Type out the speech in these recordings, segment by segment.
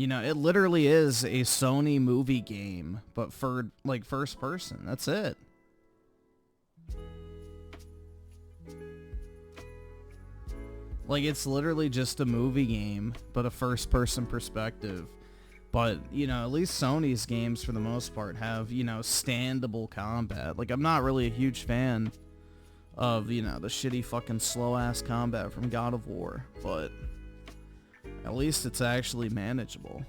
You know, it literally is a Sony movie game, but for, like, first person. That's it. Like, it's literally just a movie game, but a first-person perspective. But, you know, at least Sony's games, for the most part, have, you know, standable combat. Like, I'm not really a huge fan of, you know, the shitty fucking slow-ass combat from God of War. But at least it's actually manageable.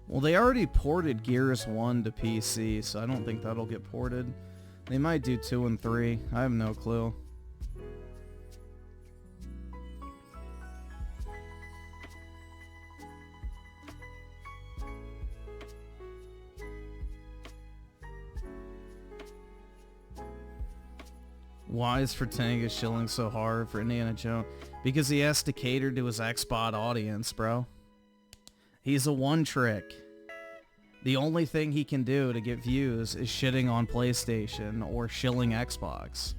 Well, they already ported Gears 1 to PC, so I don't think that'll get ported. They might do 2 and 3. I have no clue. Why is Ltanga shilling so hard for Indiana Jones? Because he has to cater to his Xbox audience, bro. He's a one-trick. The only thing he can do to get views is shitting on PlayStation or shilling Xbox.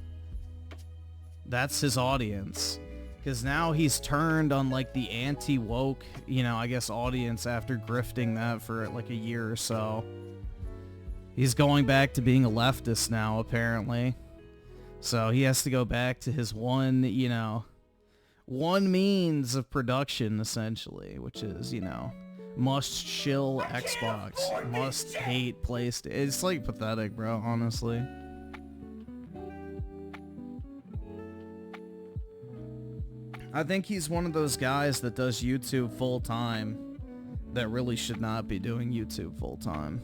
That's his audience. Because now he's turned on, like, the anti-woke, you know, I guess, audience after grifting that for, like, a year or so. He's going back to being a leftist now, apparently. So he has to go back to his one, you know, one means of production, essentially, which is, you know, must shill Xbox, must hate PlayStation. It's, like, pathetic, bro, honestly. I think he's one of those guys that does YouTube full-time that really should not be doing YouTube full-time.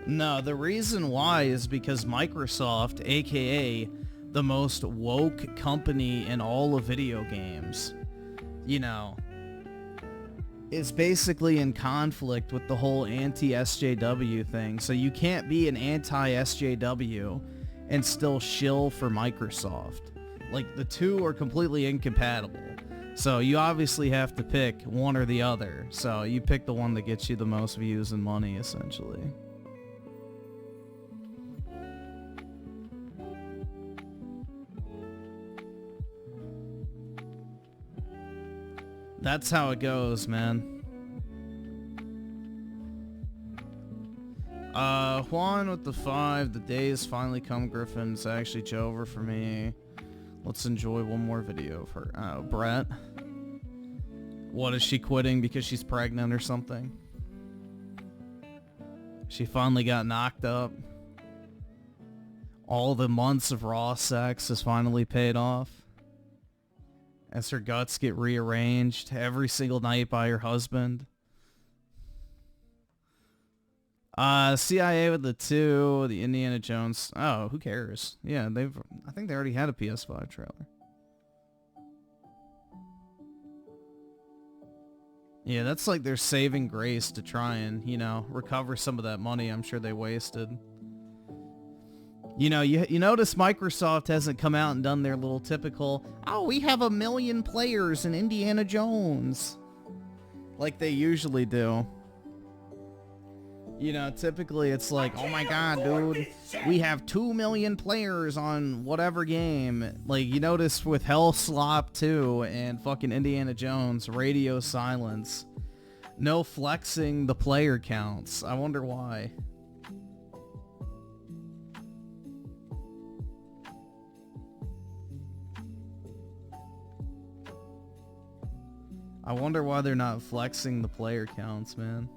No, the reason why is because Microsoft, aka the most woke company in all of video games, you know, is basically in conflict with the whole anti-SJW thing. So you can't be an anti-SJW and still shill for Microsoft. Like, the two are completely incompatible. So you obviously have to pick one or the other. So you pick the one that gets you the most views and money, essentially. That's how it goes, man. Juan with the 5. The day has finally come, Griffin. It's actually over for me. Let's enjoy one more video of her. Oh, Brett. What, is she quitting because she's pregnant or something? She finally got knocked up. All the months of raw sex has finally paid off. As her guts get rearranged every single night by her husband. CIA with the 2, the Indiana Jones. Oh, who cares? Yeah, I think they already had a PS5 trailer. Yeah, that's like their saving grace to try and, you know, recover some of that money I'm sure they wasted. You know, you notice Microsoft hasn't come out and done their little typical, oh, we have 1 million players in Indiana Jones, like they usually do. You know, typically it's like, oh my god, dude, we have 2 million players on whatever game. Like, you notice with Hell Slop 2 and fucking Indiana Jones, radio silence. No flexing the player counts. I wonder why. I wonder why they're not flexing the player counts, man.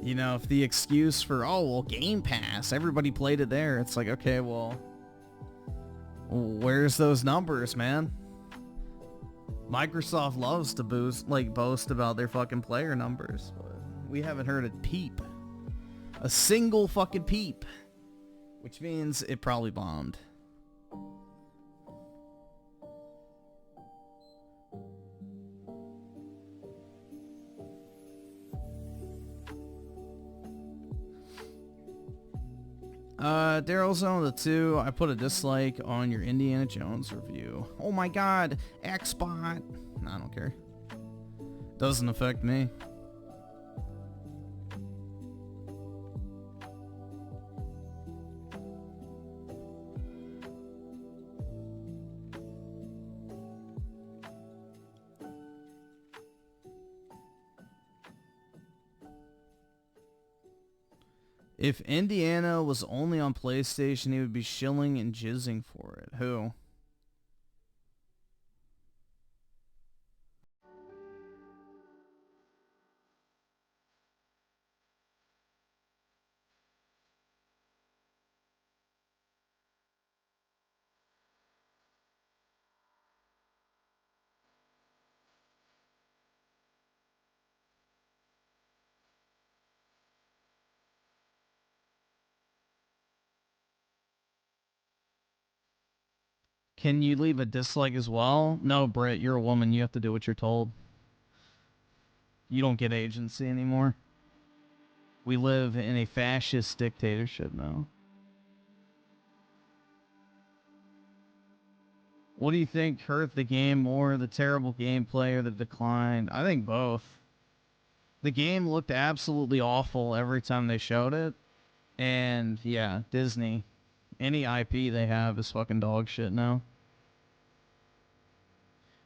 You know, if the excuse for, oh, well, Game Pass, everybody played it there. It's like, okay, well, where's those numbers, man? Microsoft loves to boast about their fucking player numbers. But we haven't heard a peep. A single fucking peep. Which means it probably bombed. Daryl's on the 2. I put a dislike on your Indiana Jones review. Oh my god, Xbot. No, I don't care. Doesn't affect me. If Indiana was only on PlayStation, he would be shilling and jizzing for it. Who? Can you leave a dislike as well? No, Britt, you're a woman. You have to do what you're told. You don't get agency anymore. We live in a fascist dictatorship now. What do you think hurt the game more, the terrible gameplay or the decline? I think both. The game looked absolutely awful every time they showed it. And yeah, Disney. Any IP they have is fucking dog shit now.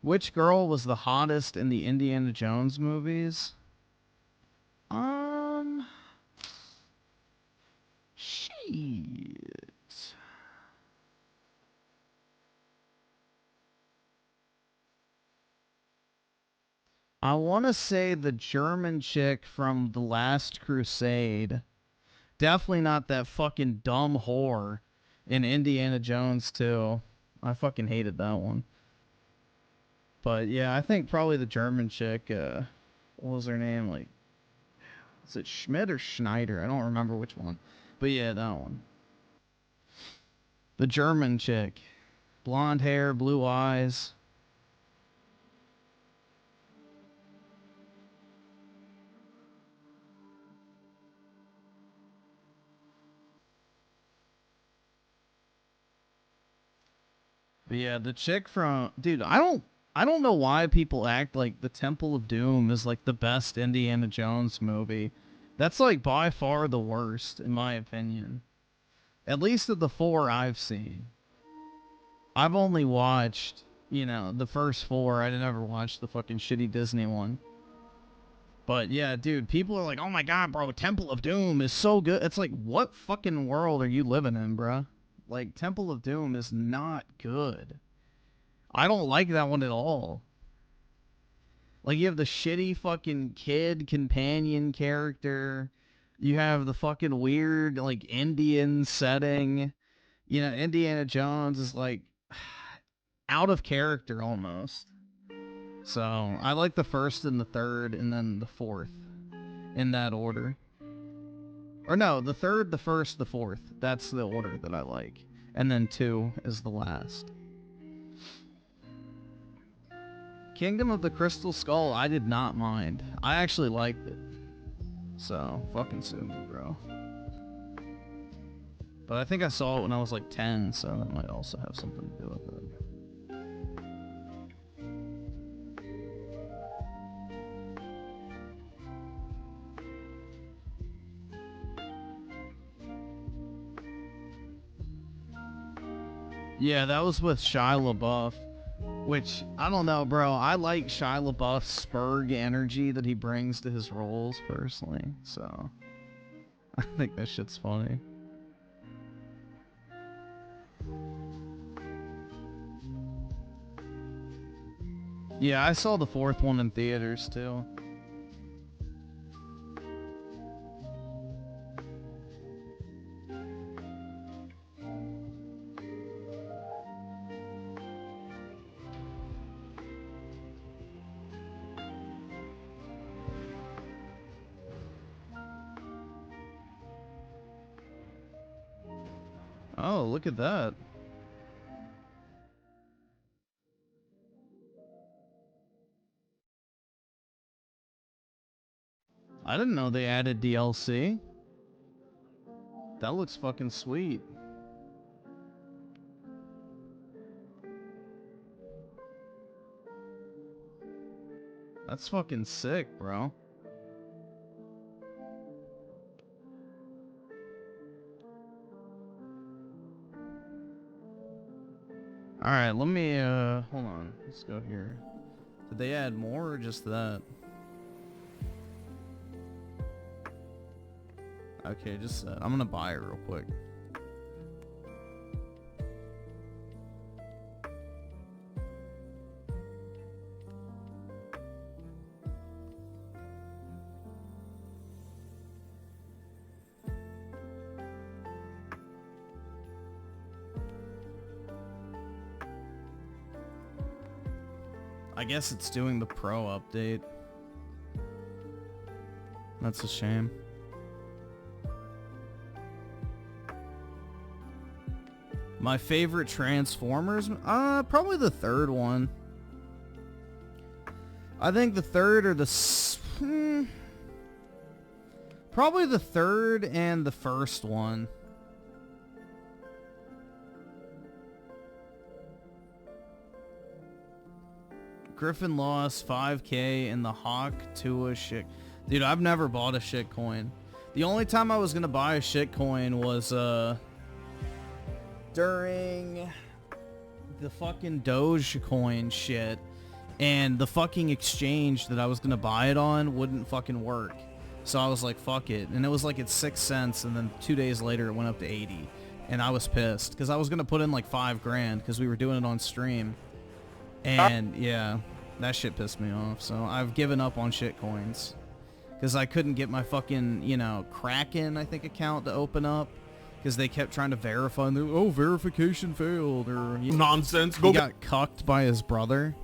Which girl was the hottest in the Indiana Jones movies? Shit. I want to say the German chick from The Last Crusade. Definitely not that fucking dumb whore in Indiana Jones 2. I fucking hated that one. But yeah, I think probably the German chick, what was her name? Like, is it Schmidt or Schneider? I don't remember which one. But yeah, that one. The German chick. Blonde hair, blue eyes. But yeah, the chick from... Dude, I don't know why people act like the Temple of Doom is like the best Indiana Jones movie. That's like by far the worst, in my opinion. At least of the 4 I've seen. I've only watched, you know, the first 4. I never watched the fucking shitty Disney one. But yeah, dude, people are like, oh my god, bro, Temple of Doom is so good. It's like, what fucking world are you living in, bruh? Like, Temple of Doom is not good. I don't like that one at all. Like, you have the shitty fucking kid companion character. You have the fucking weird, like, Indian setting. You know, Indiana Jones is, like, out of character almost. So, I like the first and the third, and then the fourth. In that order. Or no, the third, the first, the fourth. That's the order that I like. And then 2 is the last. Kingdom of the Crystal Skull, I did not mind. I actually liked it. So, fucking sue me, bro. But I think I saw it when I was like 10, so that might also have something to do with it. Yeah, that was with Shia LaBeouf. Which, I don't know, bro. I like Shia LaBeouf's Spurg energy that he brings to his roles, personally. So, I think that shit's funny. Yeah, I saw the fourth one in theaters, too. Oh, look at that. I didn't know they added DLC. That looks fucking sweet. That's fucking sick, bro. Alright, let me, hold on. Let's go here. Did they add more or just that? Okay, just that. I'm gonna buy it real quick. I guess it's doing the pro update. That's a shame. My favorite Transformers? Probably the third one. I think the third or the... probably the third and the first one. Griffin lost 5K and the Hawk to a shit. Dude, I've never bought a shit coin. The only time I was gonna buy a shit coin was during the fucking Dogecoin shit, and the fucking exchange that I was gonna buy it on wouldn't fucking work. So I was like, fuck it. And it was like at 6 cents, and then 2 days later it went up to 80. And I was pissed because I was gonna put in like 5 grand because we were doing it on stream. And yeah, that shit pissed me off. So I've given up on shit coins because I couldn't get my fucking, you know, Kraken, I think, account to open up because they kept trying to verify. And oh, verification failed, or nonsense. He got cucked by his brother.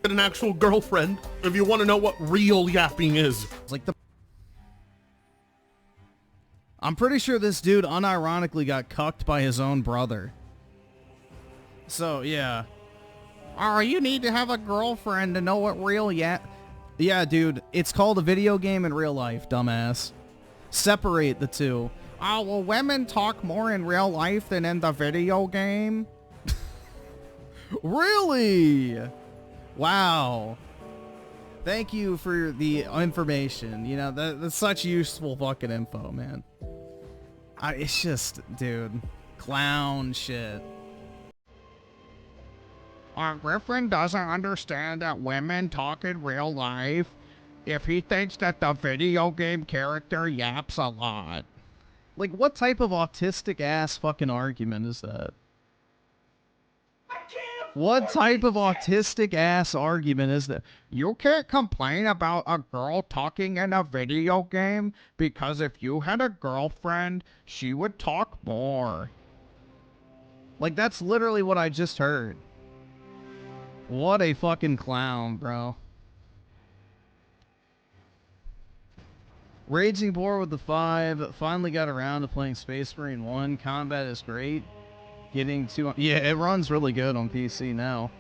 Get an actual girlfriend if you want to know what real yapping is. It's like the. I'm pretty sure this dude unironically got cucked by his own brother. So yeah. Oh, you need to have a girlfriend to know what real Yeah, dude, it's called a video game in real life, dumbass. Separate the two. Oh, well, women talk more in real life than in the video game? Really? Wow. Thank you for the information. You know, that's such useful fucking info, man. It's just, dude, clown shit. Griffin doesn't understand that women talk in real life if he thinks that the video game character yaps a lot. Like, what type of autistic-ass fucking argument is that? What type of autistic-ass argument is that? You can't complain about a girl talking in a video game because if you had a girlfriend, she would talk more. Like, that's literally what I just heard. What a fucking clown, bro. Raging Boar with the 5. Finally got around to playing Space Marine 1. Combat is great. Getting to... Yeah, it runs really good on PC now.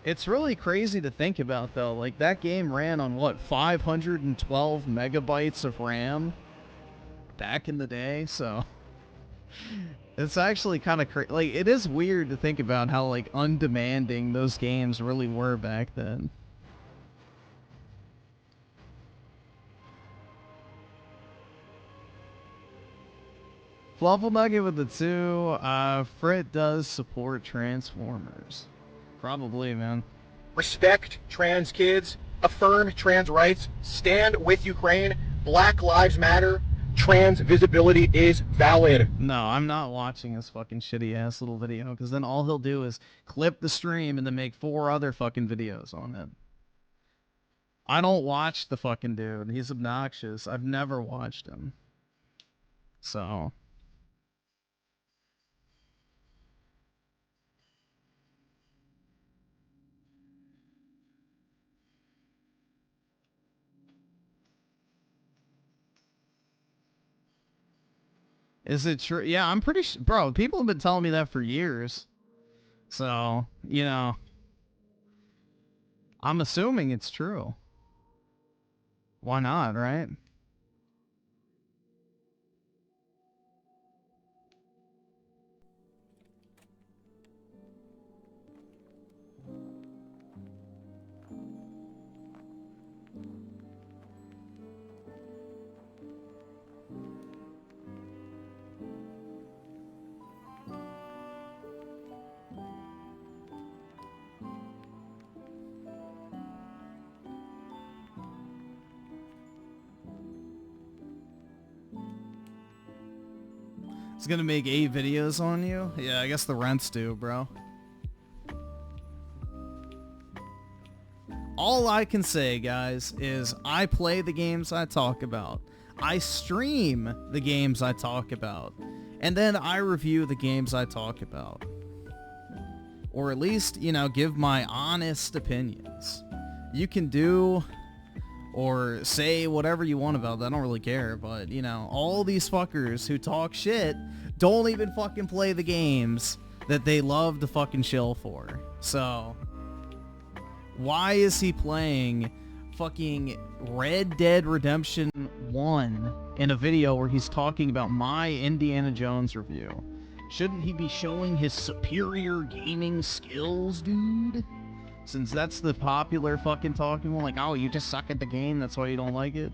It's really crazy to think about, though. Like, that game ran on, what, 512 megabytes of RAM? Back in the day, so... It's actually kind of crazy. Like, it is weird to think about how, like, undemanding those games really were back then. Fluffle Nugget with the 2. Frit does support Transformers. Probably, man. Respect trans kids, affirm trans rights, stand with Ukraine, Black Lives Matter, trans visibility is valid. No, I'm not watching this fucking shitty ass little video, because then all he'll do is clip the stream and then make 4 other fucking videos on it. I don't watch the fucking dude. He's obnoxious. I've never watched him. So... Is it true? Yeah, I'm pretty sure. Bro, people have been telling me that for years. So, you know. I'm assuming it's true. Why not, right? It's gonna make 8 videos on you? Yeah, I guess the rents do, bro. All I can say, guys, is I play the games I talk about. I stream the games I talk about. And then I review the games I talk about. Or at least, you know, give my honest opinions. You can do or say whatever you want about that. I don't really care, but, you know, all these fuckers who talk shit don't even fucking play the games that they love to fucking chill for. So, why is he playing fucking Red Dead Redemption 1 in a video where he's talking about my Indiana Jones review? Shouldn't he be showing his superior gaming skills, dude? Since that's the popular fucking talking one, like, oh, you just suck at the game, that's why you don't like it?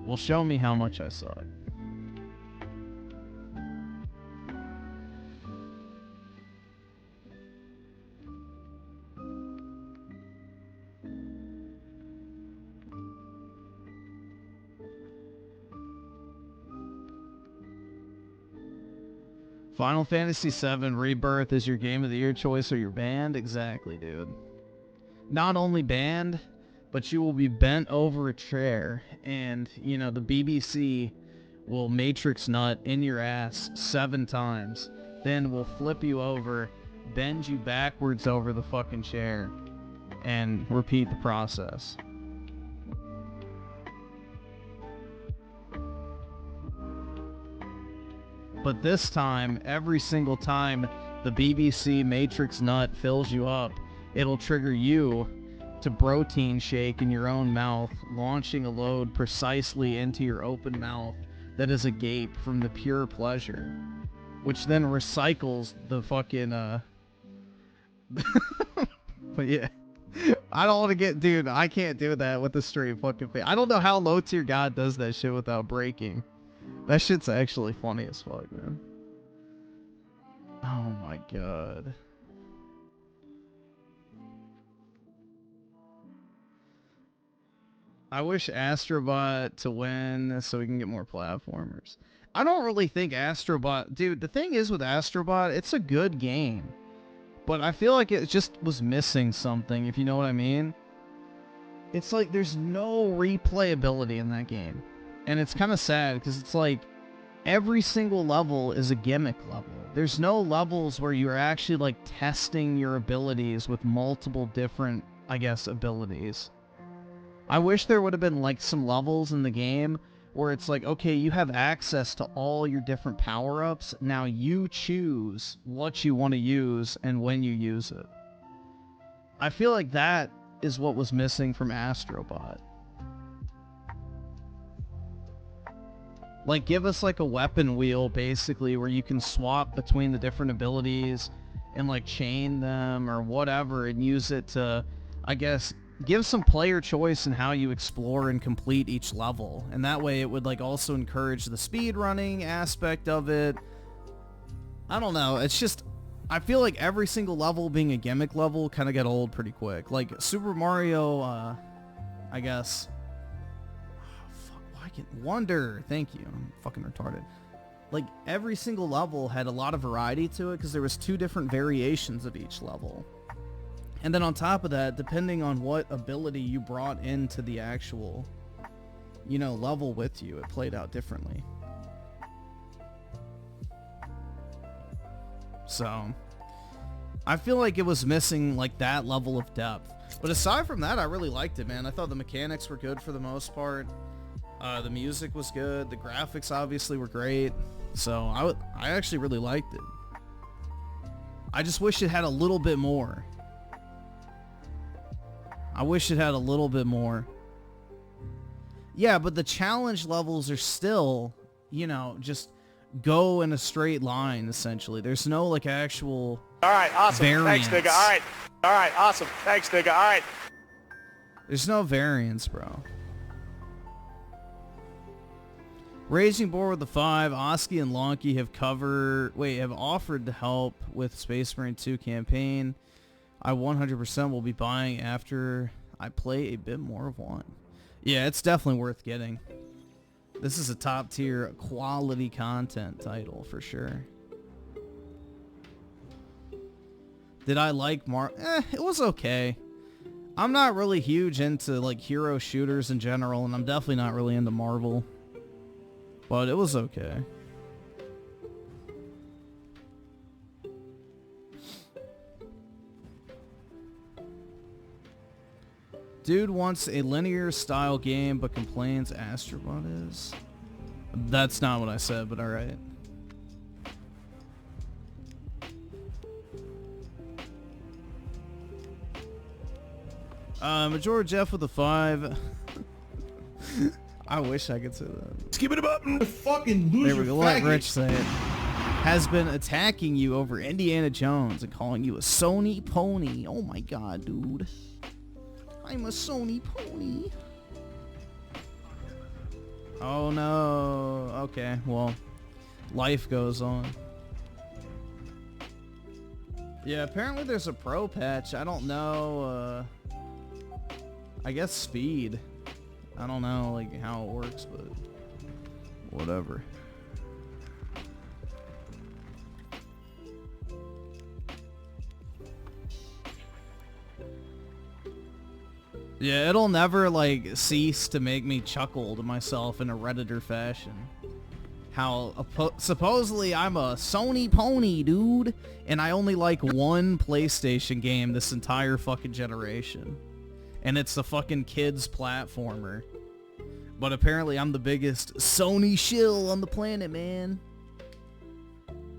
Well, show me how much I suck. Final Fantasy VII Rebirth is your game of the year choice or you're banned? Exactly, dude. Not only banned, but you will be bent over a chair and, you know, the BBC will matrix nut in your ass 7 times, then will flip you over, bend you backwards over the fucking chair, and repeat the process. But this time, every single time the BBC Matrix nut fills you up, it'll trigger you to protein shake in your own mouth, launching a load precisely into your open mouth that is agape from the pure pleasure, which then recycles the fucking, But yeah. I don't want to get... Dude, I can't do that with the stream fucking face. I don't know how Low Tier God does that shit without breaking. That shit's actually funny as fuck, man. Oh my god. I wish Astrobot to win so we can get more platformers. I don't really think Astrobot... Dude, the thing is with Astrobot, it's a good game. But I feel like it just was missing something, if you know what I mean. It's like there's no replayability in that game. And it's kind of sad, because it's like every single level is a gimmick level. There's no levels where you're actually like testing your abilities with multiple different, I guess, abilities. I wish there would have been like some levels in the game where it's like, okay, you have access to all your different power-ups. Now you choose what you want to use and when you use it. I feel like that is what was missing from Astrobot. Like, give us like a weapon wheel, basically, where you can swap between the different abilities and like chain them or whatever and use it to, I guess, give some player choice in how you explore and complete each level, and that way it would like also encourage the speed running aspect of it. I don't know, it's just, I feel like every single level being a gimmick level kind of get old pretty quick. Like Super Mario, I guess, Wonder, thank you, I'm fucking retarded. Like every single level had a lot of variety to it because there was 2 different variations of each level. And then on top of that, depending on what ability you brought into the actual, you know, level with you, it played out differently. So, I feel like it was missing like that level of depth. But aside from that, I really liked it, man. I thought the mechanics were good for the most part. The music was good. The graphics obviously were great. So, I actually really liked it. I just wish it had a little bit more. I wish it had a little bit more. Yeah, but the challenge levels are still, you know, just go in a straight line, essentially. There's no, like, actual Alright, awesome. variance. Thanks, nigga. Alright. Alright, awesome. Thanks, nigga. Alright. There's no variance, bro. Raging Boar with the 5, Oski and Lonky have offered to help with Space Marine 2 campaign. I 100% will be buying after I play a bit more of 1. Yeah, it's definitely worth getting. This is a top tier quality content title for sure. Did I like it was okay. I'm not really huge into like hero shooters in general, and I'm definitely not really into Marvel. But it was okay. Dude wants a linear style game but complains Astrobot is. That's not what I said, but alright. Major Jeff with a 5. I wish I could say that. Skip it up and fucking lose There we your go. Let faggot. Rich say it. Has been attacking you over Indiana Jones and calling you a Sony pony. Oh my god, dude. I'm a Sony pony. Oh no. Okay, well, life goes on. Yeah, apparently there's a pro patch. I don't know, I guess speed. I don't know, like, how it works, but whatever. Yeah, it'll never, like, cease to make me chuckle to myself in a Redditor fashion. How, supposedly I'm a Sony pony, dude, and I only like one PlayStation game this entire fucking generation. And it's the fucking kids platformer. But apparently I'm the biggest Sony shill on the planet, man.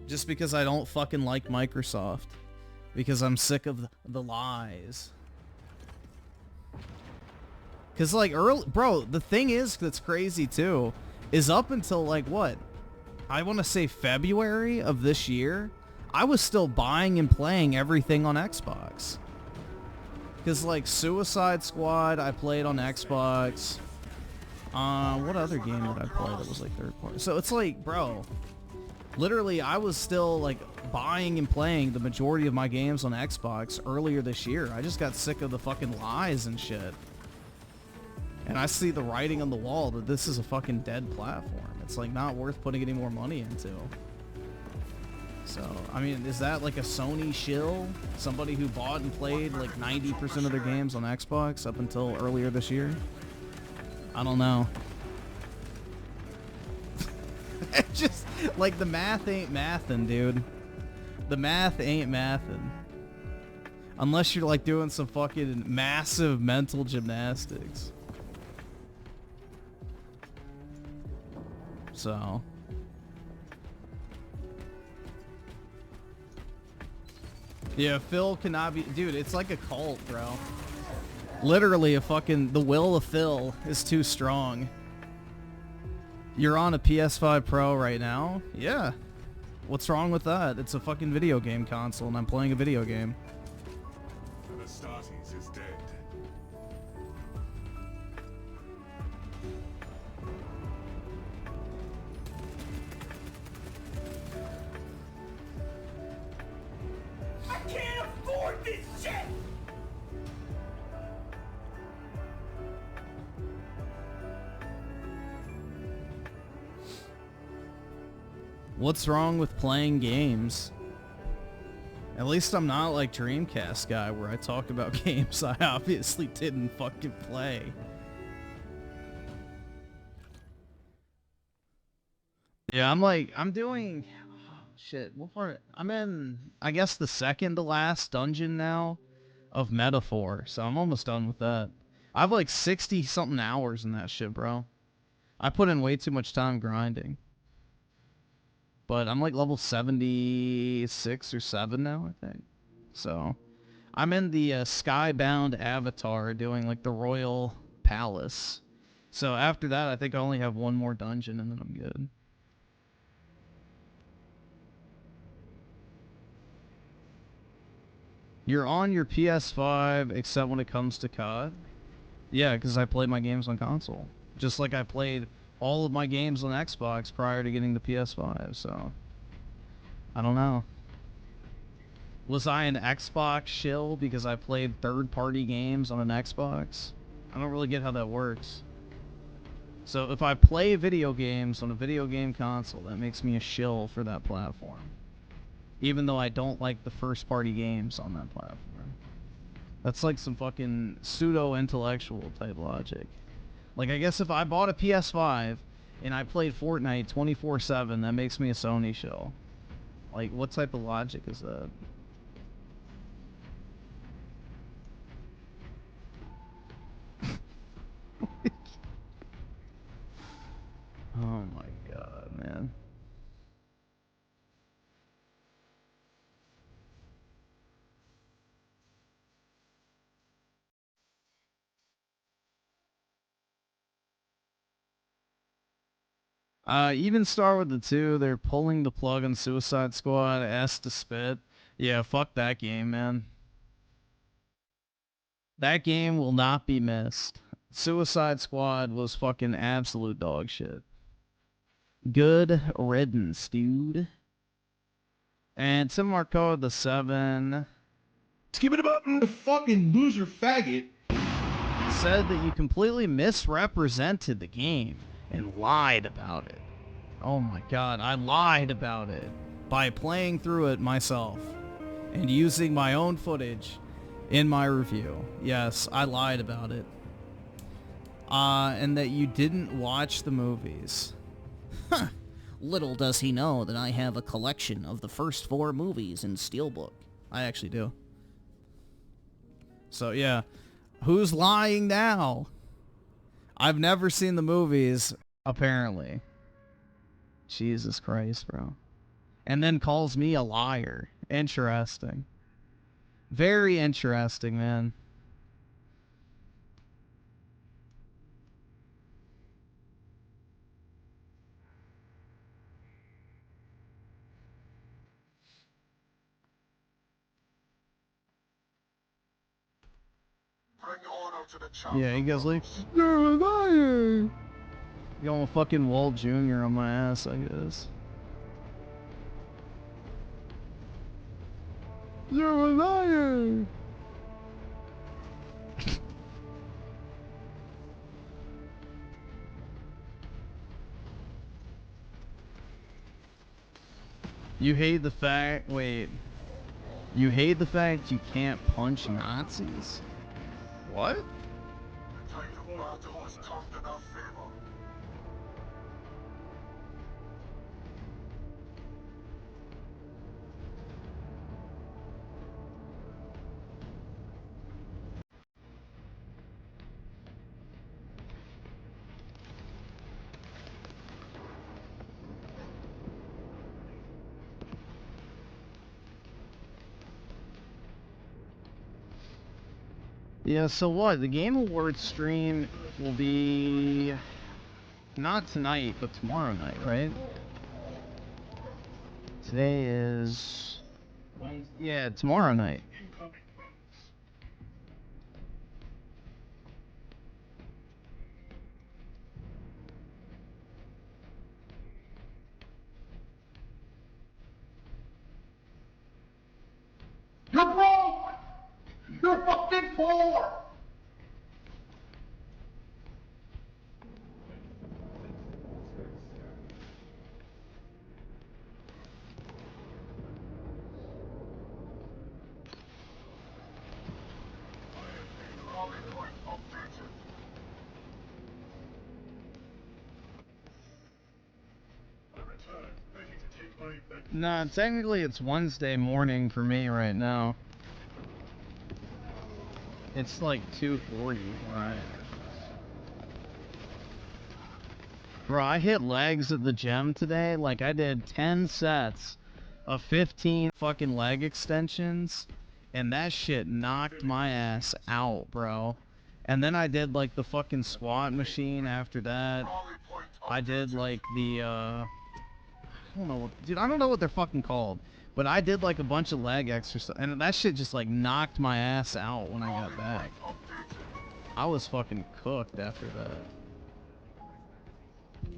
Just because I don't fucking like Microsoft. Because I'm sick of the lies. Because, like, bro, the thing is that's crazy, too, is up until, like, what? I want to say February of this year, I was still buying and playing everything on Xbox. Because, like, Suicide Squad, I played on Xbox. What other game did I play that was, like, third party? So, it's like, bro, literally, I was still, like, buying and playing the majority of my games on Xbox earlier this year. I just got sick of the fucking lies and shit. And I see the writing on the wall that this is a fucking dead platform. It's, like, not worth putting any more money into. So, I mean, is that like a Sony shill? Somebody who bought and played like 90% of their games on Xbox up until earlier this year? I don't know. It's just, like, the math ain't mathin', dude. The math ain't mathin'. Unless you're, like, doing some fucking massive mental gymnastics. So... yeah, Phil cannot be... dude, it's like a cult, bro. Literally a fucking... the will of Phil is too strong. You're on a PS5 Pro right now? Yeah. What's wrong with that? It's a fucking video game console and I'm playing a video game. Astartes is dead. I can't afford this shit! What's wrong with playing games? At least I'm not like Dreamcast guy where I talk about games I obviously didn't fucking play. Yeah, I'm doing, oh, shit, what part? I'm in, I guess the second to last dungeon now of Metaphor, so I'm almost done with that. I have like 60 something hours in that shit, bro. I put in way too much time grinding. But I'm like level 76 or 7 now, I think. So, I'm in the Skybound Avatar doing like the Royal Palace. So after that, I think I only have one more dungeon and then I'm good. You're on your PS5 except when it comes to COD? Yeah, because I play my games on console. Just like I played all of my games on Xbox prior to getting the PS5, so... I don't know. Was I an Xbox shill because I played third-party games on an Xbox? I don't really get how that works. So if I play video games on a video game console, that makes me a shill for that platform. Even though I don't like the first-party games on that platform. That's like some fucking pseudo-intellectual type logic. Like, I guess if I bought a PS5 and I played Fortnite 24/7, that makes me a Sony shill. Like, what type of logic is that? Oh my god, man. Even start with the 2, they're pulling the plug on Suicide Squad, S to spit. Yeah, fuck that game, man. That game will not be missed. Suicide Squad was fucking absolute dog shit. Good riddance, dude. And Tim Marco, the 7... Skip it about the fucking loser faggot. said that you completely misrepresented the game and lied about it. Oh my god, I lied about it by playing through it myself and using my own footage in my review. Yes, I lied about it. And that you didn't watch the movies. Huh. Little does he know that I have a collection of the first 4 movies in Steelbook. I actually do. So yeah, who's lying now? I've never seen the movies, apparently. Jesus Christ, bro. And then calls me a liar. Interesting. Very interesting, man. Yeah, he goes like, you're a liar. Going fucking Walt Jr. on my ass, I guess. You're a liar. You hate the fact, wait. You hate the fact you can't punch Nazis? What? Yeah, so what? The Game Awards stream will be not tonight, but tomorrow night, right? Today is... yeah, tomorrow night. You're broke! You're fucking poor! Nah, technically it's Wednesday morning for me right now. It's like 2:40, right? Bro, I hit legs at the gym today. Like, I did 10 sets of 15 fucking leg extensions, and that shit knocked my ass out, bro. And then I did like the fucking squat machine after that. I did like the I don't know what, dude, I don't know what they're fucking called, but I did like a bunch of leg exercise, and that shit just like knocked my ass out when I got back. I was fucking cooked after that.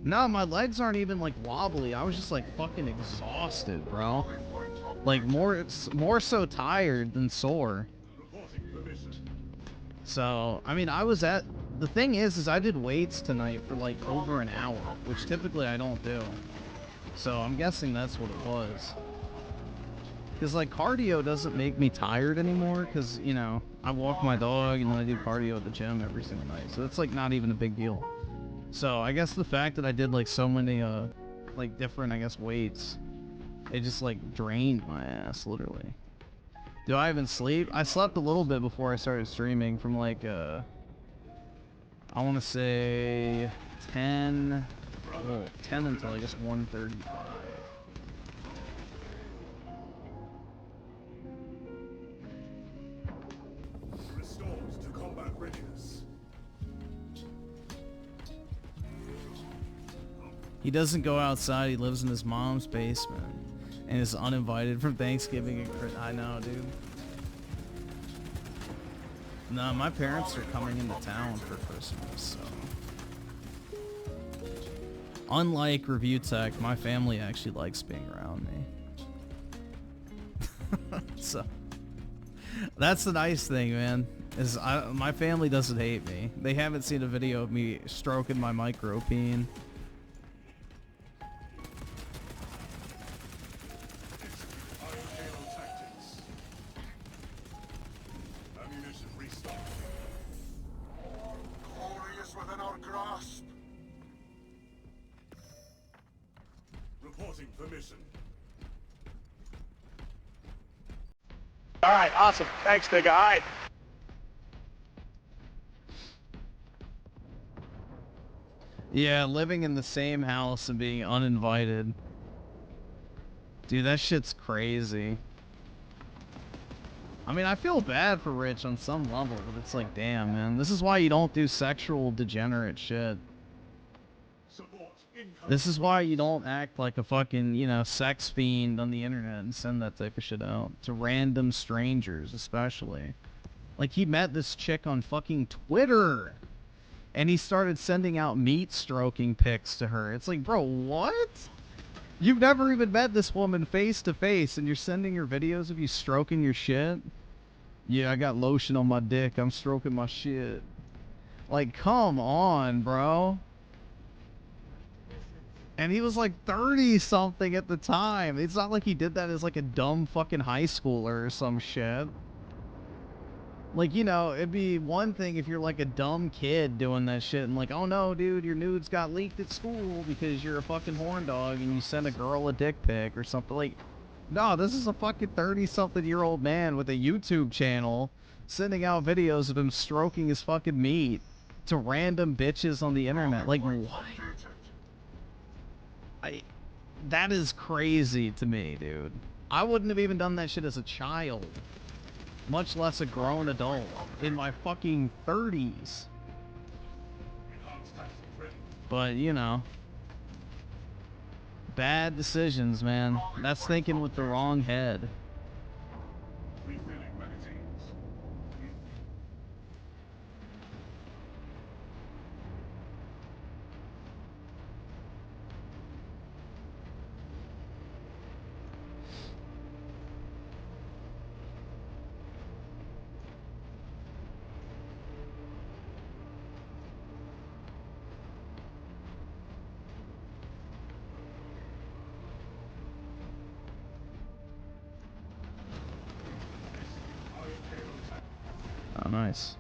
No, my legs aren't even like wobbly. I was just like fucking exhausted, bro. Like more so tired than sore. So, I mean, the thing is I did weights tonight for like over an hour, which typically I don't do. So I'm guessing that's what it was. Because like cardio doesn't make me tired anymore, because, you know, I walk my dog and then I do cardio at the gym every single night. So it's like not even a big deal. So I guess the fact that I did like so many like different, I guess, weights, it just like drained my ass, literally. Do I even sleep? I slept a little bit before I started streaming, from like I want to say 10 until I guess 1:35. Restores to combat readiness. He doesn't go outside. He lives in his mom's basement and is uninvited from Thanksgiving. I know, dude. No, my parents are coming into town for Christmas, so. Unlike Review Tech, my family actually likes being around me. So, that's the nice thing, man. Is my family doesn't hate me. They haven't seen a video of me stroking my micro peen. All right, awesome. Thanks, nigga. All right. Yeah, living in the same house and being uninvited. Dude, that shit's crazy. I mean, I feel bad for Rich on some level, but it's like, damn, man. This is why you don't do sexual degenerate shit. This is why you don't act like a fucking, you know, sex fiend on the internet and send that type of shit out to random strangers, especially. Like, he met this chick on fucking Twitter, and he started sending out meat stroking pics to her. It's like, bro, what? You've never even met this woman face to face, and you're sending her videos of you stroking your shit? Yeah, I got lotion on my dick. I'm stroking my shit. Like, come on, bro. And he was like 30-something at the time. It's not like he did that as like a dumb fucking high schooler or some shit. Like, you know, it'd be one thing if you're like a dumb kid doing that shit and like, oh no, dude, your nudes got leaked at school because you're a fucking horn dog and you sent a girl a dick pic or something. Like, no, this is a fucking 30-something-year-old man with a YouTube channel sending out videos of him stroking his fucking meat to random bitches on the internet. Like, what? That is crazy to me, dude. I wouldn't have even done that shit as a child. Much less a grown adult in my fucking 30s. But, you know. Bad decisions, man. That's thinking with the wrong head. Oh, nice.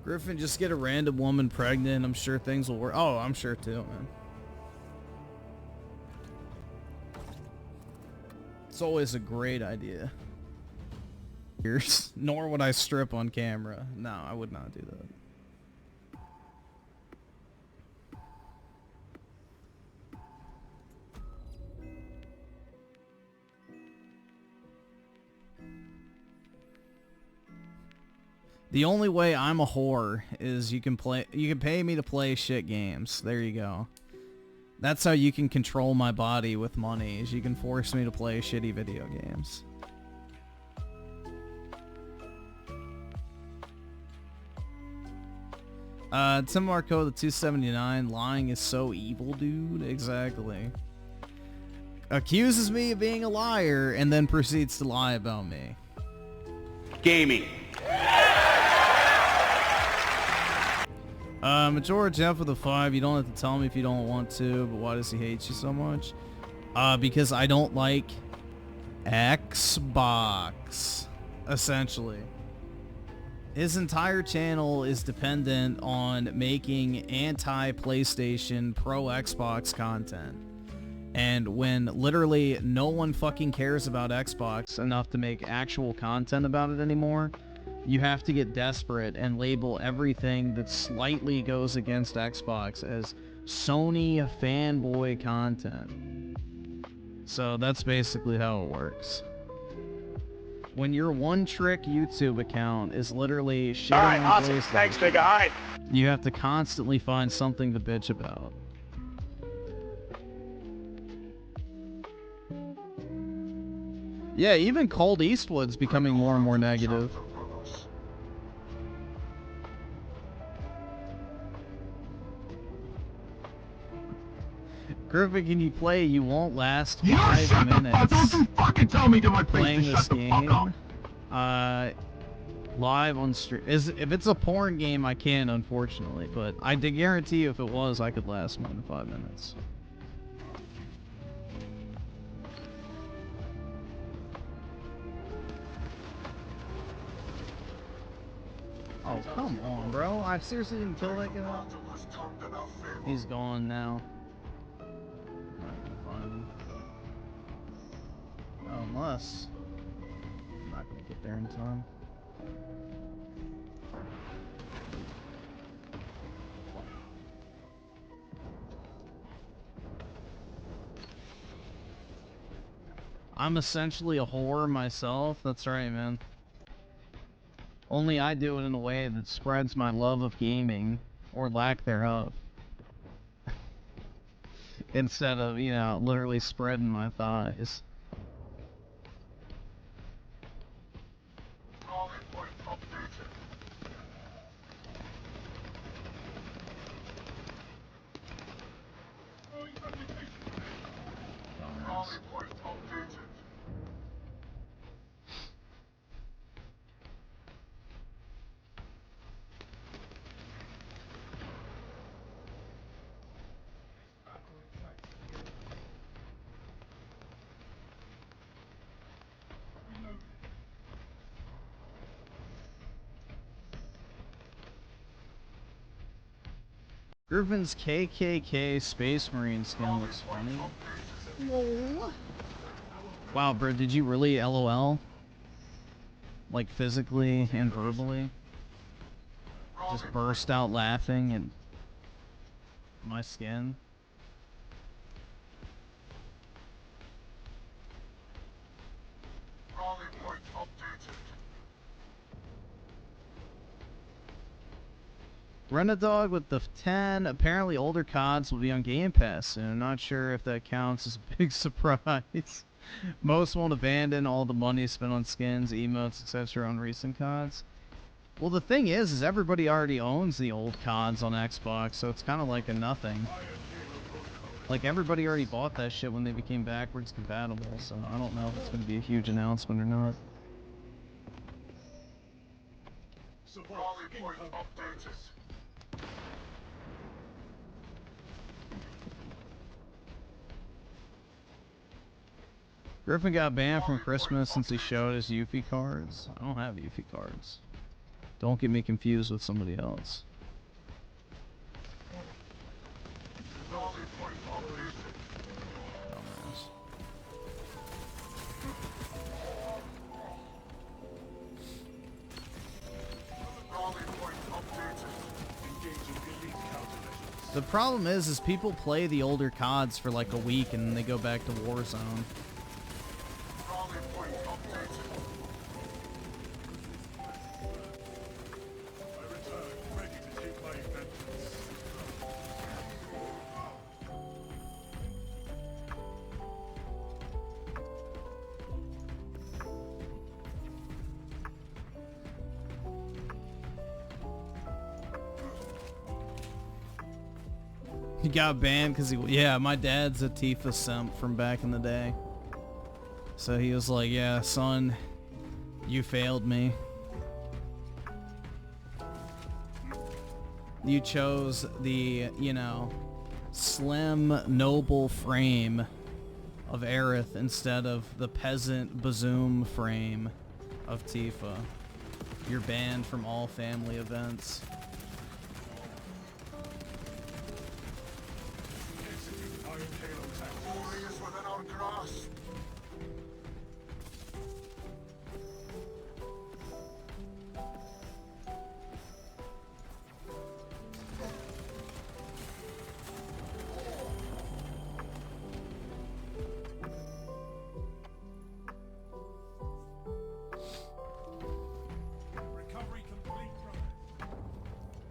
Griffin, just get a random woman pregnant. I'm sure things will work. Oh, I'm sure too, man. It's always a great idea. Nor would I strip on camera. No, I would not do that. The only way I'm a whore is you can pay me to play shit games. There you go. That's how you can control my body with money, is you can force me to play shitty video games. Tim Marco, the 279, lying is so evil, dude. Exactly. Accuses me of being a liar and then proceeds to lie about me. Gaming. Majora Jeff with a 5. You don't have to tell me if you don't want to, but why does he hate you so much? Because I don't like Xbox, essentially. His entire channel is dependent on making anti-PlayStation, pro-Xbox content. And when literally no one fucking cares about Xbox enough to make actual content about it anymore, you have to get desperate and label everything that slightly goes against Xbox as Sony fanboy content. So that's basically how it works. When your one-trick YouTube account is literally shitting All right, on awesome. PlayStation, Thanks, nigga. All right. you have to constantly find something to bitch about. Yeah, even CulteastWood's becoming more and more negative. Griffin, can you play? You won't last 5 minutes. Don't you fucking tell me to my place Playing to this shut the fuck up. game, live on stream. If it's a porn game, I can, unfortunately, but I did guarantee you if it was, I could last more than 5 minutes. Oh, come on, bro. I seriously didn't kill that guy. He's gone now. I'm not gonna find him. Oh, unless... I'm not gonna get there in time. I'm essentially a whore myself. That's right, man. Only I do it in a way that spreads my love of gaming, or lack thereof. Instead of, you know, literally spreading my thighs. Griffin's KKK Space Marine skin looks funny. Lol. Wow, bro, did you really LOL? Like physically and verbally? Just burst out laughing at my skin? Renadog with the 10. Apparently older CODs will be on Game Pass soon. I'm not sure if that counts as a big surprise. Most won't abandon all the money spent on skins, emotes, etc. on recent CODs. Well, the thing is everybody already owns the old CODs on Xbox, so it's kind of like a nothing. Like, everybody already bought that shit when they became backwards compatible, so I don't know if it's going to be a huge announcement or not. Griffin got banned from Christmas since he showed his Yuffie cards. I don't have Yuffie cards. Don't get me confused with somebody else. Dumbass. The problem is people play the older CODs for like a week and then they go back to Warzone. He got banned because yeah, my dad's a Tifa simp from back in the day. So he was like, yeah, son, you failed me. You chose the, you know, slim, noble frame of Aerith instead of the peasant Bazoom frame of Tifa. You're banned from all family events.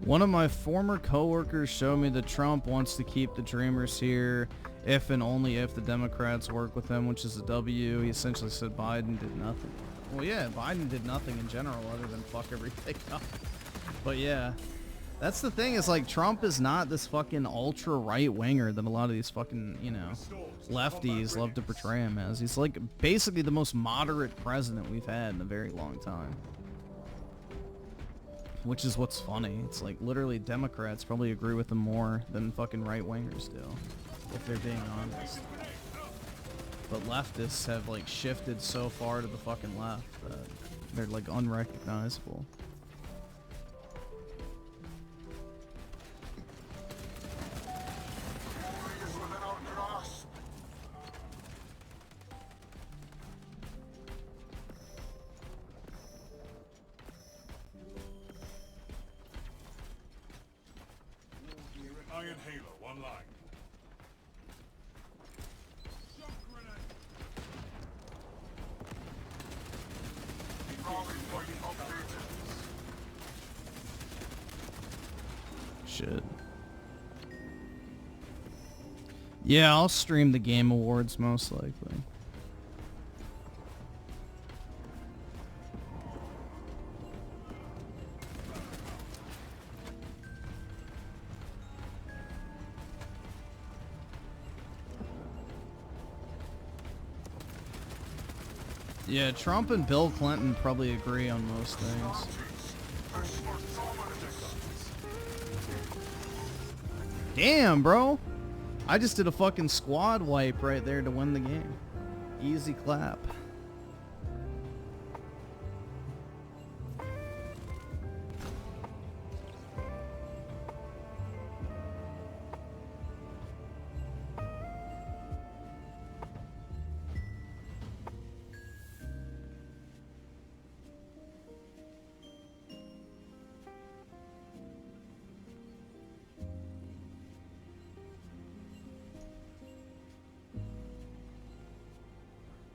One of my former coworkers showed me that Trump wants to keep the Dreamers here if and only if the Democrats work with him, which is a W. He essentially said Biden did nothing. Well, yeah, Biden did nothing in general other than fuck everything up. But yeah, that's the thing, is like Trump is not this fucking ultra right-winger that a lot of these fucking, you know, lefties love to portray him as. He's like basically the most moderate president we've had in a very long time. Which is what's funny. It's like literally Democrats probably agree with him more than fucking right-wingers do, if they're being honest. But leftists have like shifted so far to the fucking left that they're like unrecognizable. Iron Halo online. Shit. Yeah, I'll stream the Game Awards most likely. Yeah, Trump and Bill Clinton probably agree on most things. Damn, bro. I just did a fucking squad wipe right there to win the game. Easy clap.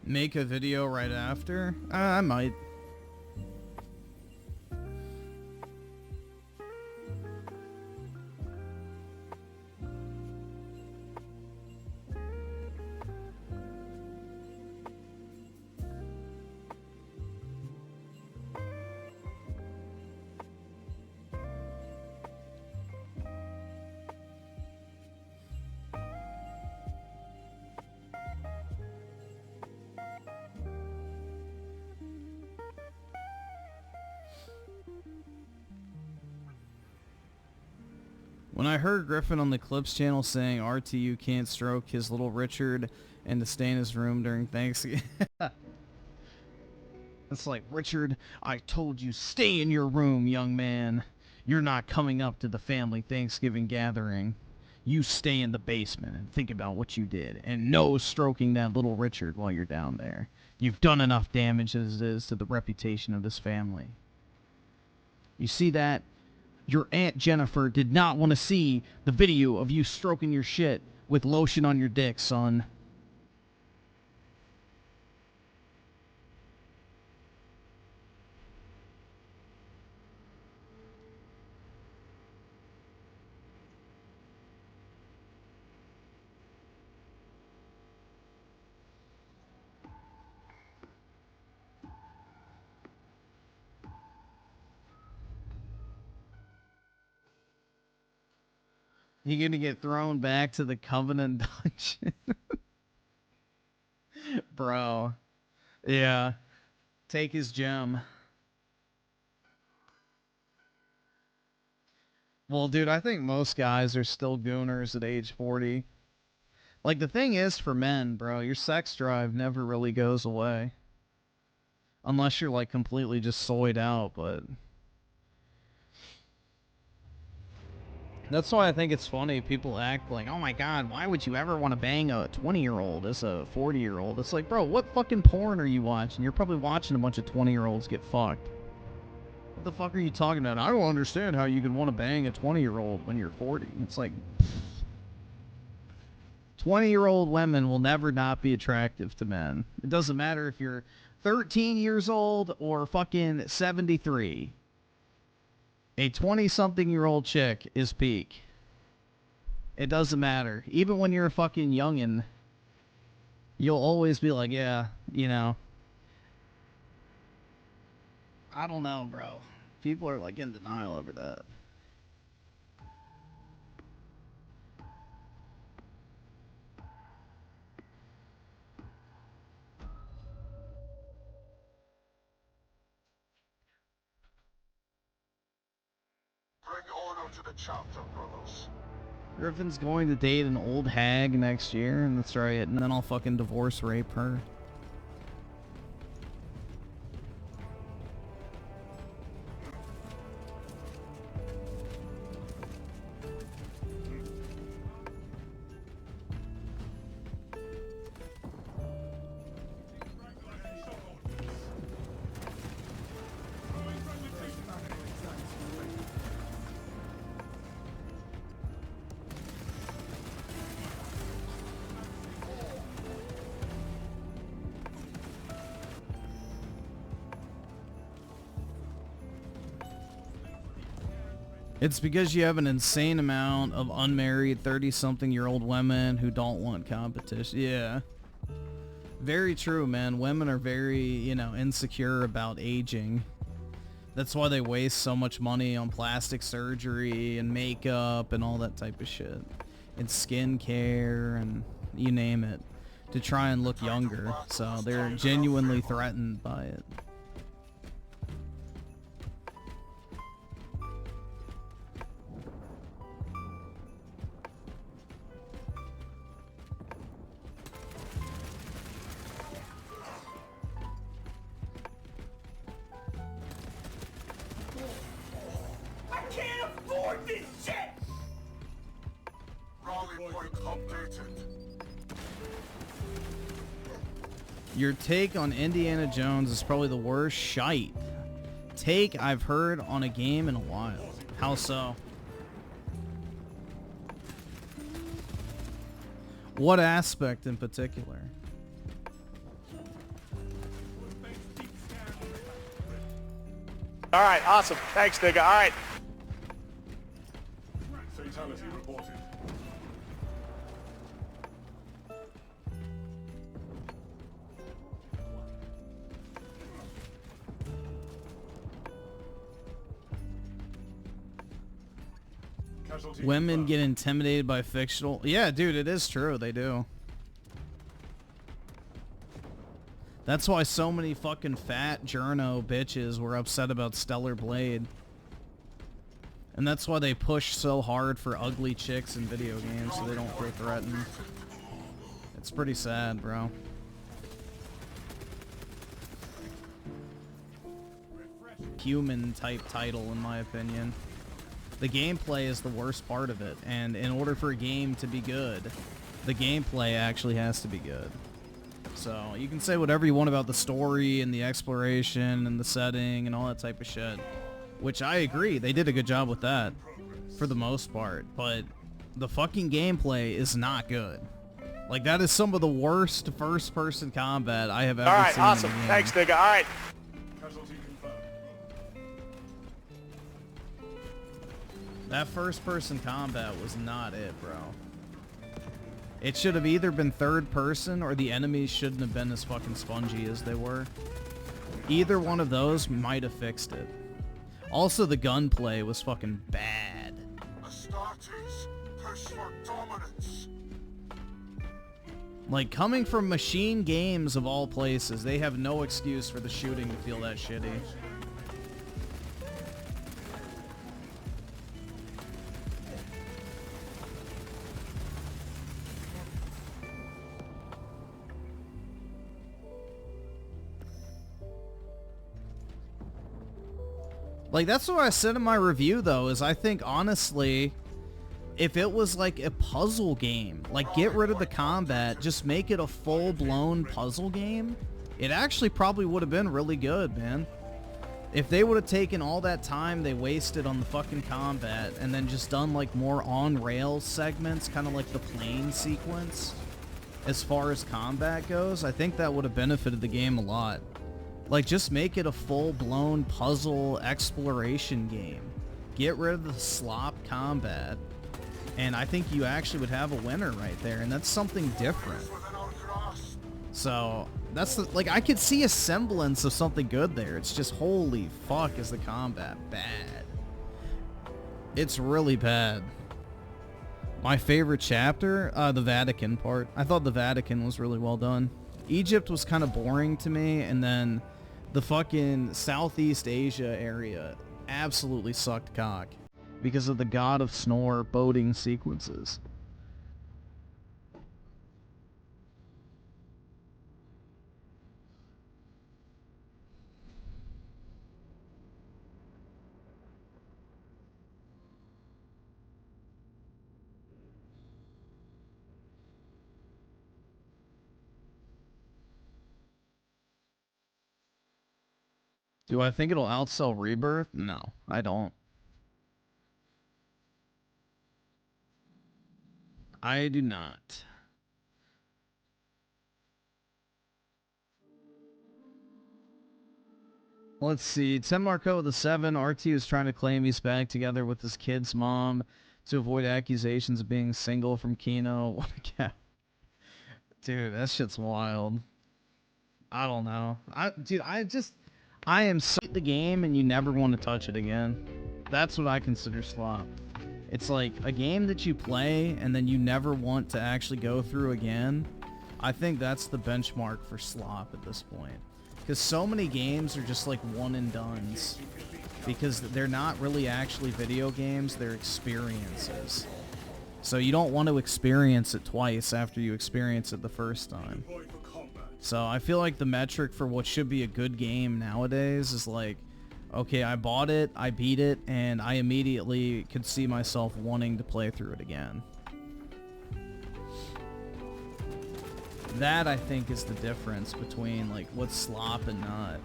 Make a video right after? I might. When I heard Griffin on the Clips channel saying RTU can't stroke his little Richard and to stay in his room during Thanksgiving. It's like, Richard, I told you stay in your room, young man. You're not coming up to the family Thanksgiving gathering. You stay in the basement and think about what you did. And no stroking that little Richard while you're down there. You've done enough damage as it is to the reputation of this family. You see that? Your Aunt Jennifer did not want to see the video of you stroking your shit with lotion on your dick, son. You gonna get thrown back to the Covenant dungeon? Bro. Yeah. Take his gem. Well, dude, I think most guys are still gooners at age 40. Like, the thing is, for men, bro, your sex drive never really goes away. Unless you're, like, completely just soyed out, but... That's why I think it's funny people act like, oh my god, why would you ever want to bang a 20-year-old as a 40-year-old? It's like, bro, what fucking porn are you watching? You're probably watching a bunch of 20-year-olds get fucked. What the fuck are you talking about? I don't understand how you could want to bang a 20-year-old when you're 40. It's like, 20-year-old women will never not be attractive to men. It doesn't matter if you're 13 years old or fucking 73. A 20-something-year-old chick is peak. It doesn't matter. Even when you're a fucking youngin', you'll always be like, yeah, you know. I don't know, bro. People are, like, in denial over that. Bring order to the chapter, brothers. Griffin's going to date an old hag next year, and that's right, and then I'll fucking divorce rape her. It's because you have an insane amount of unmarried 30-something-year-old women who don't want competition. Yeah. Very true, man. Women are very, you know, insecure about aging. That's why they waste so much money on plastic surgery and makeup and all that type of shit. And skincare and you name it. To try and look younger. So they're genuinely threatened by it. Your take on Indiana Jones is probably the worst shite take I've heard on a game in a while. How so? What aspect in particular? All right, awesome. Thanks, nigga. All right. Fatality reported. Women get intimidated by fictional... Yeah, dude, it is true. They do. That's why so many fucking fat journo bitches were upset about Stellar Blade. And that's why they push so hard for ugly chicks in video games, so they don't feel threatened. It's pretty sad, bro. Human type title, in my opinion. The gameplay is the worst part of it, and in order for a game to be good, the gameplay actually has to be good. So you can say whatever you want about the story and the exploration and the setting and all that type of shit, which I agree, they did a good job with that for the most part, but the fucking gameplay is not good. Like, that is some of the worst first-person combat I have ever seen. All right, awesome. Thanks, nigga. All right. That first-person combat was not it, bro. It should have either been third person or the enemies shouldn't have been as fucking spongy as they were. Either one of those might have fixed it. Also, the gunplay was fucking bad. Astartes, push for dominance. Like, coming from Machine Games of all places, they have no excuse for the shooting to feel that shitty. Like, that's what I said in my review, though, is I think, honestly, if it was like a puzzle game, like, get rid of the combat, just make it a full-blown puzzle game, it actually probably would have been really good, man. If they would have taken all that time they wasted on the fucking combat and then just done, like, more on-rails segments, kind of like the plane sequence, as far as combat goes, I think that would have benefited the game a lot. Like, just make it a full-blown puzzle exploration game. Get rid of the slop combat, and I think you actually would have a winner right there, and that's something different. So, that's the, like, I could see a semblance of something good there. It's just, holy fuck, is the combat bad. It's really bad. My favorite chapter, the Vatican part. I thought the Vatican was really well done. Egypt was kind of boring to me, and then the fucking Southeast Asia area absolutely sucked cock because of the God of Snore boating sequences. Do I think it'll outsell Rebirth? No, I don't. I do not. Let's see. Tim Marco with a 7. RT is trying to claim he's back together with his kid's mom to avoid accusations of being single from Kino. What a cat. Dude, that shit's wild. I don't know. I am so the game and you never want to touch it again. That's what I consider slop. It's like a game that you play and then you never want to actually go through again. I think that's the benchmark for slop at this point. Because so many games are just like one and dones. Because they're not really actually video games, they're experiences. So you don't want to experience it twice after you experience it the first time. So I feel like the metric for what should be a good game nowadays is like, okay, I bought it, I beat it, and I immediately could see myself wanting to play through it again. That, I think, is the difference between like what's slop and not.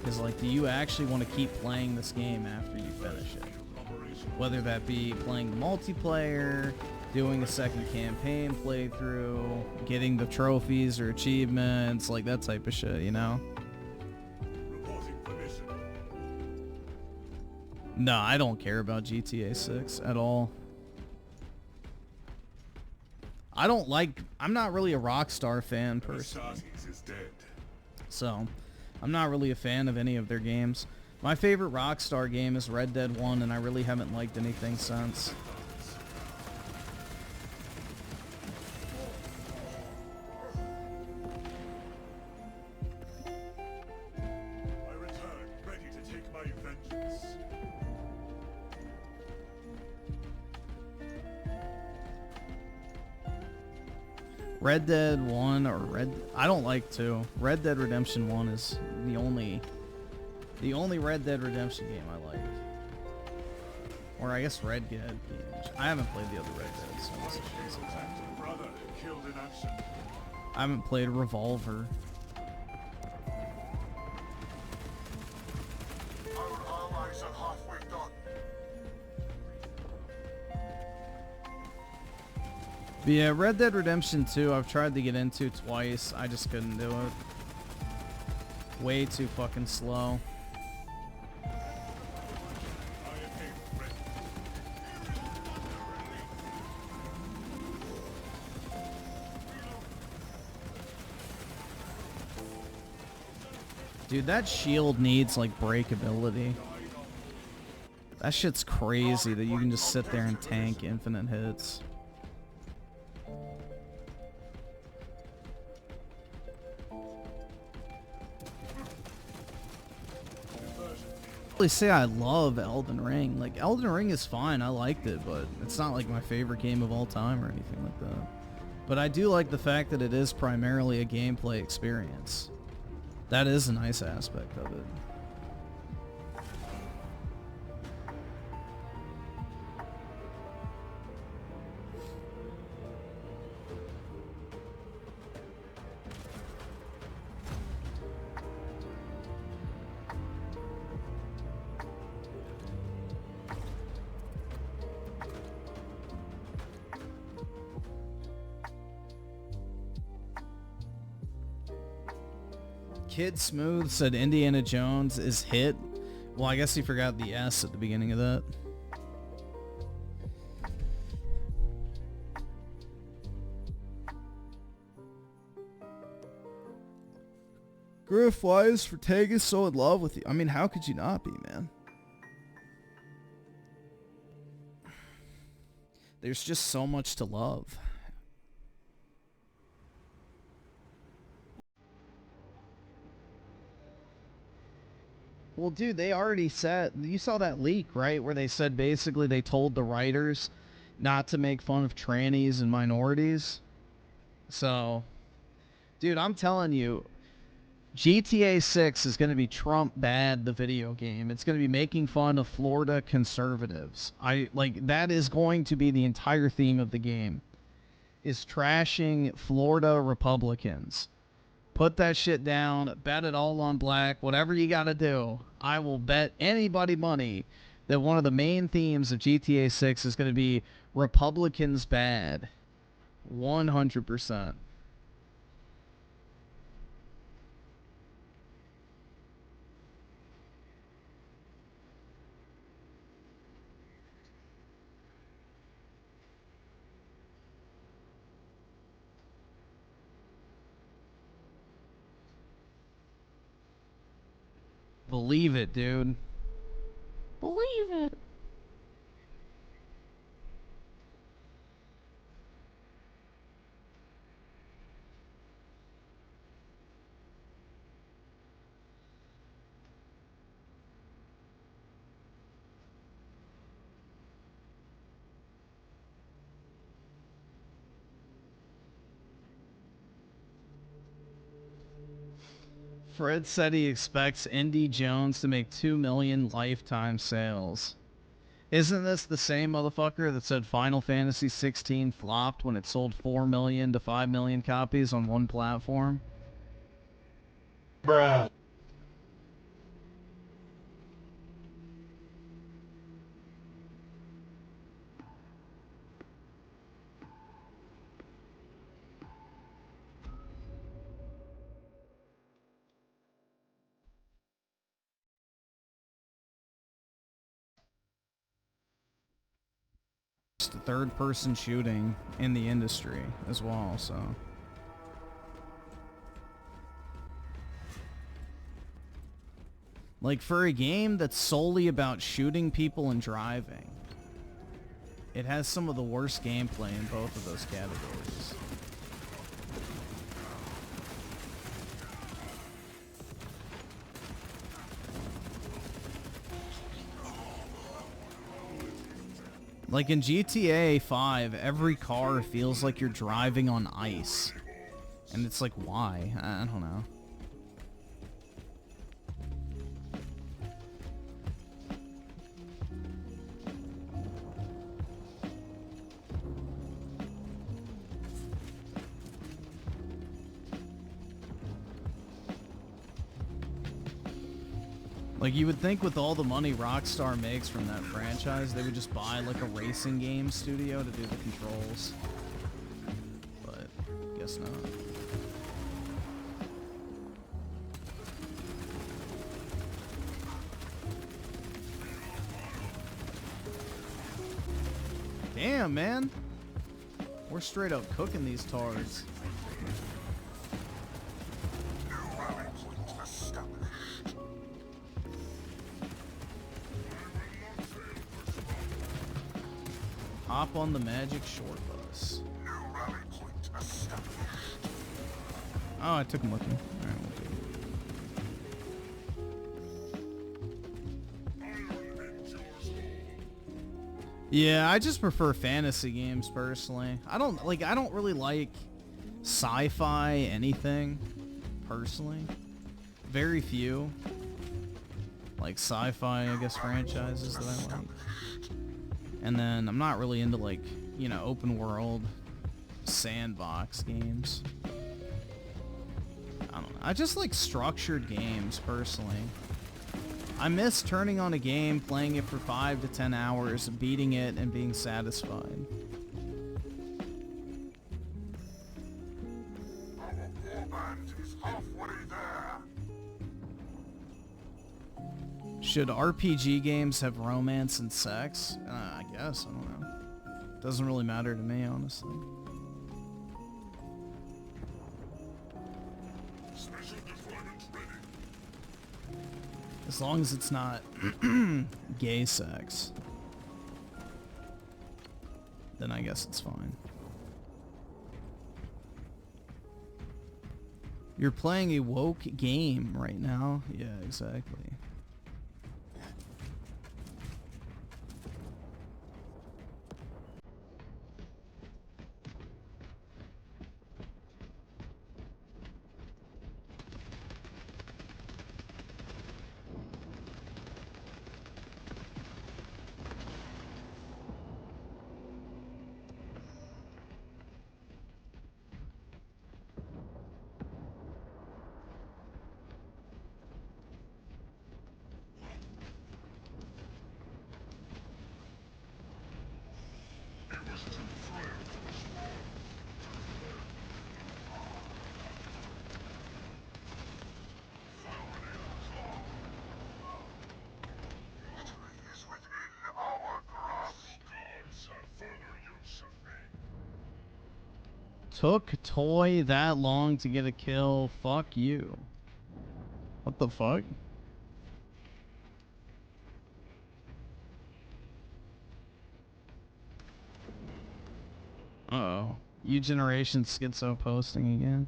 Is like, do you actually want to keep playing this game after you finish it? Whether that be playing the multiplayer, doing a second campaign playthrough, getting the trophies or achievements, like that type of shit, you know? No, I don't care about GTA 6 at all. I'm not really a Rockstar fan personally. So, I'm not really a fan of any of their games. My favorite Rockstar game is Red Dead 1, and I really haven't liked anything since. Red Dead 1 or I don't like 2. Red Dead Redemption 1 is the only Red Dead Redemption game I like. Or I guess Red Dead games. I haven't played the other Red Dead, so this is Brother killed in action. I haven't played Revolver. Our allies are halfway done. But yeah, Red Dead Redemption 2 I've tried to get into twice. I just couldn't do it. Way too fucking slow. Dude, that shield needs, like, breakability. That shit's crazy that you can just sit there and tank infinite hits. Really say I love Elden Ring. Like, Elden Ring is fine. I liked it, but it's not, like, my favorite game of all time or anything like that. But I do like the fact that it is primarily a gameplay experience. That is a nice aspect of it. Kid Smooth said Indiana Jones is hit. Well, I guess he forgot the S at the beginning of that. Griff, why is Ltanga so in love with you? I mean, how could you not be, man? There's just so much to love. Well, dude, they already said, you saw that leak, right? Where they said basically they told the writers not to make fun of trannies and minorities. So, dude, I'm telling you, GTA 6 is going to be Trump bad, the video game. It's going to be making fun of Florida conservatives. That is going to be the entire theme of the game, is trashing Florida Republicans. Put that shit down, bet it all on black, whatever you gotta do. I will bet anybody money that one of the main themes of GTA 6 is gonna be Republicans bad. 100%. Believe it, dude. Believe it. Fred said he expects Indy Jones to make 2 million lifetime sales. Isn't this the same motherfucker that said Final Fantasy 16 flopped when it sold 4 million to 5 million copies on one platform? Bruh. Third-person shooting in the industry as well, so... Like, for a game that's solely about shooting people and driving, it has some of the worst gameplay in both of those categories. Like in GTA 5, every car feels like you're driving on ice. And it's like, why? I don't know. Like, you would think with all the money Rockstar makes from that franchise, they would just buy, like, a racing game studio to do the controls. But, guess not. Damn, man! We're straight up cooking these tards. Hop on the magic short bus. Oh, I took him with me. Alright, we'll do it. Yeah, I just prefer fantasy games personally. I don't really like sci-fi anything personally. Very few like sci-fi, I guess, franchises that I like. And then I'm not really into, like, you know, open world sandbox games. I don't know. I just like structured games, personally. I miss turning on a game, playing it for 5 to 10 hours, beating it, and being satisfied. Should RPG games have romance and sex? I guess, I don't know. Doesn't really matter to me, honestly. As long as it's not gay sex, then I guess it's fine. You're playing a woke game right now? Yeah, exactly. Took Toy that long to get a kill. Fuck you. What the fuck? Uh-oh. U-Generation Schizo posting again.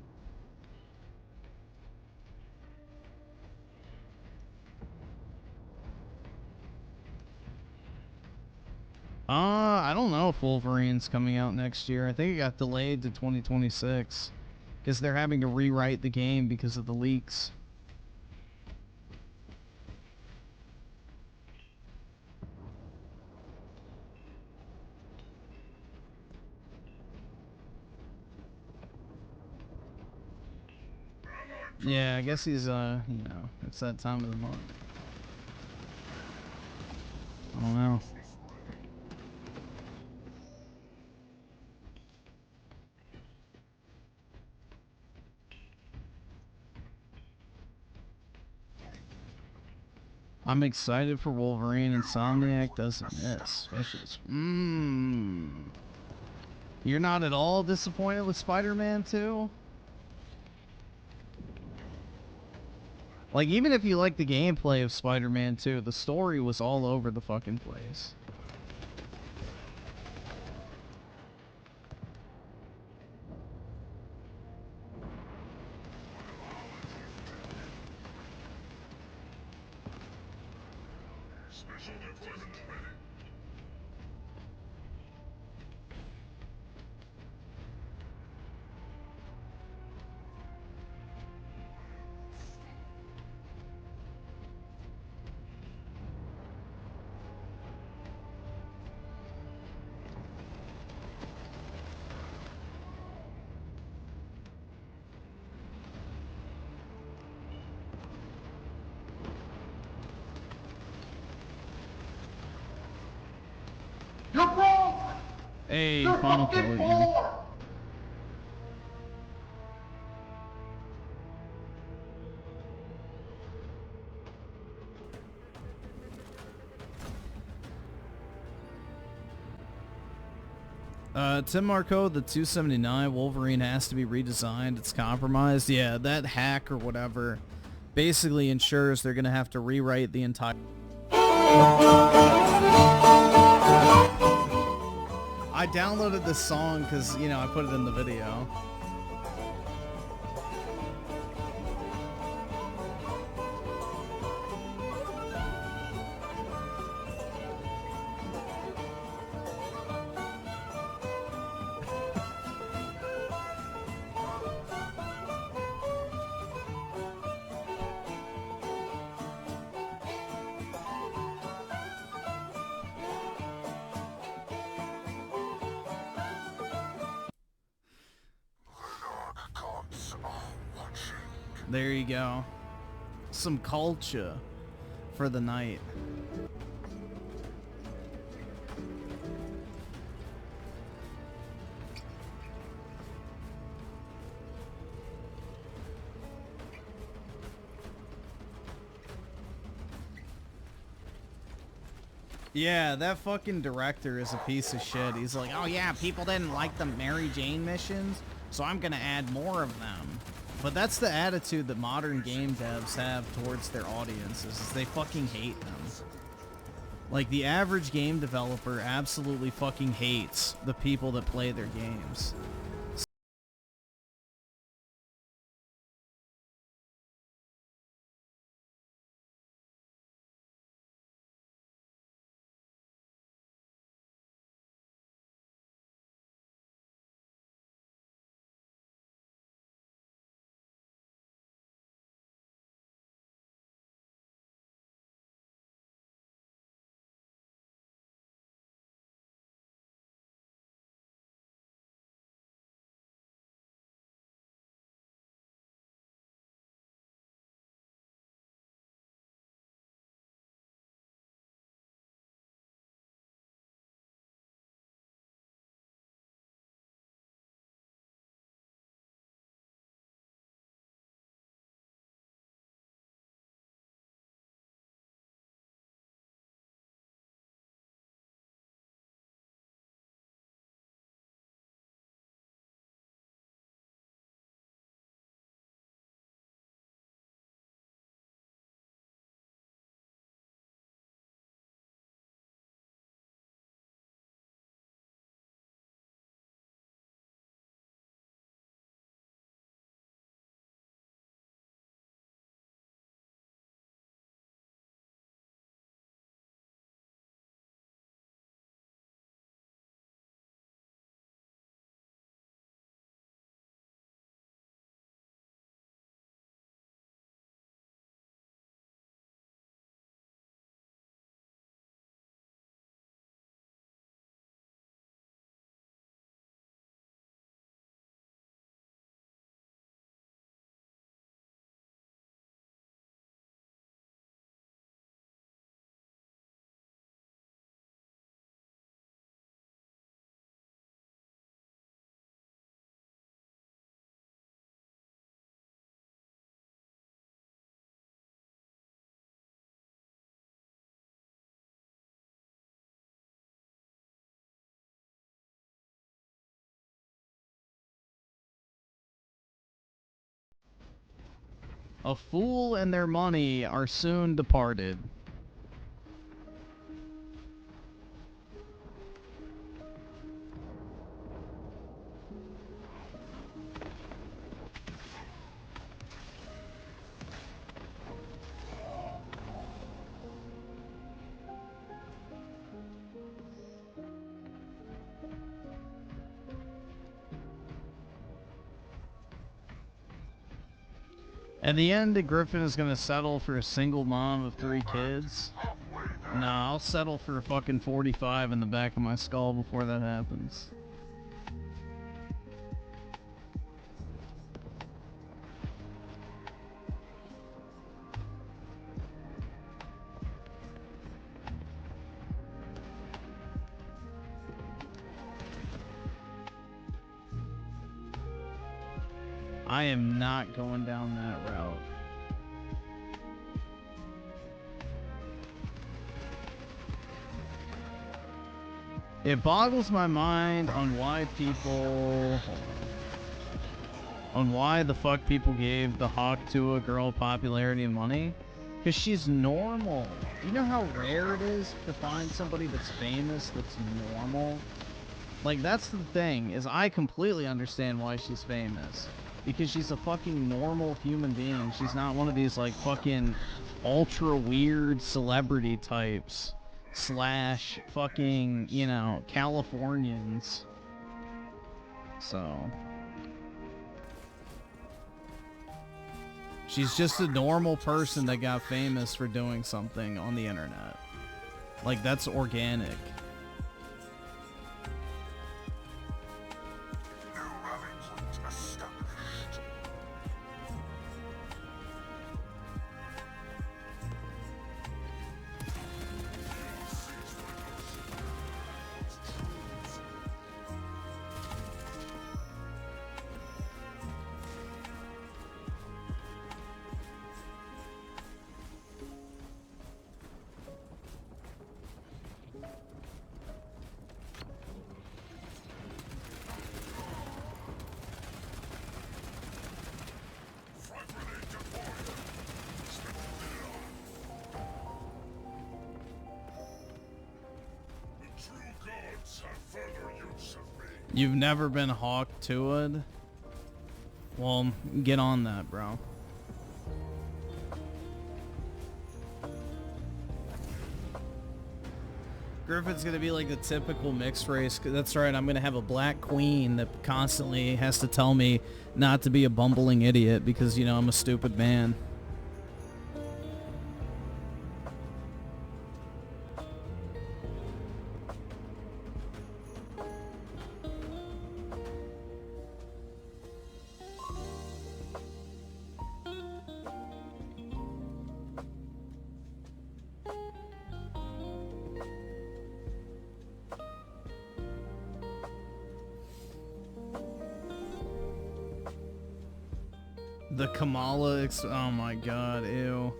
I don't know if Wolverine's coming out next year. I think it got delayed to 2026. Because they're having to rewrite the game because of the leaks. Yeah, I guess he's, you know, it's that time of the month. I don't know. I'm excited for Wolverine. Insomniac doesn't miss. You're not at all disappointed with Spider-Man 2? Like, even if you like the gameplay of Spider-Man 2, the story was all over the fucking place. You're broke! Hey, You're final fucking kill. poor! Tim Marco, the 279 Wolverine has to be redesigned. It's compromised. Yeah, that hack or whatever basically ensures they're going to have to rewrite the entire... I downloaded this song because, you know, I put it in the video. There you go. Some culture for the night. Yeah, that fucking director is a piece of shit. He's like, oh yeah, people didn't like the Mary Jane missions, so I'm gonna add more of them. But that's the attitude that modern game devs have towards their audiences, is they fucking hate them. Like, the average game developer absolutely fucking hates the people that play their games. A fool and their money are soon departed. In the end, Griffin is gonna settle for a single mom of 3 kids. Nah, I'll settle for a fucking 45 in the back of my skull before that happens. I am not going down that route. It boggles my mind on why people... on why the fuck people gave the Hawk to a girl popularity and money. Because she's normal. You know how rare it is to find somebody that's famous that's normal? Like, that's the thing, is I completely understand why she's famous. Because she's a fucking normal human being. She's not one of these, like, fucking ultra weird celebrity types. Slash fucking, you know, Californians. So... she's just a normal person that got famous for doing something on the internet. Like, that's organic. You've never been hawked to it? Well, get on that, bro. Griffin's gonna be like the typical mixed race. That's right, I'm gonna have a black queen that constantly has to tell me not to be a bumbling idiot because, you know, I'm a stupid man. The Kamala oh my god, ew.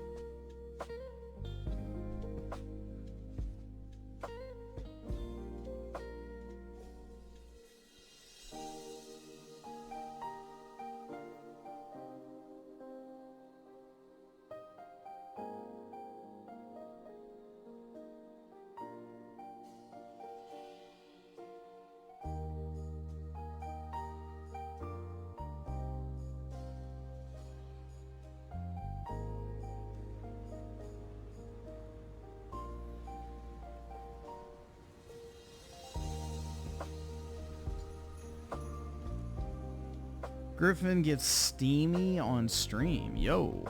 Griffin gets steamy on stream. Yo.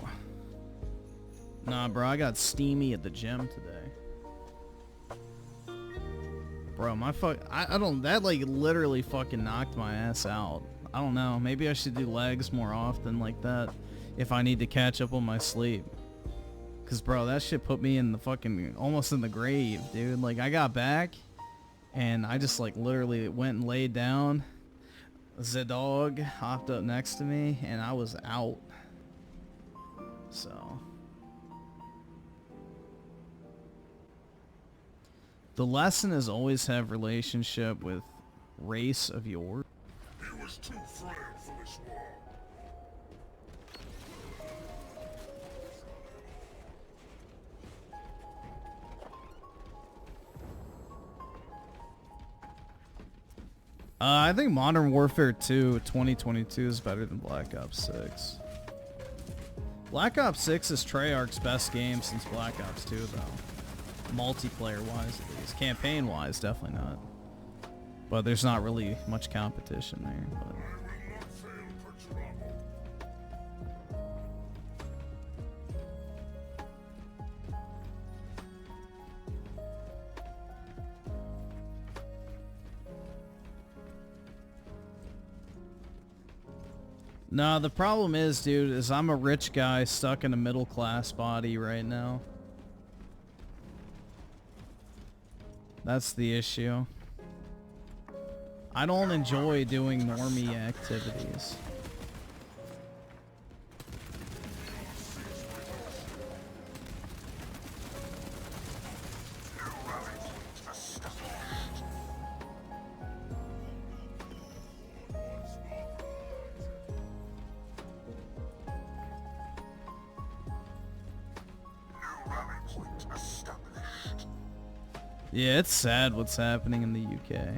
Nah, bro, I got steamy at the gym today. Bro, my I don't, that like literally fucking knocked my ass out. I don't know, maybe I should do legs more often like that if I need to catch up on my sleep. Cause bro, that shit put me in the fucking, almost in the grave, dude. Like, I got back and I just like literally went and laid down. The dog hopped up next to me and I was out. So the lesson is always have relationship with race of yours. He was too frail for this war. I think Modern Warfare 2 2022 is better than Black Ops 6. Black Ops 6 is Treyarch's best game since Black Ops 2, though. Multiplayer-wise, at least. Campaign-wise, definitely not. But there's not really much competition there. But. No, the problem is, dude, is I'm a rich guy stuck in a middle-class body right now. That's the issue. I don't enjoy doing normie activities. Yeah, it's sad what's happening in the UK.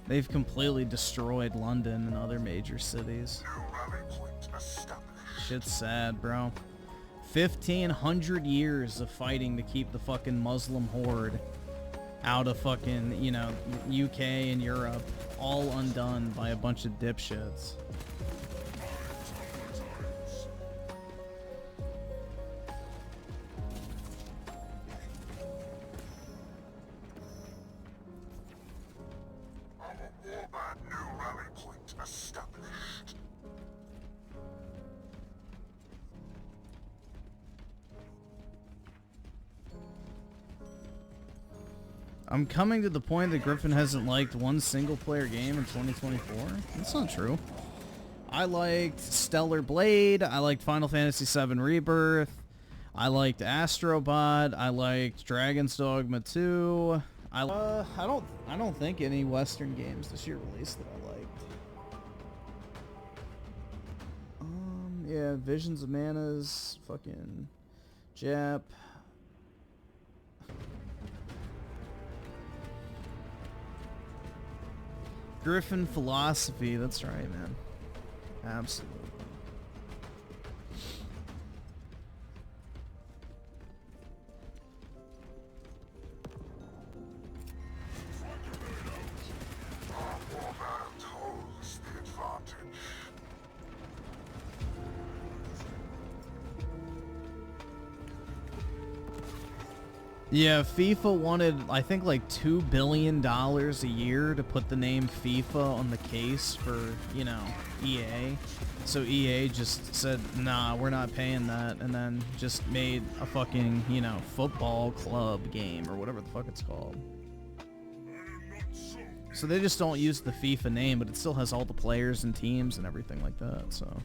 They've completely destroyed London and other major cities. Shit's sad, bro. 1,500 years of fighting to keep the fucking Muslim horde out of fucking, you know, UK and Europe, all undone by a bunch of dipshits. I'm coming to the point that Griffin hasn't liked one single player game in 2024. That's not true. I liked Stellar Blade. I liked Final Fantasy VII Rebirth. I liked Astrobot. I liked Dragon's Dogma 2. I don't think any Western games this year released that I liked. Yeah, Visions of Mana's fucking Jap. Griffin philosophy, that's right, man. Absolutely. Yeah, FIFA wanted, I think, like $2 billion a year to put the name FIFA on the case for, you know, EA. So EA just said, nah, we're not paying that, and then just made a fucking, you know, football club game, or whatever the fuck it's called. So they just don't use the FIFA name, but it still has all the players and teams and everything like that, so...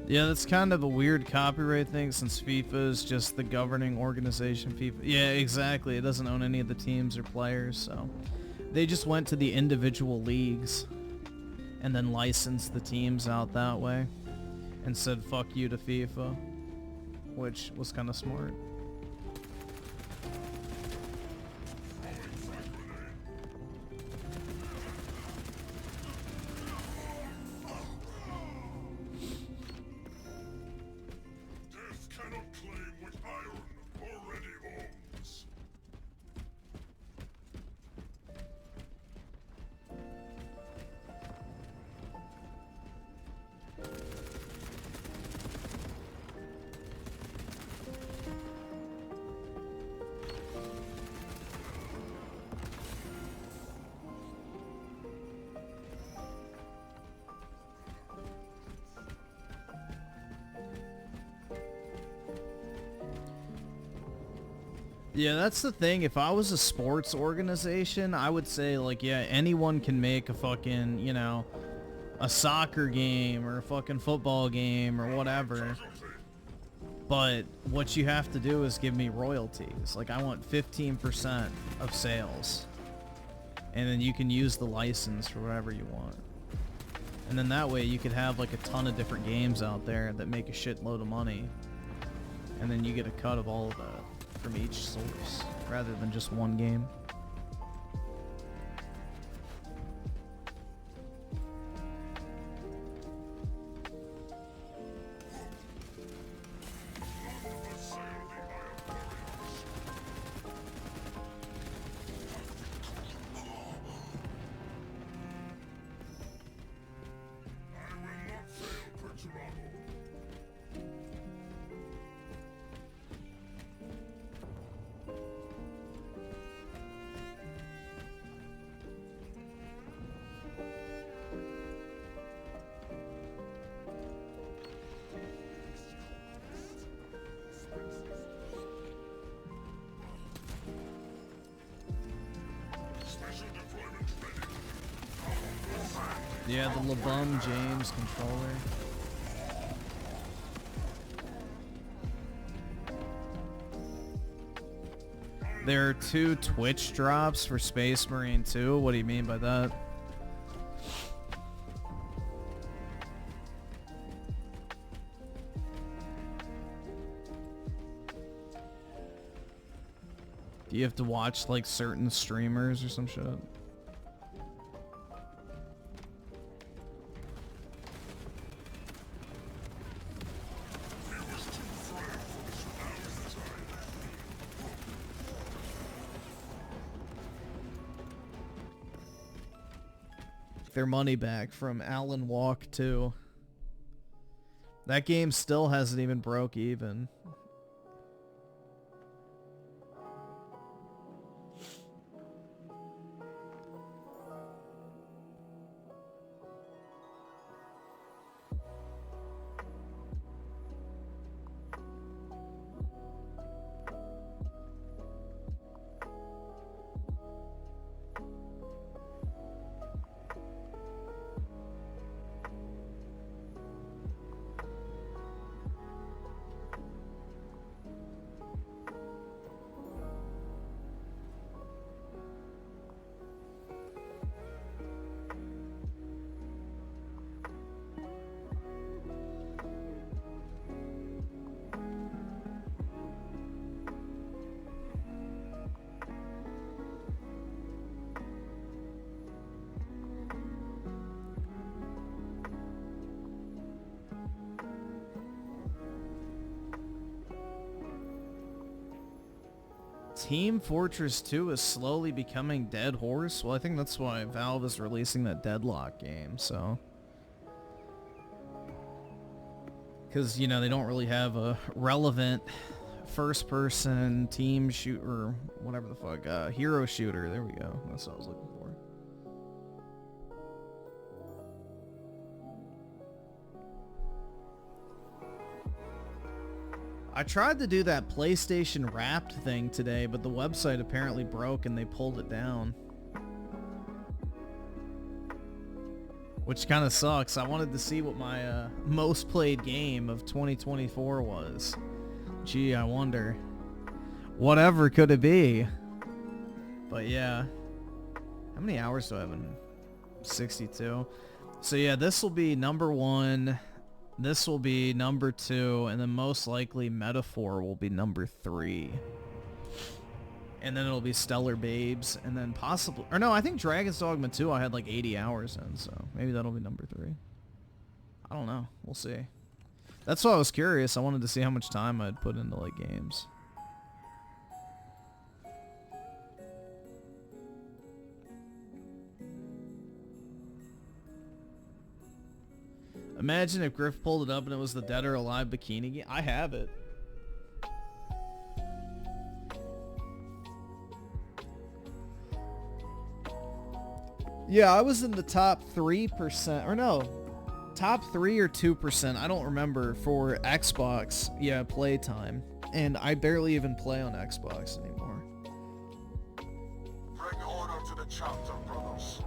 Yeah, that's kind of a weird copyright thing since FIFA is just the governing organization. FIFA, yeah, exactly. It doesn't own any of the teams or players, so they just went to the individual leagues and then licensed the teams out that way and said fuck you to FIFA, which was kind of smart. Yeah, that's the thing. If I was a sports organization, I would say, like, yeah, anyone can make a fucking, you know, a soccer game or a fucking football game or whatever. But what you have to do is give me royalties. Like, I want 15% of sales. And then you can use the license for whatever you want. And then that way you could have, like, a ton of different games out there that make a shitload of money. And then you get a cut of all of that from each source, rather than just one game. I will not fail, Prince Romano. Yeah, the LeBum James controller. There are 2 Twitch drops for Space Marine 2. What do you mean by that? Do you have to watch like certain streamers or some shit? Their money back from Alan Walk 2. That game still hasn't even broke even. Team Fortress 2 is slowly becoming dead horse. Well, I think that's why Valve is releasing that Deadlock game, so. Because, you know, they don't really have a relevant first-person team shooter, whatever the fuck, hero shooter. There we go. That's what I was looking for. I tried to do that PlayStation Wrapped thing today, but the website apparently broke and they pulled it down. Which kind of sucks. I wanted to see what my most played game of 2024 was. Gee, I wonder. Whatever could it be? But yeah. How many hours do I have in 62? So yeah, this will be number 1. This will be number 2, and then most likely Metaphor will be number 3. And then it'll be Stellar Babes, and then possibly... Or no, I think Dragon's Dogma 2 I had like 80 hours in, so maybe that'll be number 3. I don't know. We'll see. That's why I was curious. I wanted to see how much time I'd put into like games. Imagine if Griff pulled it up and it was the Dead or Alive bikini game. I have it. Yeah, I was in the top 3%, or no, top 3 or 2%, I don't remember, for Xbox, yeah, playtime. And I barely even play on Xbox anymore. Bring order to the chapter, brothers.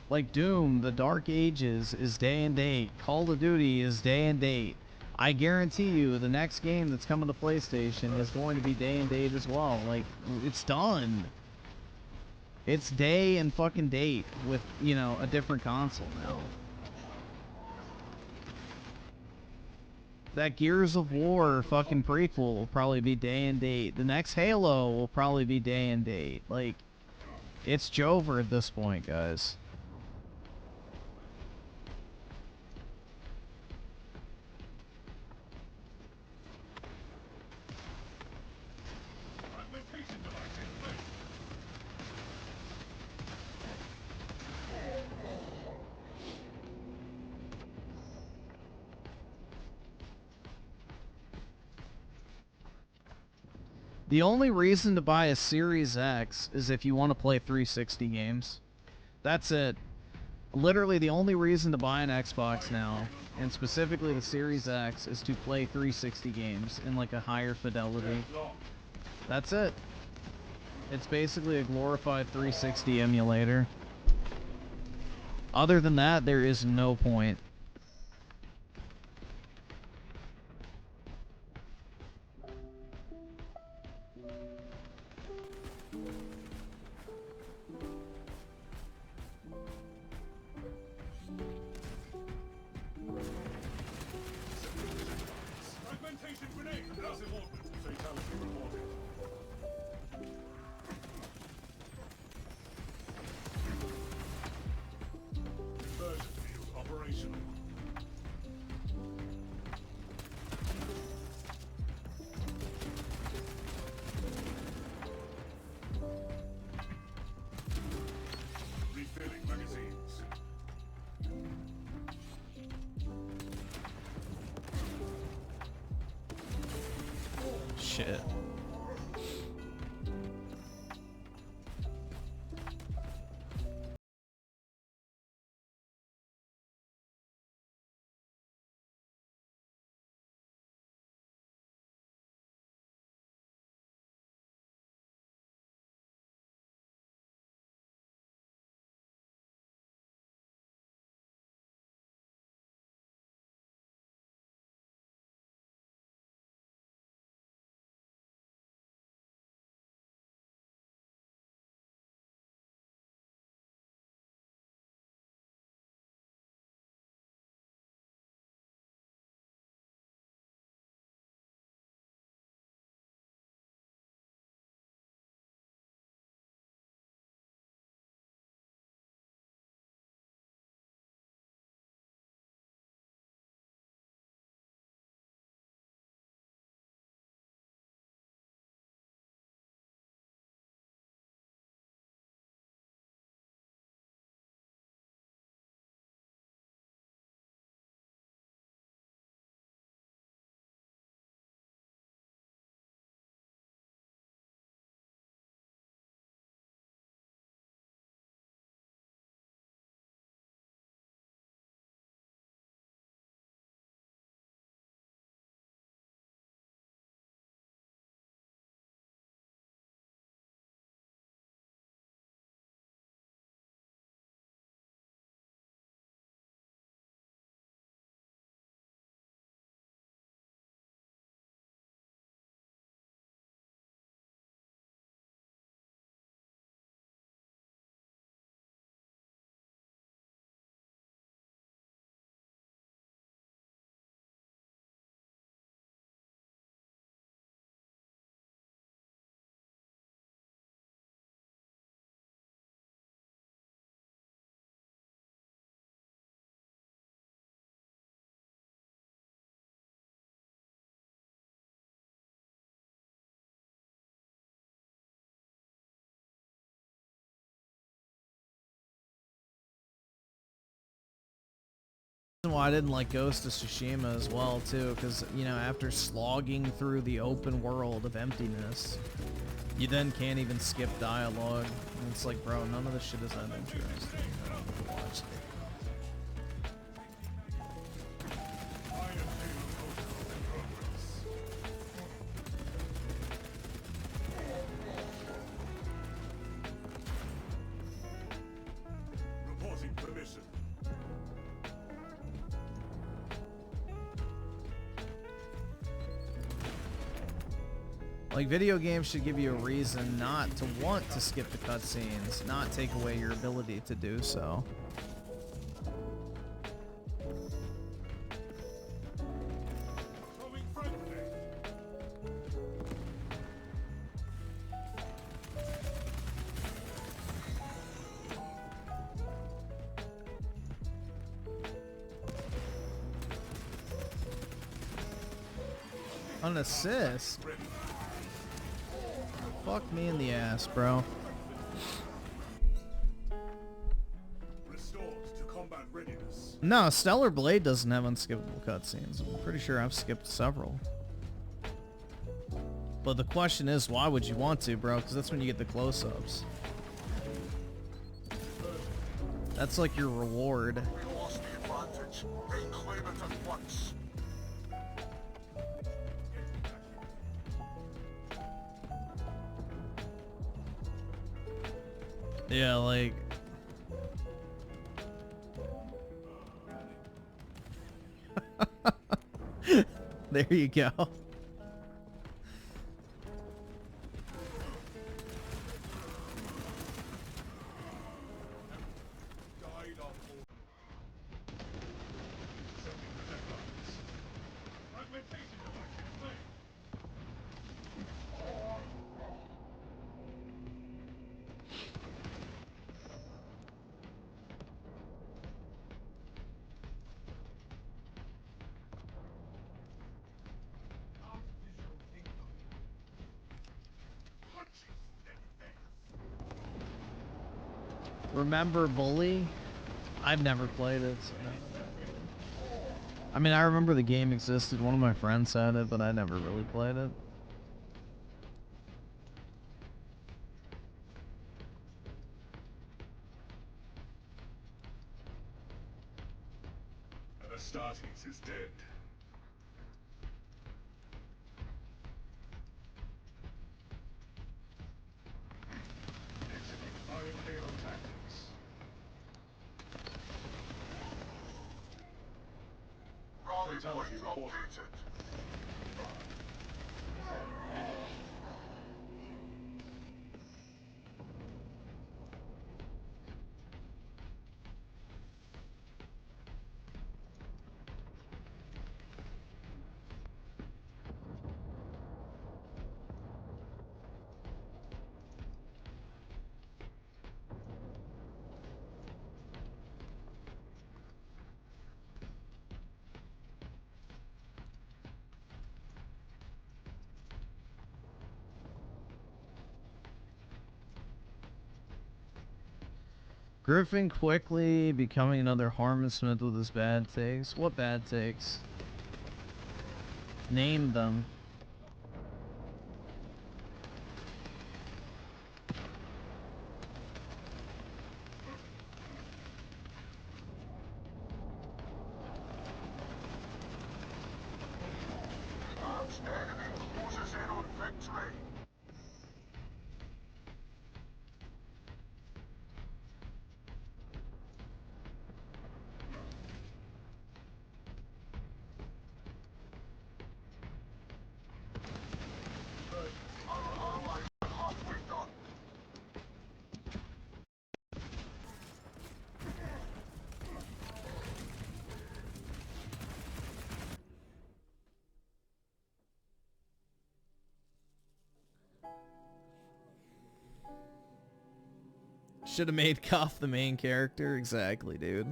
Like Doom, the Dark Ages is day and date. Call of Duty is day and date. I guarantee you the next game that's coming to PlayStation is going to be day and date as well. Like, it's done. It's day and fucking date with, you know, a different console now. That Gears of War fucking prequel will probably be day and date. The next Halo will probably be day and date. Like, it's Jover at this point, guys. The only reason to buy a Series X is if you want to play 360 games. That's it. Literally the only reason to buy an Xbox now, and specifically the Series X, is to play 360 games in like a higher fidelity. That's it. It's basically a glorified 360 emulator. Other than that, there is no point. Fragmentation grenade. Massive orbital fatality reported. Conversion field operational. Refilling magazines. Shit. Why I didn't like Ghost of Tsushima as well too, because you know, after slogging through the open world of emptiness, you then can't even skip dialogue. And it's like, bro, none of this shit is that interesting. I don't want to watch it. Reporting permission. Like, video games should give you a reason not to want to skip the cutscenes, not take away your ability to do so. Throwing frag grenade. An assist? Fuck me in the ass, bro. Restored to combat readiness. No, Stellar Blade doesn't have unskippable cutscenes. I'm pretty sure I've skipped several. But the question is, why would you want to, bro? Because that's when you get the close-ups. That's like your reward. We lost the advantage. Reclaim it at once. Yeah, like... There you go. Remember Bully? I've never played it, so no. I mean, I remember the game existed. One of my friends had it, but I never really played it. Astartes is dead. Execute Iron Halo tactics. Fatality reported. Griffin quickly becoming another Harmonsmith with his bad takes. What bad takes? Name them. Arch enemy closes in on victory. Our allies are halfway done. Should have made Koff the main character. Exactly, dude.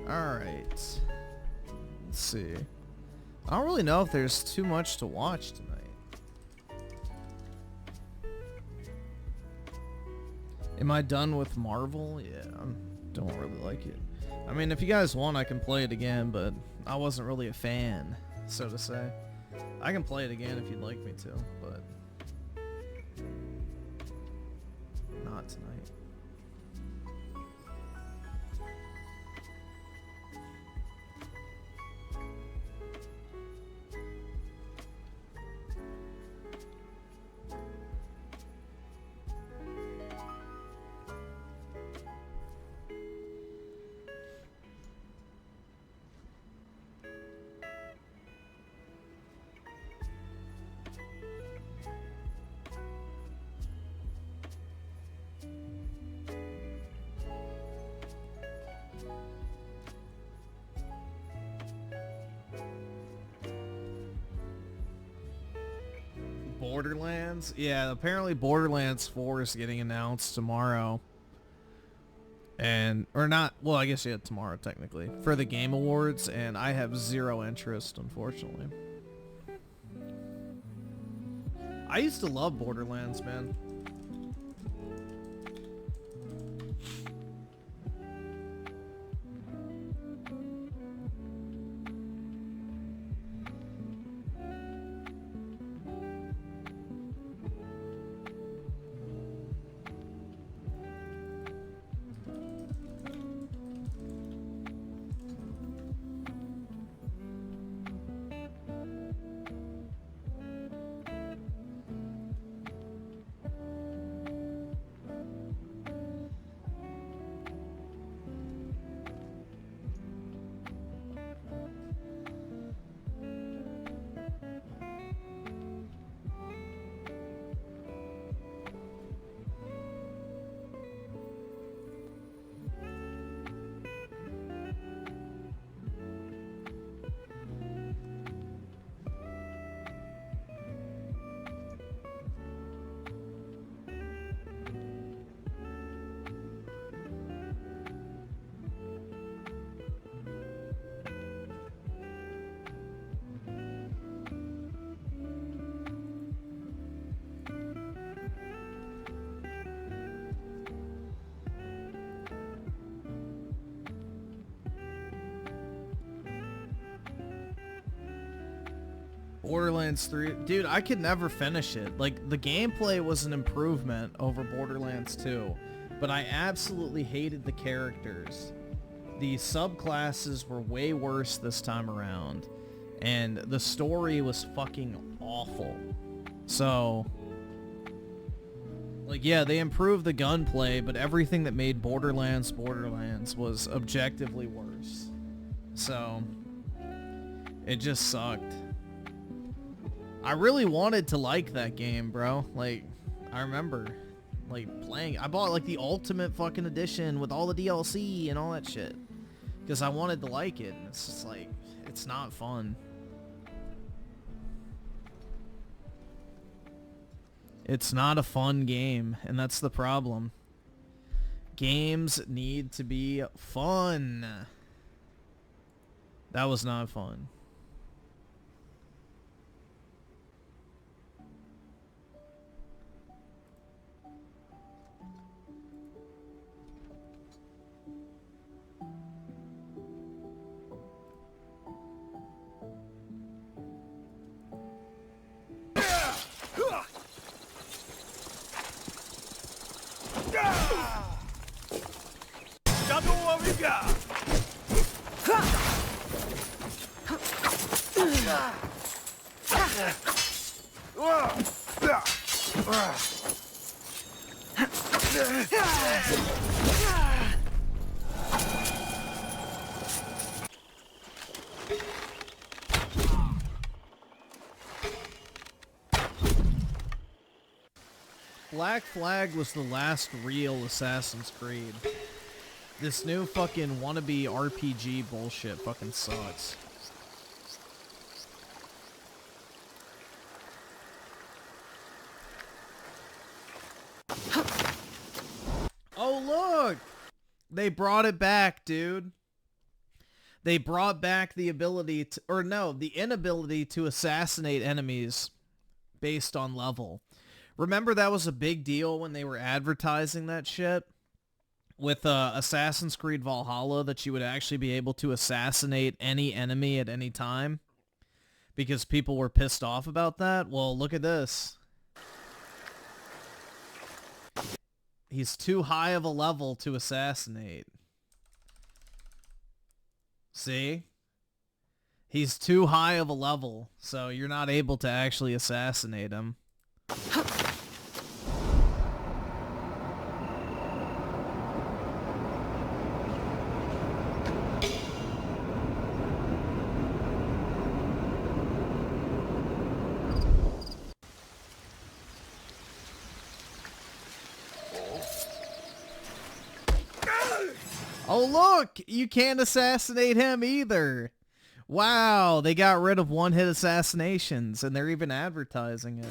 Alright. Let's see. I don't really know if there's too much to watch tonight. Am I done with Marvel? Yeah, I don't really like it. I mean, if you guys want, I can play it again, but I wasn't really a fan, so to say. I can play it again if you'd like me to, but not tonight. Borderlands? Yeah, apparently Borderlands 4 is getting announced tomorrow. Or not, well, I guess yeah, tomorrow technically, for the Game Awards, and I have zero interest, unfortunately. I used to love Borderlands, man. Borderlands 3, dude, I could never finish it. Like, the gameplay was an improvement over Borderlands 2, but I absolutely hated the characters. The subclasses were way worse this time around, and the story was fucking awful. So, like, yeah, they improved the gunplay, but everything that made Borderlands was objectively worse. So, it just sucked. I really wanted to like that game, bro. Like, I remember, like, playing. I bought, like, the Ultimate fucking edition with all the DLC and all that shit. Because I wanted to like it. And it's just, like, it's not fun. It's not a fun game, and that's the problem. Games need to be fun. That was not fun. Black Flag was the last real Assassin's Creed. This new fucking wannabe RPG bullshit fucking sucks. Oh, look! They brought it back, dude. They brought back the ability to, or no, the inability to assassinate enemies based on level. Remember that was a big deal when they were advertising that shit? With Assassin's Creed Valhalla, that you would actually be able to assassinate any enemy at any time? Because people were pissed off about that? Well, look at this. He's too high of a level to assassinate. See? He's too high of a level, so you're not able to actually assassinate him. Oh, look! You can't assassinate him either. Wow, they got rid of one-hit assassinations, and they're even advertising it.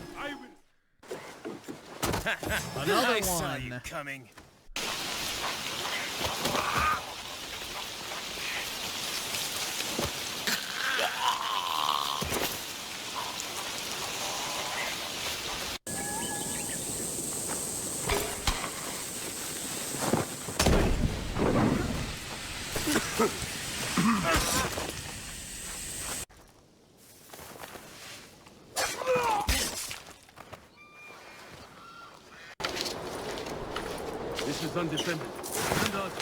Another one. Coming. This is undefended. Stand up.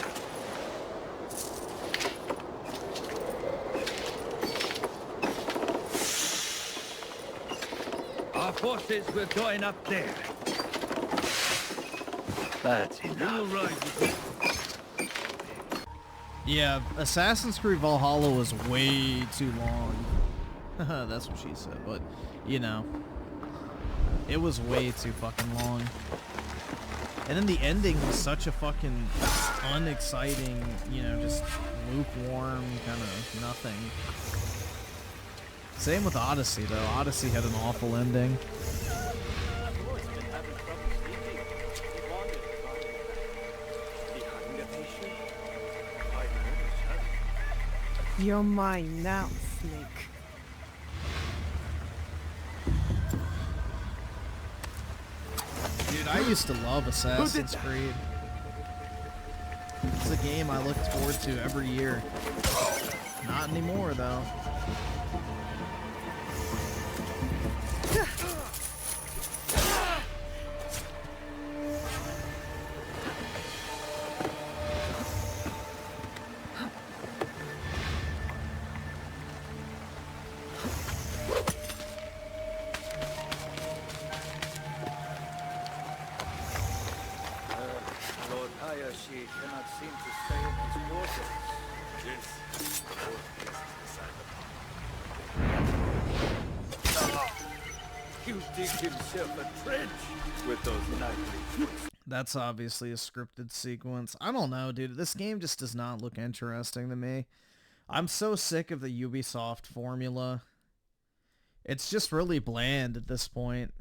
Our forces will join up there. That's enough. You will rise with me. Yeah, Assassin's Creed Valhalla was way too long. That's what she said, but, you know. It was way too fucking long. And then the ending was such a fucking unexciting, you know, just lukewarm kind of nothing. Same with Odyssey, though. Odyssey had an awful ending. You're mine now, Snake. Dude, I used to love Assassin's Creed. It's a game I look forward to every year. Not anymore, though. Lord Hayashi cannot seem to stay in his quarters. This is You dig himself a trench with those nightly footsteps. That's obviously a scripted sequence. I don't know, dude. This game just does not look interesting to me. I'm so sick of the Ubisoft formula. It's just really bland at this point.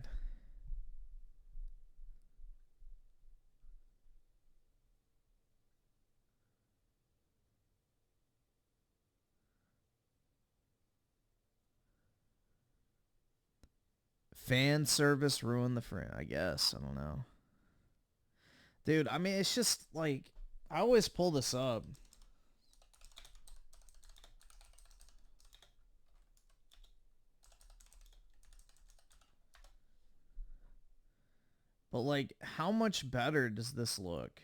Fan service ruined the frame, I guess. I don't know. Dude, I mean, it's just like, I always pull this up. But like, how much better does this look?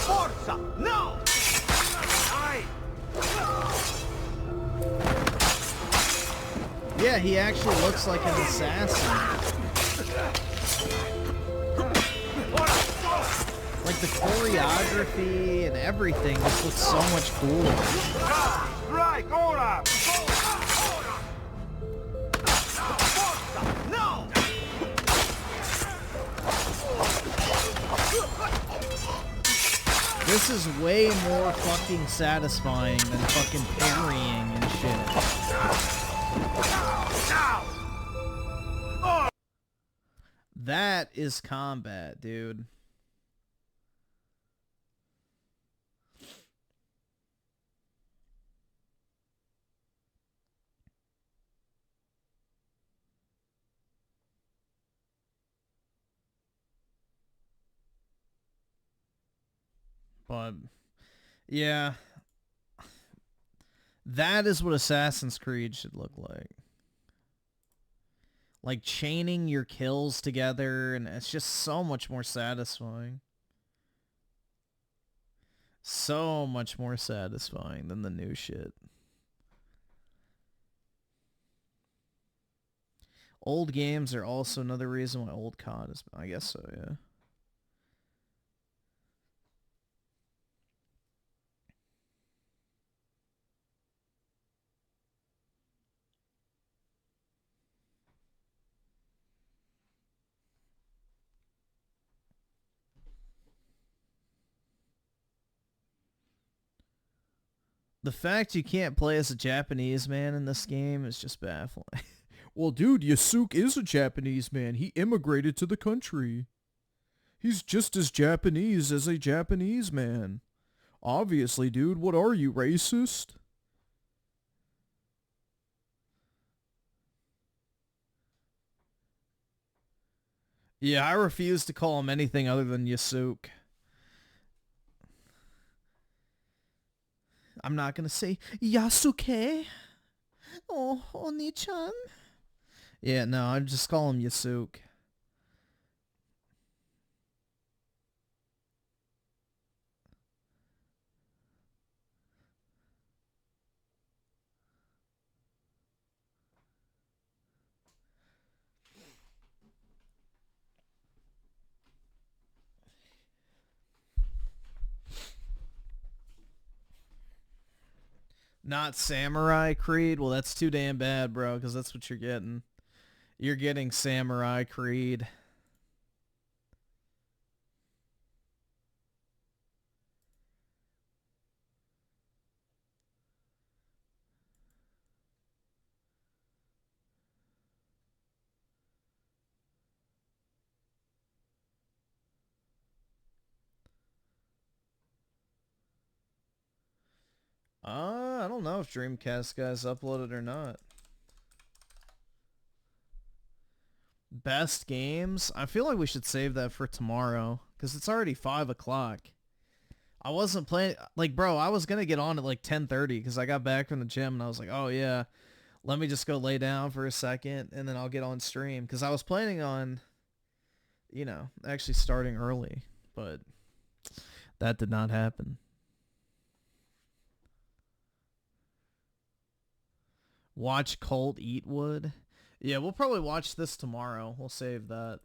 Forza! No! Yeah, he actually looks like an assassin. Like the choreography and everything just looks so much cooler. Right, ora! No! This is way more fucking satisfying than fucking parrying and shit. That is combat, dude. But, yeah. That is what Assassin's Creed should look like. Like chaining your kills together, and it's just so much more satisfying. So much more satisfying than the new shit. Old games are also another reason why old COD is... I guess so, yeah. The fact you can't play as a Japanese man in this game is just baffling. Well, dude, Yasuke is a Japanese man. He immigrated to the country. He's just as Japanese as a Japanese man. Obviously, dude, what are you, racist? Yeah, I refuse to call him anything other than Yasuke. I'm not gonna say Yasuke. Oh, Oni-chan. Yeah, no, I just call him Yasuke. Not Samurai Creed? Well, that's too damn bad, bro, because that's what you're getting. You're getting Samurai Creed. I don't know if Dreamcast guys uploaded or not. Best games? I feel like we should save that for tomorrow, because it's already 5 o'clock. I wasn't playing, like, bro, I was going to get on at like 10:30 because I got back from the gym and I was like, oh yeah, let me just go lay down for a second and then I'll get on stream. Because I was planning on, you know, actually starting early, but that did not happen. Watch CulteastWood. Yeah, we'll probably watch this tomorrow. We'll save that.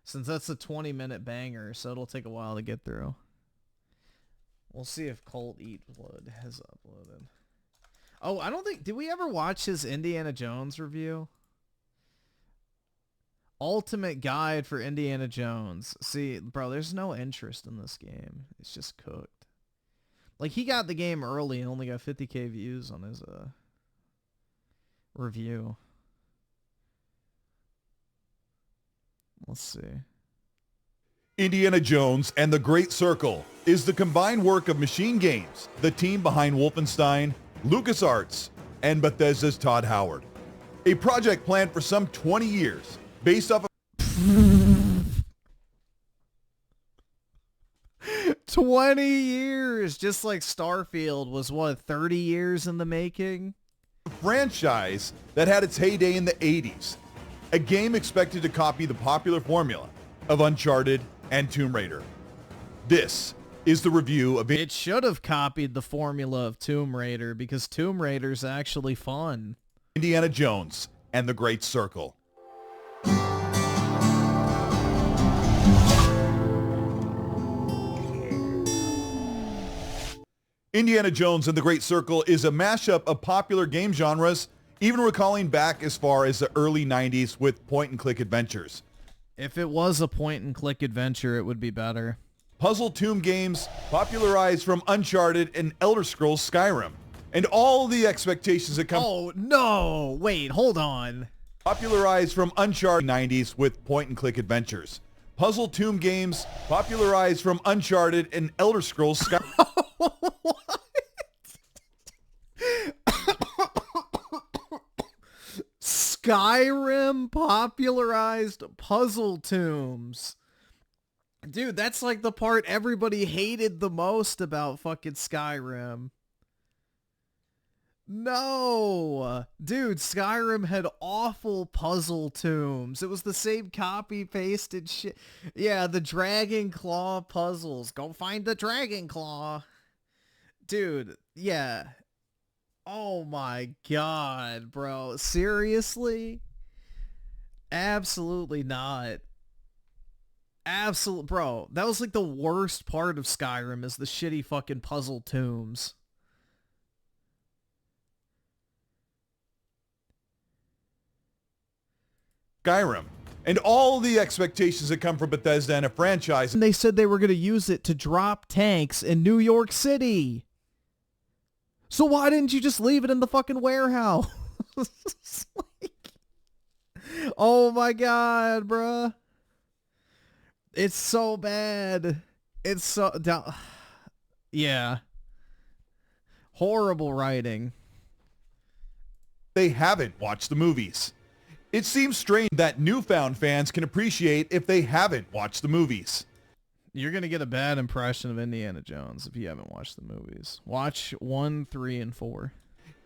Since that's a 20-minute banger, so it'll take a while to get through. We'll see if CulteastWood has uploaded. Oh, I don't think... Did we ever watch his Indiana Jones review? Ultimate guide for Indiana Jones. See, bro, there's no interest in this game. It's just cooked. Like, he got the game early and only got 50k views on his review. Let's see. Indiana Jones and the Great Circle is the combined work of Machine Games, the team behind Wolfenstein, LucasArts, and Bethesda's Todd Howard. A project planned for some 20 years, based off of 20 years, just like Starfield was, what, 30 years in the making? a franchise that had its heyday in the 80s. A game expected to copy the popular formula of Uncharted and Tomb Raider. This is the review of It should have copied the formula of Tomb Raider because Tomb Raider's actually fun. Indiana Jones and the Great Circle. Indiana Jones and the Great Circle is a mashup of popular game genres, even recalling back as far as the early 90s with point-and-click adventures. If it was a point-and-click adventure, it would be better. Puzzle tomb games popularized from Uncharted and Elder Scrolls Skyrim, and all the expectations that come... Oh, no! Wait, hold on. Popularized from Uncharted 90s with point-and-click adventures. Puzzle tomb games popularized from Uncharted and Elder Scrolls Skyrim. What? Skyrim popularized puzzle tombs. Dude, that's like the part everybody hated the most about fucking Skyrim. No! Dude, Skyrim had awful puzzle tombs. It was the same copy-pasted shit. Yeah, the Dragon Claw puzzles. Go find the Dragon Claw. Dude, yeah. Oh my god, bro. Seriously? Absolutely not. Absolute, bro. That was like the worst part of Skyrim is the shitty fucking puzzle tombs. Skyrim, and all the expectations that come from Bethesda and a franchise. And they said they were going to use it to drop tanks in New York City. So why didn't you just leave it in the fucking warehouse? Oh my god, bruh. It's so bad. It's so... Yeah. Horrible writing. They haven't watched the movies. It seems strange that newfound fans can appreciate if they haven't watched the movies. You're going to get a bad impression of Indiana Jones if you haven't watched the movies. Watch 1, 3, and 4.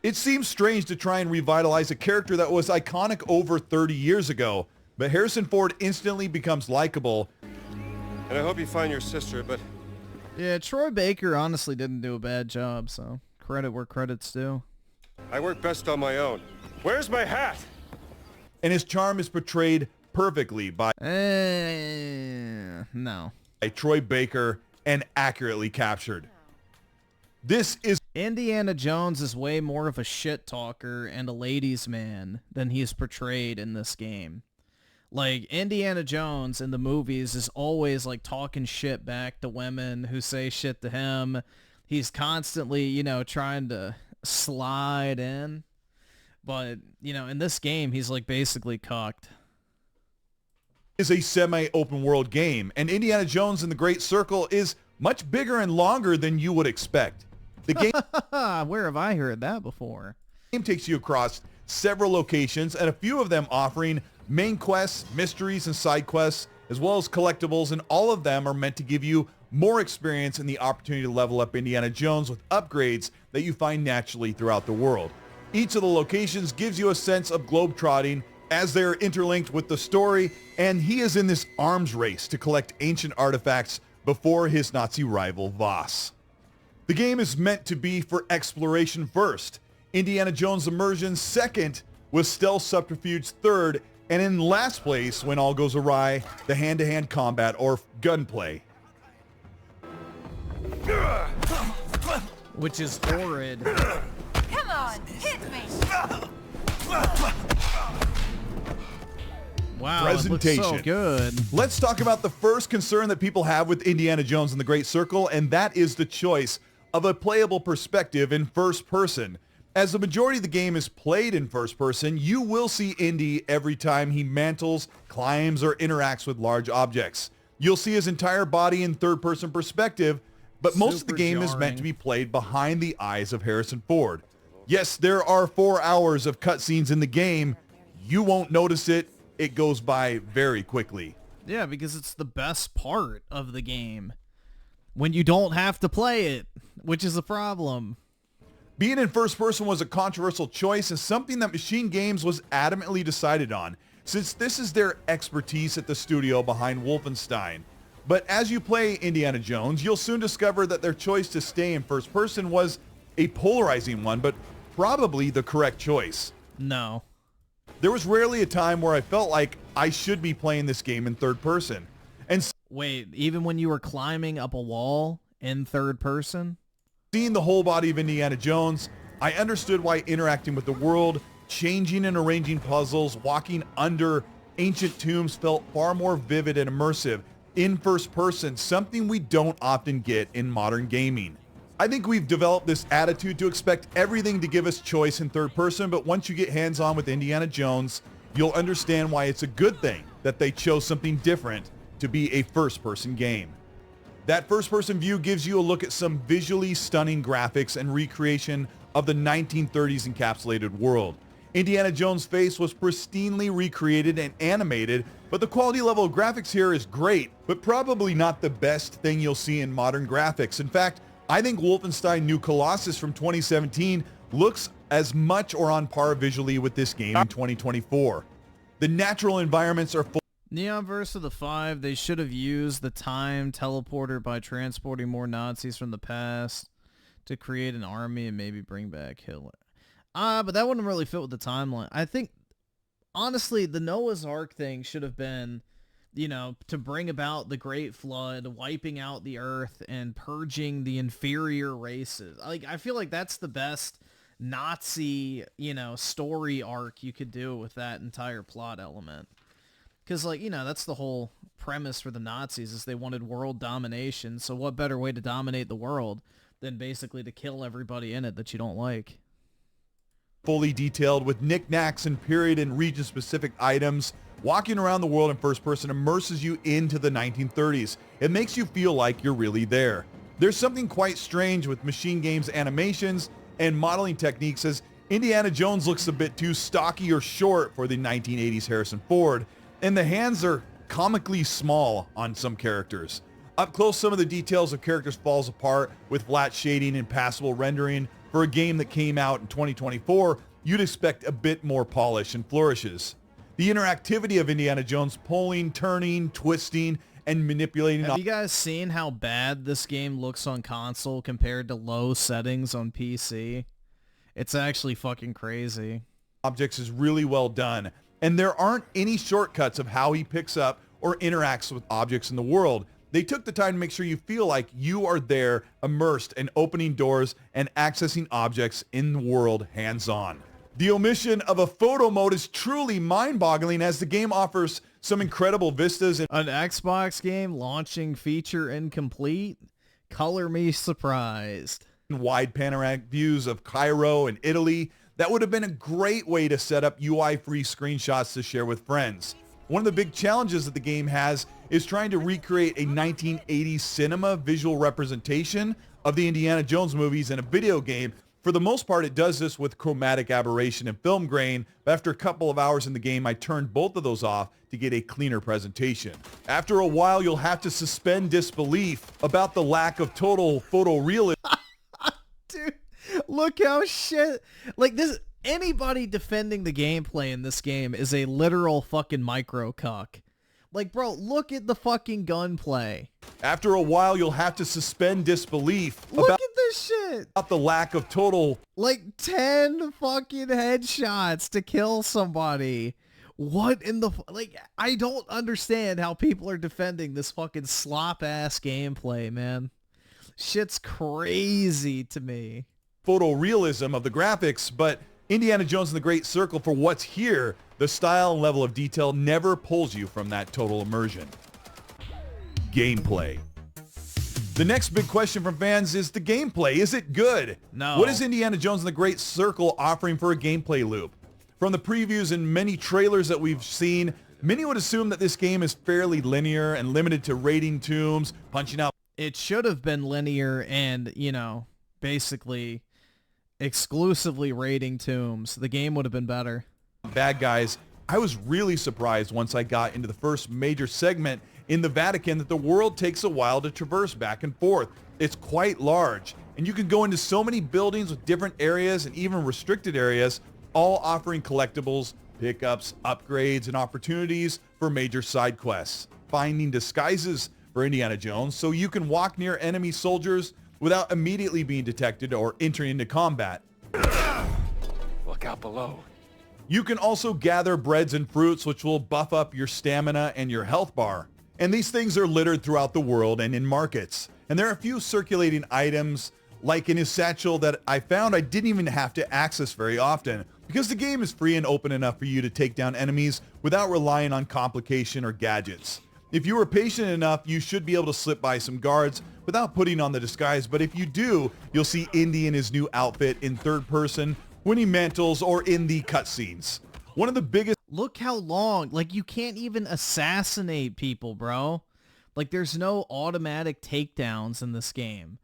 It seems strange to try and revitalize a character that was iconic over 30 years ago, but Harrison Ford instantly becomes likable. And I hope you find your sister, but... Yeah, Troy Baker honestly didn't do a bad job, so credit where credit's due. I work best on my own. Where's my hat? And his charm is portrayed perfectly by no. Troy Baker and accurately captured. This is... Indiana Jones is way more of a shit talker and a ladies' man than he is portrayed in this game. Like, Indiana Jones in the movies is always, like, talking shit back to women who say shit to him. He's constantly, you know, trying to slide in. But, you know, in this game, he's, like, basically cocked. Is a semi-open world game, and Indiana Jones and the Great Circle is much bigger and longer than you would expect. The game... Where have I heard that before? The game takes you across several locations, and a few of them offering main quests, mysteries, and side quests, as well as collectibles, and all of them are meant to give you more experience and the opportunity to level up Indiana Jones with upgrades that you find naturally throughout the world. Each of the locations gives you a sense of globetrotting as they're interlinked with the story, and he is in this arms race to collect ancient artifacts before his Nazi rival Voss. The game is meant to be for exploration first, Indiana Jones immersion second, with stealth subterfuge third, and in last place, when all goes awry, the hand-to-hand combat or gunplay. Which is horrid. Come on, hit me! Wow, Presentation. It looks so good. Let's talk about the first concern that people have with Indiana Jones and the Great Circle, and that is the choice of a playable perspective in first person. As the majority of the game is played in first person, you will see Indy every time he mantles, climbs, or interacts with large objects. You'll see his entire body in third person perspective, but most of the game is meant to be played behind the eyes of Harrison Ford. Yes, there are 4 hours of cutscenes in the game. You won't notice it. It goes by very quickly. Yeah, because it's the best part of the game. When you don't have to play it, which is a problem. Being in first person was a controversial choice and something that Machine Games was adamantly decided on, since this is their expertise at the studio behind Wolfenstein. But as you play Indiana Jones, you'll soon discover that their choice to stay in first person was a polarizing one, but probably the correct choice. No. There was rarely a time where I felt like I should be playing this game in third person. And wait, even when you were climbing up a wall in third person? Seeing the whole body of Indiana Jones, I understood why interacting with the world, changing and arranging puzzles, walking under ancient tombs felt far more vivid and immersive in first person, something we don't often get in modern gaming. I think we've developed this attitude to expect everything to give us choice in third person, but once you get hands-on with Indiana Jones, you'll understand why it's a good thing that they chose something different to be a first-person game. That first-person view gives you a look at some visually stunning graphics and recreation of the 1930s encapsulated world. Indiana Jones' face was pristinely recreated and animated, but the quality level of graphics here is great, but probably not the best thing you'll see in modern graphics. In fact, I think Wolfenstein New Colossus from 2017 looks as much or on par visually with this game in 2024. The natural environments are full. Neonverse of the 5, they should have used the time teleporter by transporting more Nazis from the past to create an army and maybe bring back Hitler. But that wouldn't really fit with the timeline. I think, honestly, the Noah's Ark thing should have been, you know, to bring about the Great Flood, wiping out the Earth, and purging the inferior races. Like, I feel like that's the best Nazi, you know, story arc you could do with that entire plot element. Because, like, you know, that's the whole premise for the Nazis, is they wanted world domination. So what better way to dominate the world than basically to kill everybody in it that you don't like. Fully detailed with knickknacks and period and region-specific items. Walking around the world in first person immerses you into the 1930s. It makes you feel like you're really there. There's something quite strange with Machine Games animations and modeling techniques, as Indiana Jones looks a bit too stocky or short for the 1980s Harrison Ford, and the hands are comically small on some characters. Up close, some of the details of characters falls apart with flat shading and passable rendering. For a game that came out in 2024, you'd expect a bit more polish and flourishes. The interactivity of Indiana Jones pulling, turning, twisting, and manipulating. Have you guys seen how bad this game looks on console compared to low settings on PC? It's actually fucking crazy. Objects is really well done, and there aren't any shortcuts of how he picks up or interacts with objects in the world. They took the time to make sure you feel like you are there, immersed in opening doors and accessing objects in the world hands-on. The omission of a photo mode is truly mind-boggling, as the game offers some incredible vistas. An Xbox game launching feature incomplete? Color me surprised. Wide panoramic views of Cairo and Italy. That would have been a great way to set up UI-free screenshots to share with friends. One of the big challenges that the game has is trying to recreate a 1980s cinema visual representation of the Indiana Jones movies in a video game. For the most part, it does this with chromatic aberration and film grain, but after a couple of hours in the game, I turned both of those off to get a cleaner presentation. After a while, you'll have to suspend disbelief about the lack of total photorealism. Dude, look how shit... Like, this... Anybody defending the gameplay in this game is a literal fucking micro-cuck. Like, bro, look at the fucking gunplay. After a while, you'll have to suspend disbelief look at this shit. About the lack of total... Like, 10 fucking headshots to kill somebody. What in the... Like, I don't understand how people are defending this fucking slop-ass gameplay, man. Shit's crazy to me. Photorealism of the graphics, but Indiana Jones and the Great Circle, for what's here, the style and level of detail never pulls you from that total immersion. Gameplay. The next big question from fans is the gameplay. Is it good? No. What is Indiana Jones and the Great Circle offering for a gameplay loop? From the previews and many trailers that we've seen, many would assume that this game is fairly linear and limited to raiding tombs, punching out. It should have been linear and, you know, basically exclusively raiding tombs. The game would have been better. Bad guys. I was really surprised once I got into the first major segment in the Vatican that the world takes a while to traverse back and forth. It's quite large, and you can go into so many buildings with different areas and even restricted areas, all offering collectibles, pickups, upgrades, and opportunities for major side quests. Finding disguises for Indiana Jones so you can walk near enemy soldiers without immediately being detected or entering into combat. Look out below. You can also gather breads and fruits, which will buff up your stamina and your health bar. And these things are littered throughout the world and in markets. And there are a few circulating items, like in his satchel, that I found I didn't even have to access very often, because the game is free and open enough for you to take down enemies without relying on complication or gadgets. If you were patient enough, you should be able to slip by some guards without putting on the disguise, but if you do, you'll see Indy in his new outfit in third person, winning mantles, or in the cutscenes. One of the biggest... Look how long, like, you can't even assassinate people, bro. Like, there's no automatic takedowns in this game.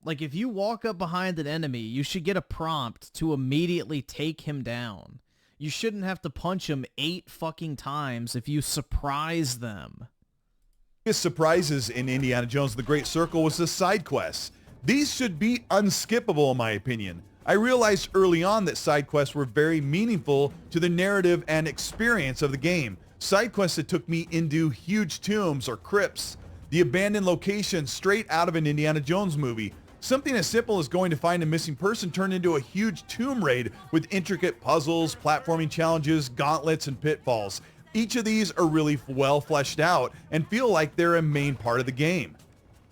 Like, if you walk up behind an enemy, you should get a prompt to immediately take him down. You shouldn't have to punch him 8 fucking times if you surprise them. Biggest surprises in Indiana Jones: The Great Circle was the side quests. These should be unskippable in my opinion. I realized early on that side quests were very meaningful to the narrative and experience of the game. Side quests that took me into huge tombs or crypts, the abandoned locations straight out of an Indiana Jones movie. Something as simple as going to find a missing person turned into a huge tomb raid with intricate puzzles, platforming challenges, gauntlets, and pitfalls. Each of these are really well fleshed out and feel like they're a main part of the game.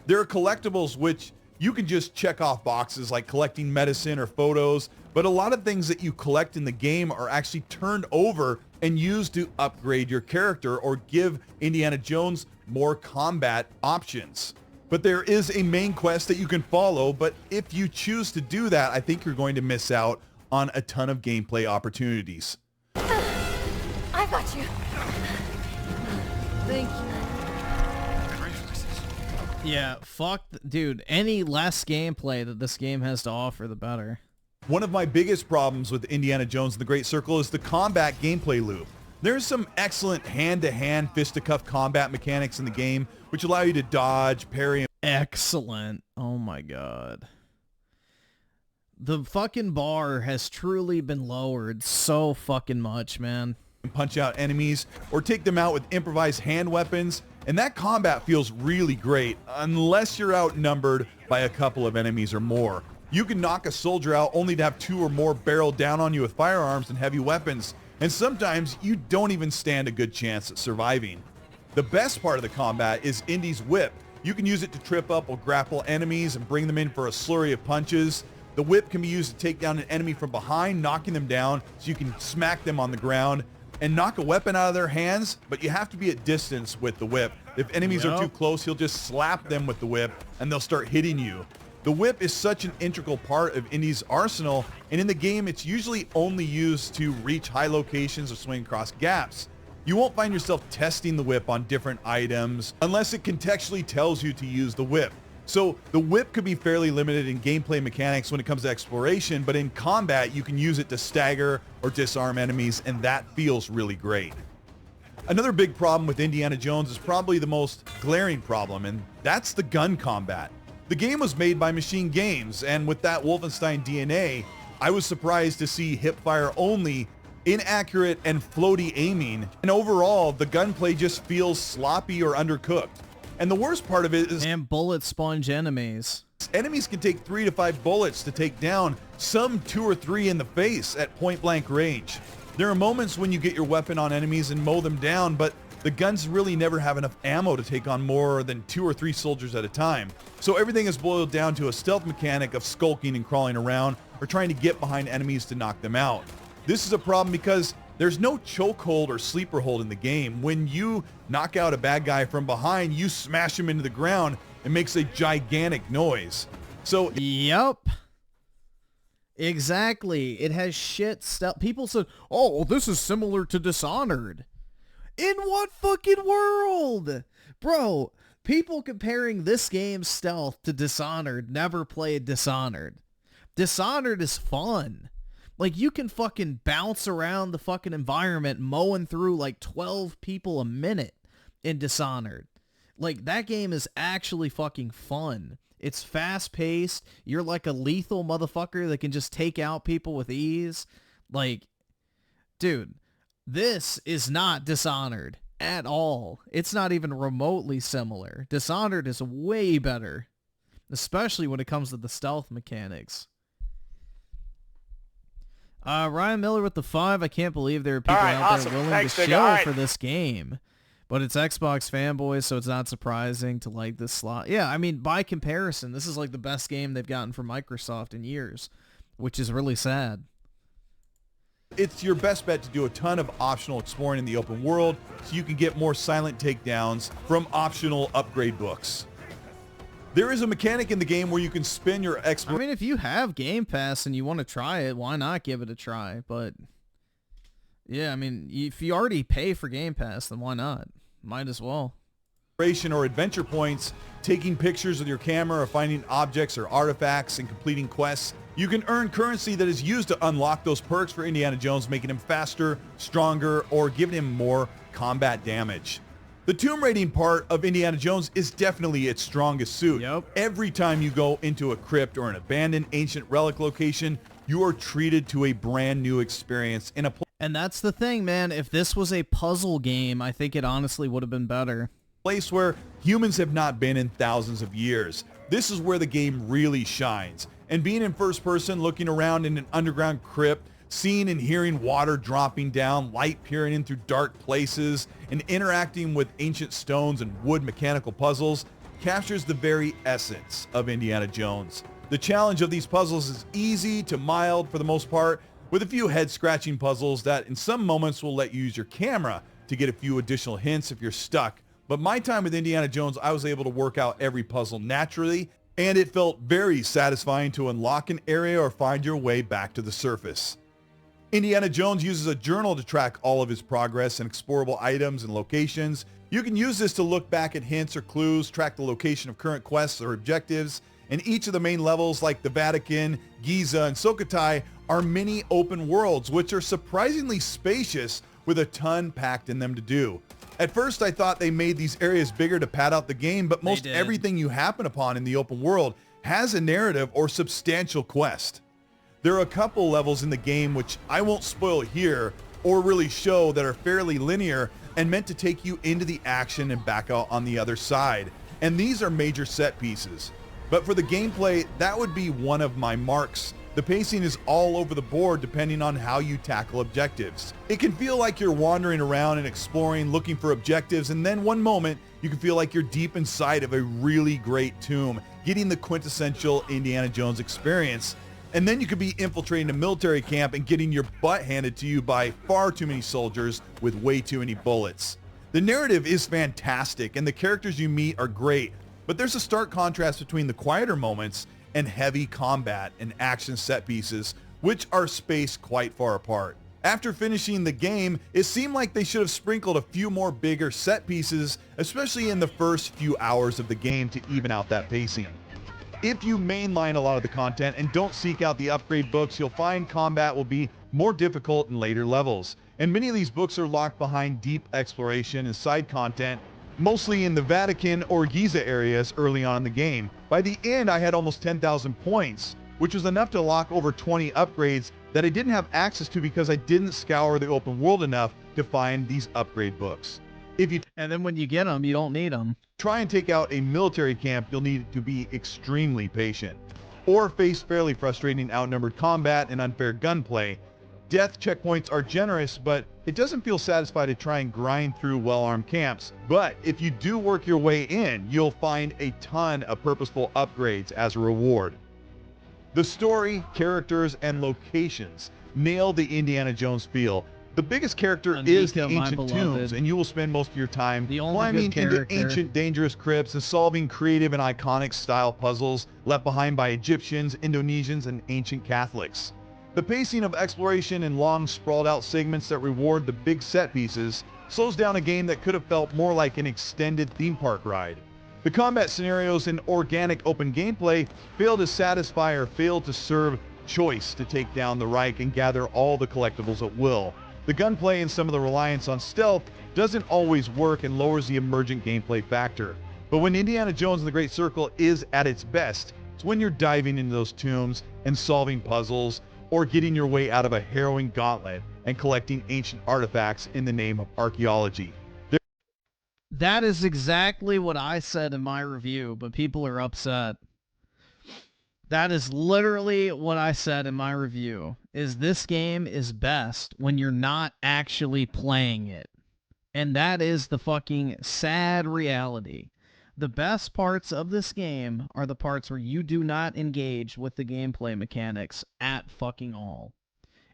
There are collectibles which you can just check off boxes, like collecting medicine or photos, but a lot of things that you collect in the game are actually turned over and used to upgrade your character or give Indiana Jones more combat options. But there is a main quest that you can follow, but if you choose to do that, I think you're going to miss out on a ton of gameplay opportunities. I got you. Thank you. Yeah, fuck, dude. Any less gameplay that this game has to offer, the better. One of my biggest problems with Indiana Jones and the Great Circle is the combat gameplay loop. There's some excellent hand-to-hand, fist-to-cuff combat mechanics in the game, which allow you to dodge, parry. Excellent. Oh my god. The fucking bar has truly been lowered so fucking much, man. Punch out enemies or take them out with improvised hand weapons, and that combat feels really great unless you're outnumbered by a couple of enemies or more. You can knock a soldier out only to have 2 or more barrel down on you with firearms and heavy weapons, and sometimes you don't even stand a good chance at surviving. The best part of the combat is Indy's whip. You can use it to trip up or grapple enemies and bring them in for a slurry of punches. The whip can be used to take down an enemy from behind, knocking them down so you can smack them on the ground and knock a weapon out of their hands, but you have to be at distance with the whip. If enemies are too close, he'll just slap them with the whip and they'll start hitting you. The whip is such an integral part of Indy's arsenal, and in the game it's usually only used to reach high locations or swing across gaps. You won't find yourself testing the whip on different items unless it contextually tells you to use the whip. So the whip could be fairly limited in gameplay mechanics when it comes to exploration, but in combat you can use it to stagger or disarm enemies, and that feels really great. Another big problem with Indiana Jones is probably the most glaring problem, and that's the gun combat. The game was made by Machine Games, and with that Wolfenstein DNA, I was surprised to see hipfire only, inaccurate and floaty aiming, and overall the gunplay just feels sloppy or undercooked. And the worst part of it is, and bullet sponge enemies. Enemies can take 3 to 5 bullets to take down, some 2 or 3 in the face at point blank range. There are moments when you get your weapon on enemies and mow them down, but the guns really never have enough ammo to take on more than 2 or 3 soldiers at a time. So everything is boiled down to a stealth mechanic of skulking and crawling around or trying to get behind enemies to knock them out. This is a problem because there's no chokehold or sleeper hold in the game. When you knock out a bad guy from behind, you smash him into the ground and makes a gigantic noise. So yep. Exactly. It has shit stealth. People said, "Oh, well, this is similar to Dishonored." In what fucking world? Bro, people comparing this game's stealth to Dishonored never played Dishonored. Dishonored is fun. Like, you can fucking bounce around the fucking environment mowing through like 12 people a minute in Dishonored. Like, that game is actually fucking fun. It's fast-paced. You're like a lethal motherfucker that can just take out people with ease. Like, dude, this is not Dishonored at all. It's not even remotely similar. Dishonored is way better, especially when it comes to the stealth mechanics. Ryan Miller with the 5. I can't believe there are people out there willing to chill for this game. But it's Xbox fanboys, so it's not surprising to like this slot. Yeah, I mean, by comparison, this is like the best game they've gotten from Microsoft in years, which is really sad. It's your best bet to do a ton of optional exploring in the open world so you can get more silent takedowns from optional upgrade books. There is a mechanic in the game where you can spin your I mean, if you have Game Pass and you want to try it, why not give it a try? But yeah, I mean, if you already pay for Game Pass, then why not? Might as well. Or adventure points, taking pictures with your camera or finding objects or artifacts and completing quests. You can earn currency that is used to unlock those perks for Indiana Jones, making him faster, stronger, or giving him more combat damage. The tomb raiding part of Indiana Jones is definitely its strongest suit. Yep. Every time you go into a crypt or an abandoned ancient relic location, you are treated to a brand new experience in a And that's the thing, man. If this was a puzzle game, I think it honestly would have been better. Place where humans have not been in thousands of years. This is where the game really shines. And being in first person, looking around in an underground crypt, seeing and hearing water dropping down, light peering in through dark places, and interacting with ancient stones and wood mechanical puzzles captures the very essence of Indiana Jones. The challenge of these puzzles is easy to mild for the most part, with a few head-scratching puzzles that in some moments will let you use your camera to get a few additional hints if you're stuck. But my time with Indiana Jones, I was able to work out every puzzle naturally, and it felt very satisfying to unlock an area or find your way back to the surface. Indiana Jones uses a journal to track all of his progress and explorable items and locations. You can use this to look back at hints or clues, track the location of current quests or objectives, and each of the main levels like the Vatican, Giza, and Sukhothai are mini open worlds, which are surprisingly spacious with a ton packed in them to do. At first, I thought they made these areas bigger to pad out the game, but most everything you happen upon in the open world has a narrative or substantial quest. There are a couple levels in the game which I won't spoil here or really show that are fairly linear and meant to take you into the action and back out on the other side. And these are major set pieces. But for the gameplay, that would be one of my marks. The pacing is all over the board depending on how you tackle objectives. It can feel like you're wandering around and exploring, looking for objectives, and then one moment you can feel like you're deep inside of a really great tomb, getting the quintessential Indiana Jones experience. And then you could be infiltrating a military camp and getting your butt handed to you by far too many soldiers with way too many bullets. The narrative is fantastic and the characters you meet are great, but there's a stark contrast between the quieter moments and heavy combat and action set pieces, which are spaced quite far apart. After finishing the game, it seemed like they should have sprinkled a few more bigger set pieces, especially in the first few hours of the game to even out that pacing. If you mainline a lot of the content and don't seek out the upgrade books, you'll find combat will be more difficult in later levels. And many of these books are locked behind deep exploration and side content, mostly in the Vatican or Giza areas early on in the game. By the end, I had almost 10,000 points, which was enough to lock over 20 upgrades that I didn't have access to because I didn't scour the open world enough to find these upgrade books. And then when you get them, you don't need them. Try and take out a military camp, you'll need to be extremely patient, or face fairly frustrating outnumbered combat and unfair gunplay. Death checkpoints are generous, but it doesn't feel satisfied to try and grind through well-armed camps. But if you do work your way in, you'll find a ton of purposeful upgrades as a reward. The story, characters, and locations nail the Indiana Jones feel. The biggest character is the ancient tombs, and you will spend most of your time climbing into ancient dangerous crypts and solving creative and iconic style puzzles left behind by Egyptians, Indonesians, and ancient Catholics. The pacing of exploration and long sprawled out segments that reward the big set pieces slows down a game that could have felt more like an extended theme park ride. The combat scenarios and organic open gameplay fail to satisfy or fail to serve choice to take down the Reich and gather all the collectibles at will. The gunplay and some of the reliance on stealth doesn't always work and lowers the emergent gameplay factor. But when Indiana Jones and the Great Circle is at its best, it's when you're diving into those tombs and solving puzzles, or getting your way out of a harrowing gauntlet and collecting ancient artifacts in the name of archaeology. That is exactly what I said in my review, but people are upset. That is literally what I said in my review, is this game is best when you're not actually playing it. And that is the fucking sad reality. The best parts of this game are the parts where you do not engage with the gameplay mechanics at fucking all.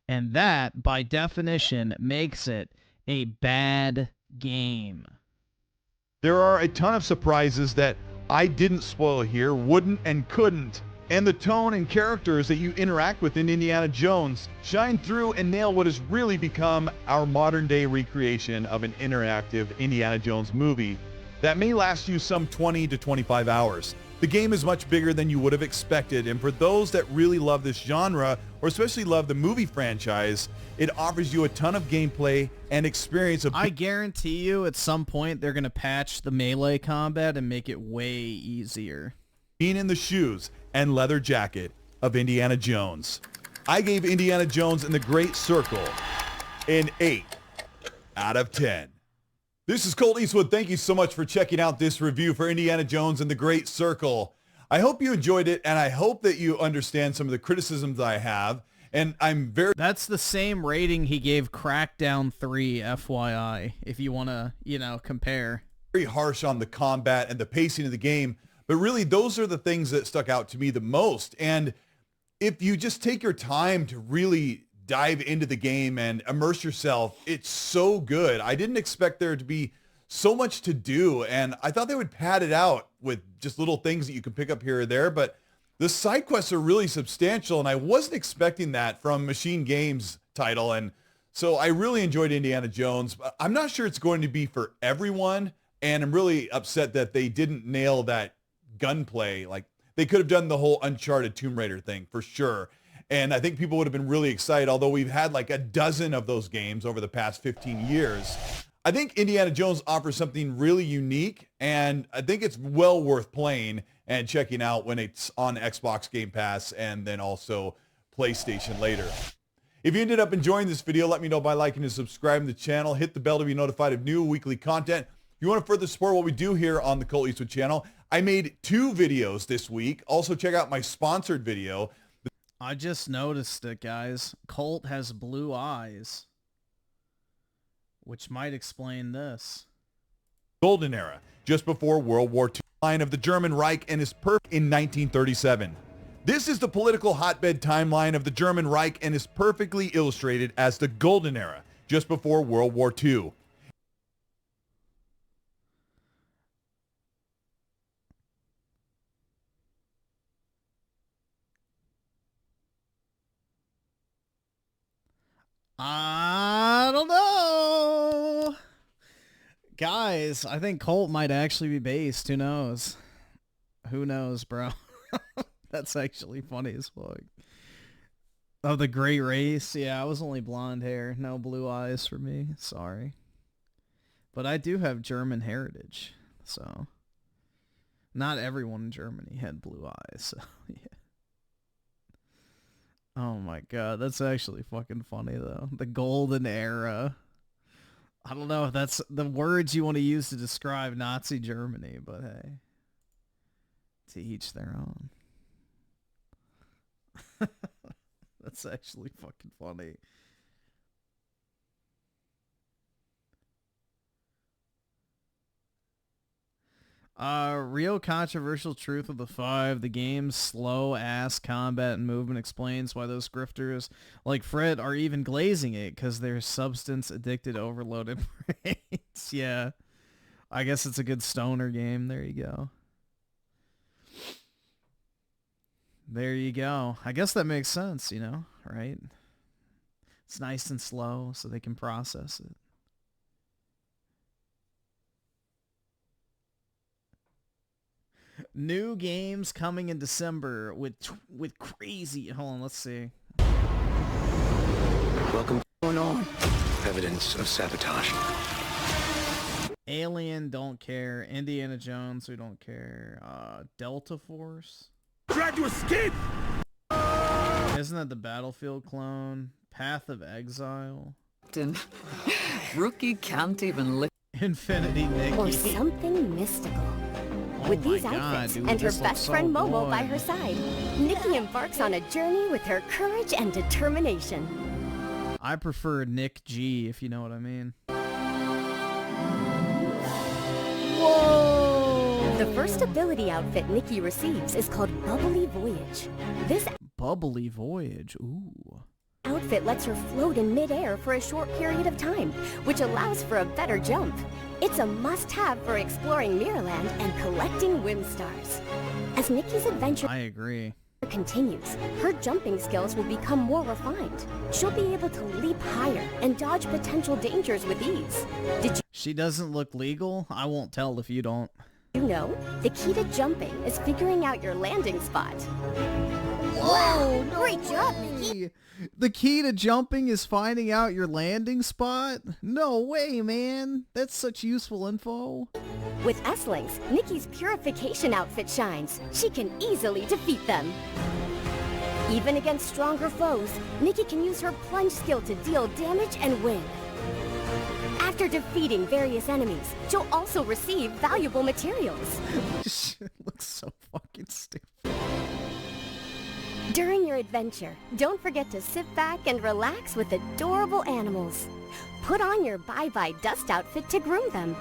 And that, by definition, makes it a bad game. There are a ton of surprises that I didn't spoil here, wouldn't and couldn't. And the tone and characters that you interact with in Indiana Jones shine through and nail what has really become our modern day recreation of an interactive Indiana Jones movie that may last you some 20 to 25 hours. The game is much bigger than you would have expected, and for those that really love this genre, or especially love the movie franchise, it offers you a ton of gameplay and experience. I guarantee you at some point they're going to patch the melee combat and make it way easier. Being in the shoes and leather jacket of Indiana Jones. I gave Indiana Jones and the Great Circle an 8 out of 10. This is Colt Eastwood. Thank you so much for checking out this review for Indiana Jones and the Great Circle. I hope you enjoyed it, and I hope that you understand some of the criticisms I have. And I'm very... That's the same rating he gave Crackdown 3, FYI, if you want to, compare. Very harsh on the combat and the pacing of the game, but really those are the things that stuck out to me the most. And if you just take your time to really dive into the game and immerse yourself, it's so good. I didn't expect there to be so much to do, and I thought they would pad it out with just little things that you could pick up here or there, but the side quests are really substantial, and I wasn't expecting that from Machine Games title, and so I really enjoyed Indiana Jones. I'm not sure it's going to be for everyone, and I'm really upset that they didn't nail that gunplay. Like, they could have done the whole Uncharted Tomb Raider thing for sure, and I think people would have been really excited, although we've had like a dozen of those games over the past 15 years. I think Indiana Jones offers something really unique, and I think it's well worth playing and checking out when it's on Xbox Game Pass and then also PlayStation later. If you ended up enjoying this video, let me know by liking and subscribing to the channel. Hit the bell to be notified of new weekly content. If you want to further support what we do here on the Cult Eastwood channel, I made 2 videos this week. Also check out my sponsored video. I just noticed it, guys. Colt has blue eyes, which might explain this. Golden Era, just before World War II, line of the German Reich and his perfect in 1937. This is the political hotbed timeline of the German Reich and is perfectly illustrated as the Golden Era, just before World War II. I don't know. Guys, I think Colt might actually be based. Who knows? Who knows, bro? That's actually funny as fuck. Oh, the Great Race. Yeah, I was only blonde hair. No blue eyes for me. Sorry. But I do have German heritage. So, not everyone in Germany had blue eyes. So, yeah. Oh my god, that's actually fucking funny though. The Golden Era. I don't know if that's the words you want to use to describe Nazi Germany, but hey. To each their own. That's actually fucking funny. Real controversial truth of the 5. The game's slow-ass combat and movement explains why those grifters like Fred are even glazing it, because they're substance-addicted overloaded brains. Yeah. I guess it's a good stoner game. There you go. There you go. I guess that makes sense, you know, right? It's nice and slow so they can process it. New games coming in December with crazy. Hold on, let's see. Welcome. Going on. Evidence of sabotage. Alien, don't care. Indiana Jones, we don't care. Delta Force. Tried to escape. Isn't that the Battlefield clone? Path of Exile. Rookie can't even lick. Infinity Nikki. Or something mystical. With these outfits and her best friend Momo by her side, Nikki embarks on a journey with her courage and determination. I prefer Nick G, if you know what I mean. Whoa! The first ability outfit Nikki receives is called Bubbly Voyage. This Bubbly Voyage, ooh. Outfit lets her float in midair for a short period of time, which allows for a better jump. It's a must-have for exploring Mirrorland and collecting Whim Stars. As Nikki's adventure continues, her jumping skills will become more refined. She'll be able to leap higher and dodge potential dangers with ease. Did She doesn't look legal? I won't tell if you don't. you know, the key to jumping is figuring out your landing spot. Whoa, no Great job, Nikki! The key to jumping is finding out your landing spot? No way, man. That's such useful info. With S-Links, Nikki's purification outfit shines. She can easily defeat them. Even against stronger foes, Nikki can use her plunge skill to deal damage and win. After defeating various enemies, she'll also receive valuable materials. Shit looks so fucking stupid. During your adventure, don't forget to sit back and relax with adorable animals. Put on your Bye-Bye Dust outfit to groom them.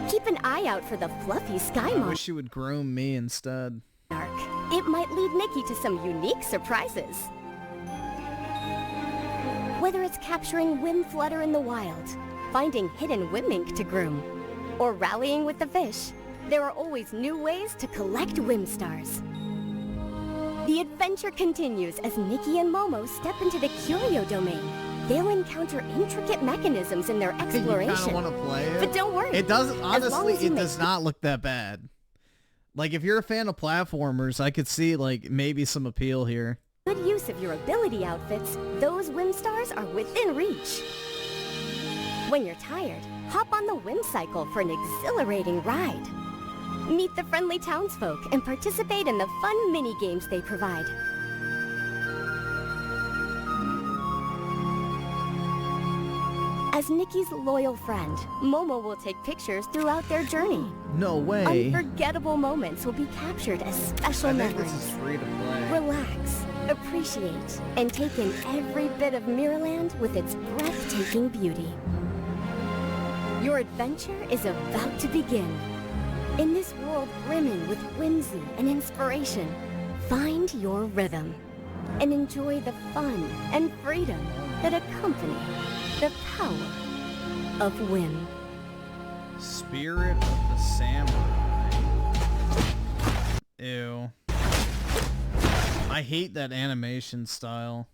Keep an eye out for the fluffy sky I monarch. wish you would groom me instead. It might lead Nikki to some unique surprises. Whether it's capturing Whim Flutter in the wild, finding hidden Whimmink to groom, or rallying with the fish, there are always new ways to collect Whimstars. The adventure continues as Nikki and Momo step into the Curio domain. They'll encounter intricate mechanisms in their exploration. You kind of want to play it? But don't worry. It doesn't, honestly, it make does not look that bad. Like, if you're a fan of platformers, I could see, like, maybe some appeal here. Good use of your ability outfits, those Whimstars are within reach. When you're tired, hop on the Whimcycle for an exhilarating ride. Meet the friendly townsfolk and participate in the fun mini-games they provide. As Nikki's loyal friend, Momo will take pictures throughout their journey. No way. Unforgettable moments will be captured as special memories. This is free to play. Relax, appreciate, and take in every bit of Mirrorland with its breathtaking beauty. Your adventure is about to begin. In this world brimming with whimsy and inspiration, find your rhythm and enjoy the fun and freedom that accompany the power of whim. Spirit of the Samurai. Ew. I hate that animation style.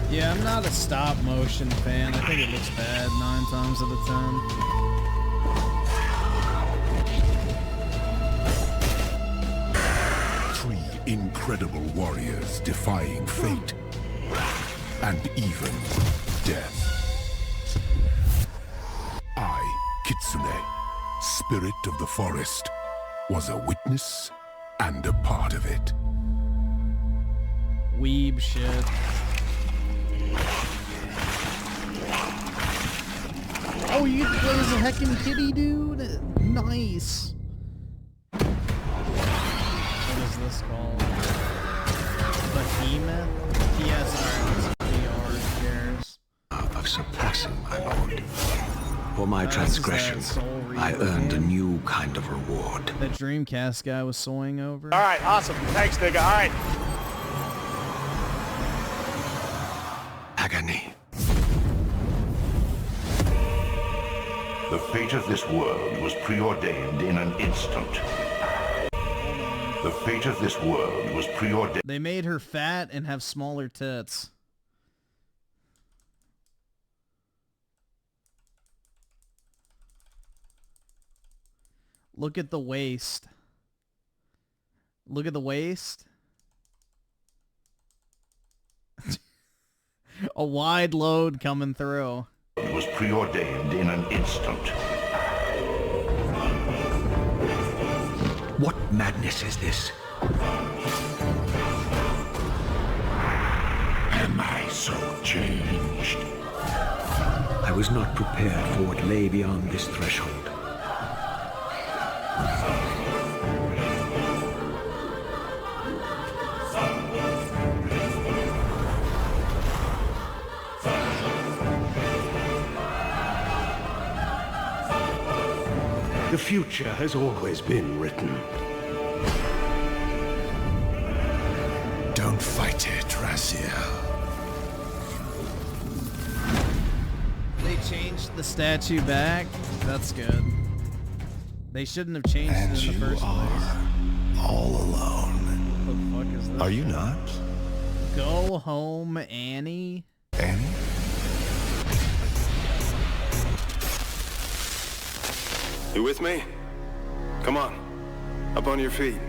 Yeah, I'm not a stop motion fan. I think it looks bad 9 times out of 10. 3 incredible warriors defying fate and even death. I, Kitsune, spirit of the forest, was a witness and a part of it. Weeb shit. Oh, you get to play as a heckin' kitty, dude? Nice. What is this called? Behemoth? Yes, VR shares. Of surpassing, my lord. For my transgression, I earned a new kind of reward. That Dreamcast guy was soying over. All right, awesome. Thanks, nigga. All right. Agony. The fate of this world was preordained in an instant. The fate of this world was preordained. They made her fat and have smaller tits. Look at the waist. Look at the waist. A wide load coming through. It was preordained in an instant. What madness is this? Am I so changed? I was not prepared for what lay beyond this threshold. The future has always been written. Don't fight it, Raziel. They changed the statue back. That's good. They shouldn't have changed it in the first place. All alone. What the fuck is this? Are you not? Go home, Annie. Annie? You with me? Come on. Up on your feet.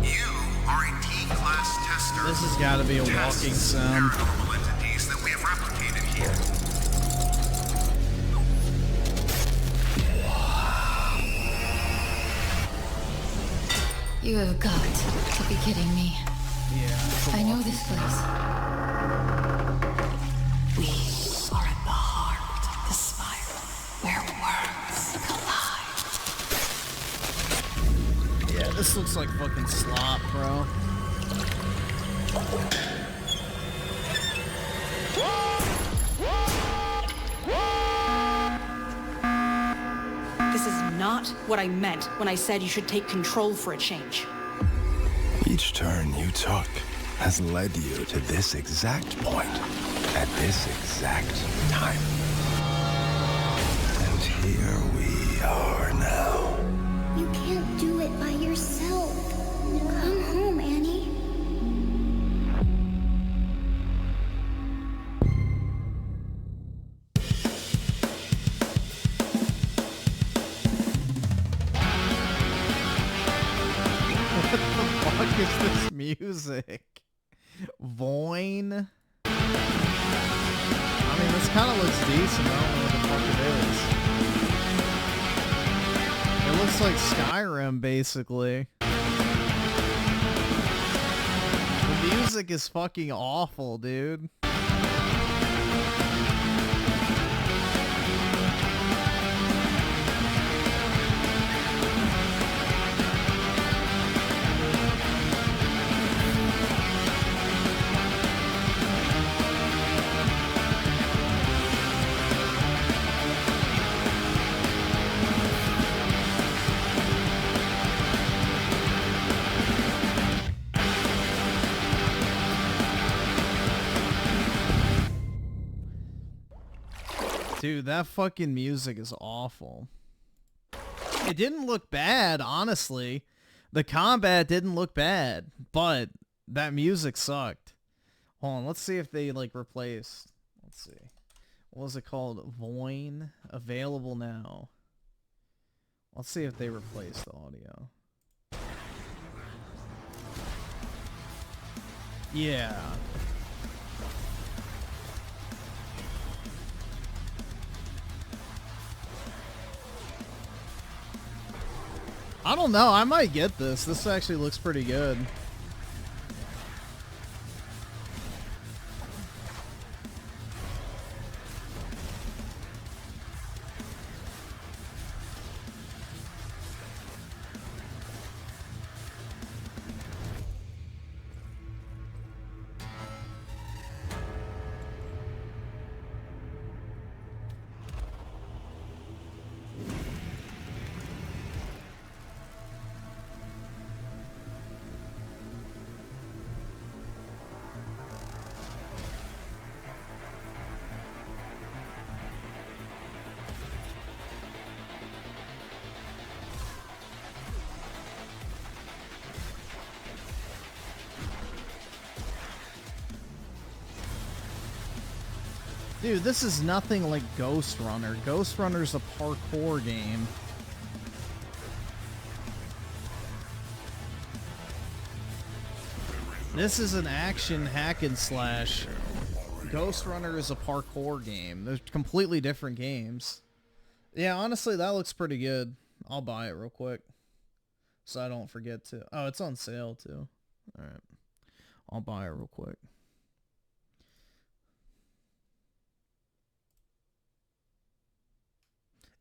You are a T-class tester. This has got to be a walking sim. Paranormal entities that we have replicated here. You have got to be kidding me. Yeah. I know this place. We are at the heart of the spiral, where worlds collide. Yeah, this looks like fucking slop, bro. what I meant when I said you should take control for a change. Each turn you took has led you to this exact point at this exact time. And here we are now. You can't do it by yourself. Come home, Annie. What the fuck is this music? Voin? I mean, this kind of looks decent. I don't know what the fuck it is. It looks like Skyrim, basically. The music is fucking awful, dude. Dude, that fucking music is awful. It didn't look bad, honestly. The combat didn't look bad, but that music sucked. Hold on, let's see if they, like, replaced. Let's see. What was it called? Voin? Available now. Let's see if they replaced the audio. Yeah. I don't know. I might get this. This actually looks pretty good. Dude, this is nothing like Ghost Runner. Ghost Runner's a parkour game. This is an action hack and slash. Ghost Runner is a parkour game. They're completely different games. Yeah, honestly, that looks pretty good. I'll buy it real quick, so I don't forget to. Oh, it's on sale too. Alright. I'll buy it real quick.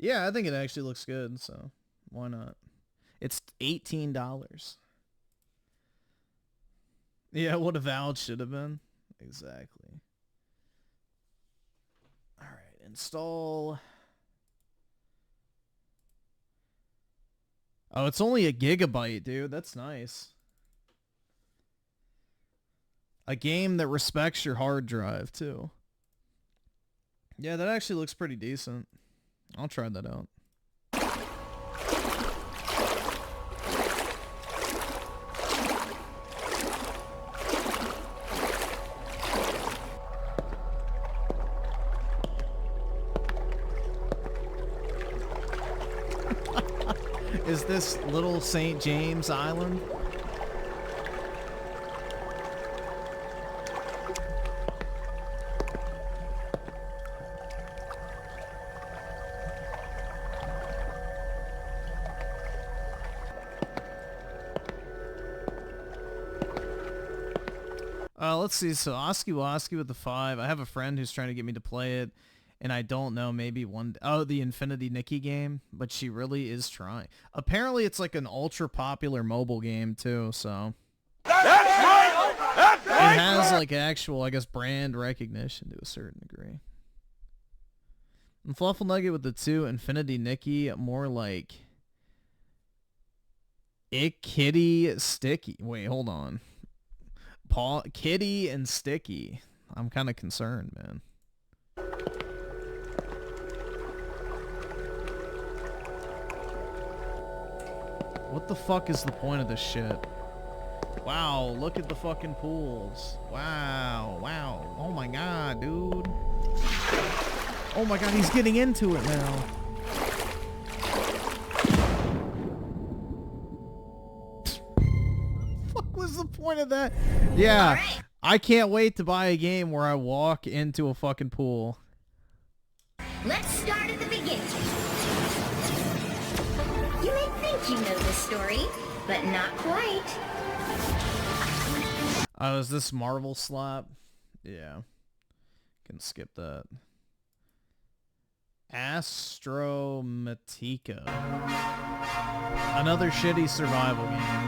Yeah, I think it actually looks good, so why not? It's $18. Yeah, what Avowed should have been. Exactly. Alright, install. Oh, it's only a gigabyte, dude. That's nice. A game that respects your hard drive, too. Yeah, that actually looks pretty decent. I'll try that out. Is this Little St. James Island? Let's see. So Oski Woski with the 5. I have a friend who's trying to get me to play it, and I don't know, maybe one. Oh, the Infinity Nikki game, but she really is trying. Apparently, it's like an ultra popular mobile game too. So That's right. That's right. it has like actual, I guess, brand recognition to a certain degree. And Fluffle Nugget with the 2. Infinity Nikki, more like Kitty, Sticky. Wait, hold on. Kitty and Sticky. I'm kind of concerned, man. What the fuck is the point of this shit? Wow, look at the fucking pools. Wow, wow. Oh my god, dude. Oh my god, he's getting into it now. Fuck was the point of that? Yeah, right. I can't wait to buy a game where I walk into a fucking pool. Let's start at the beginning. You may think you know the story, but not quite. Oh, is this Marvel slap? Yeah. Can skip that. Astromatica. Another shitty survival game.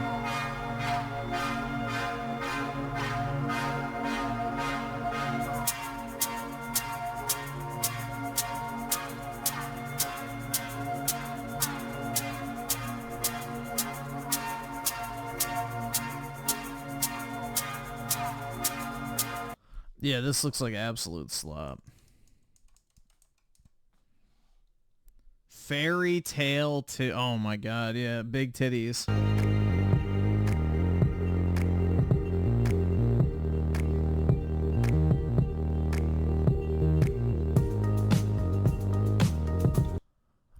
Yeah, this looks like absolute slop. Fairy Tale 2. Oh my god, yeah, big titties.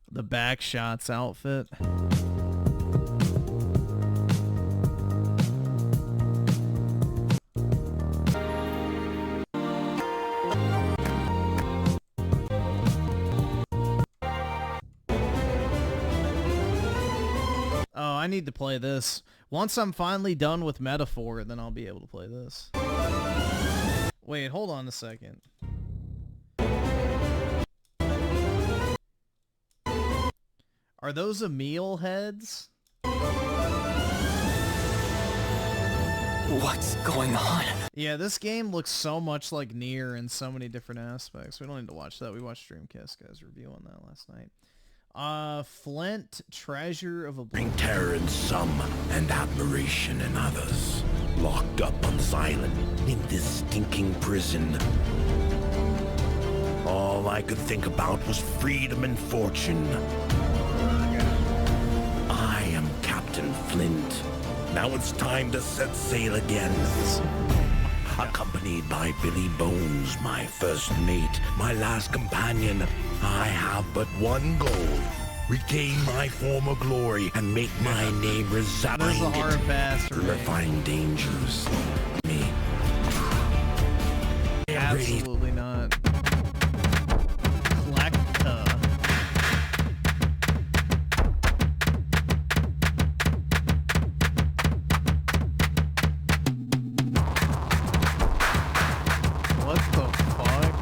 The back shots outfit. I need to play this. Once I'm finally done with Metaphor, then I'll be able to play this. Wait, hold on a second. Are those Emil heads? What's going on? Yeah, this game looks so much like Nier in so many different aspects. We don't need to watch that. We watched Dreamcast guys review on that last night. Flint, Treasure of Bring terror in some and admiration in others. Locked up on this island, in this stinking prison. All I could think about was freedom and fortune. I am Captain Flint. Now it's time to set sail again. Accompanied by Billy Bones, my first mate, my last companion, I have but one goal. Regain my former glory and make my name resounding. There's a hard pass for terrifying dangers. Me. Absolutely not. Collecta. What the fuck?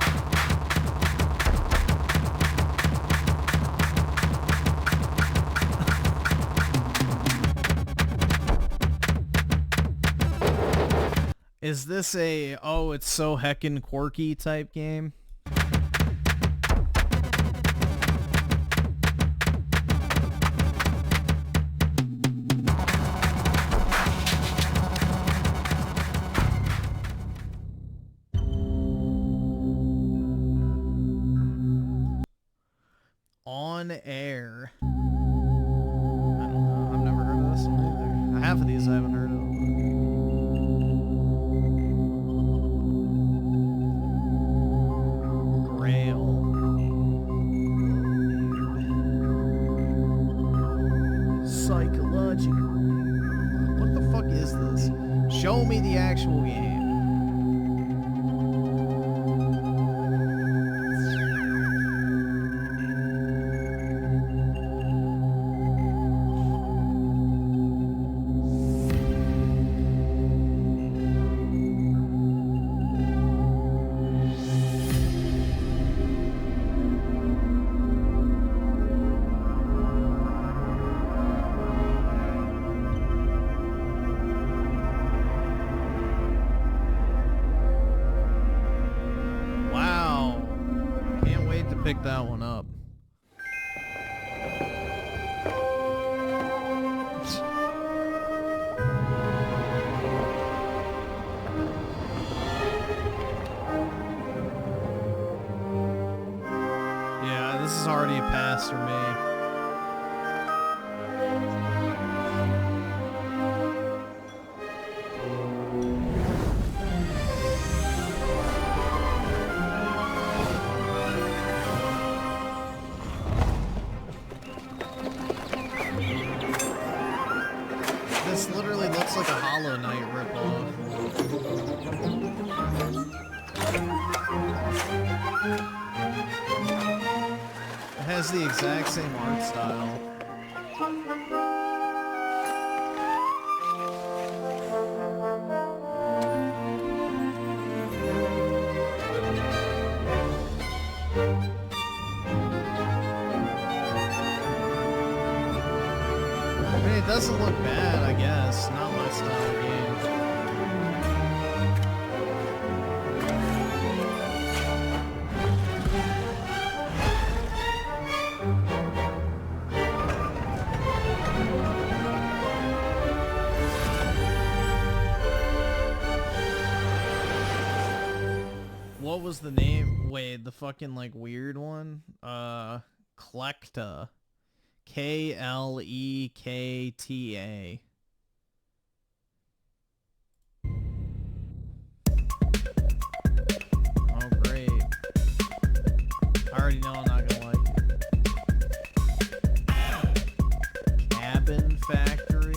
Is this a, oh, it's so heckin' quirky type game? On Air. I don't know. I've never heard of this one either. Half of these I haven't heard of. Show me the actual game. Pick that one up. already a pass for me. This literally looks like a Hollow Knight ripoff. It has the exact same art style. I mean, it doesn't look bad, I guess. Not my style of game. What was the name? Wait, the fucking like weird one? Klekta. Klekta. Oh, great. I already know I'm not gonna like it. Cabin Factory.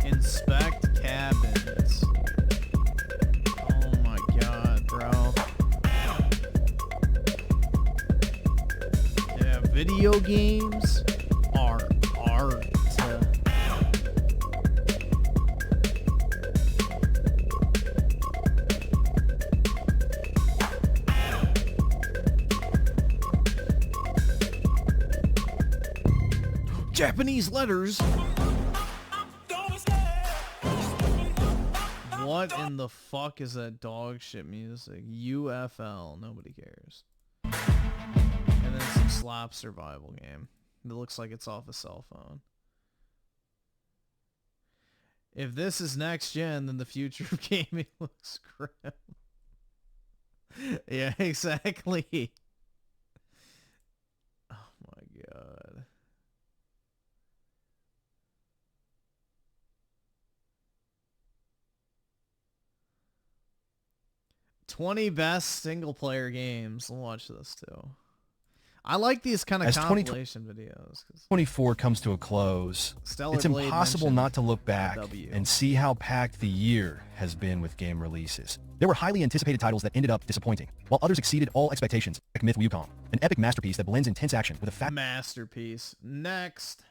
Inspect cabins. Oh my god, bro. Yeah, video games are art. Japanese letters. What in the fuck is that dog shit music? UFL. Nobody cares. And then some slap survival game. It looks like it's off a cell phone. If this is next gen, then the future of gaming looks grim. Yeah, exactly. Oh my god. "20 best single player games." We'll watch this too. I like these kind of compilation videos. 24 comes to a close. Stellar It's Blade impossible mentioned not to look back and see how packed the year has been with game releases. There were highly anticipated titles that ended up disappointing, while others exceeded all expectations, like Myth Wukong, an epic masterpiece that blends intense action with a fast masterpiece. Next,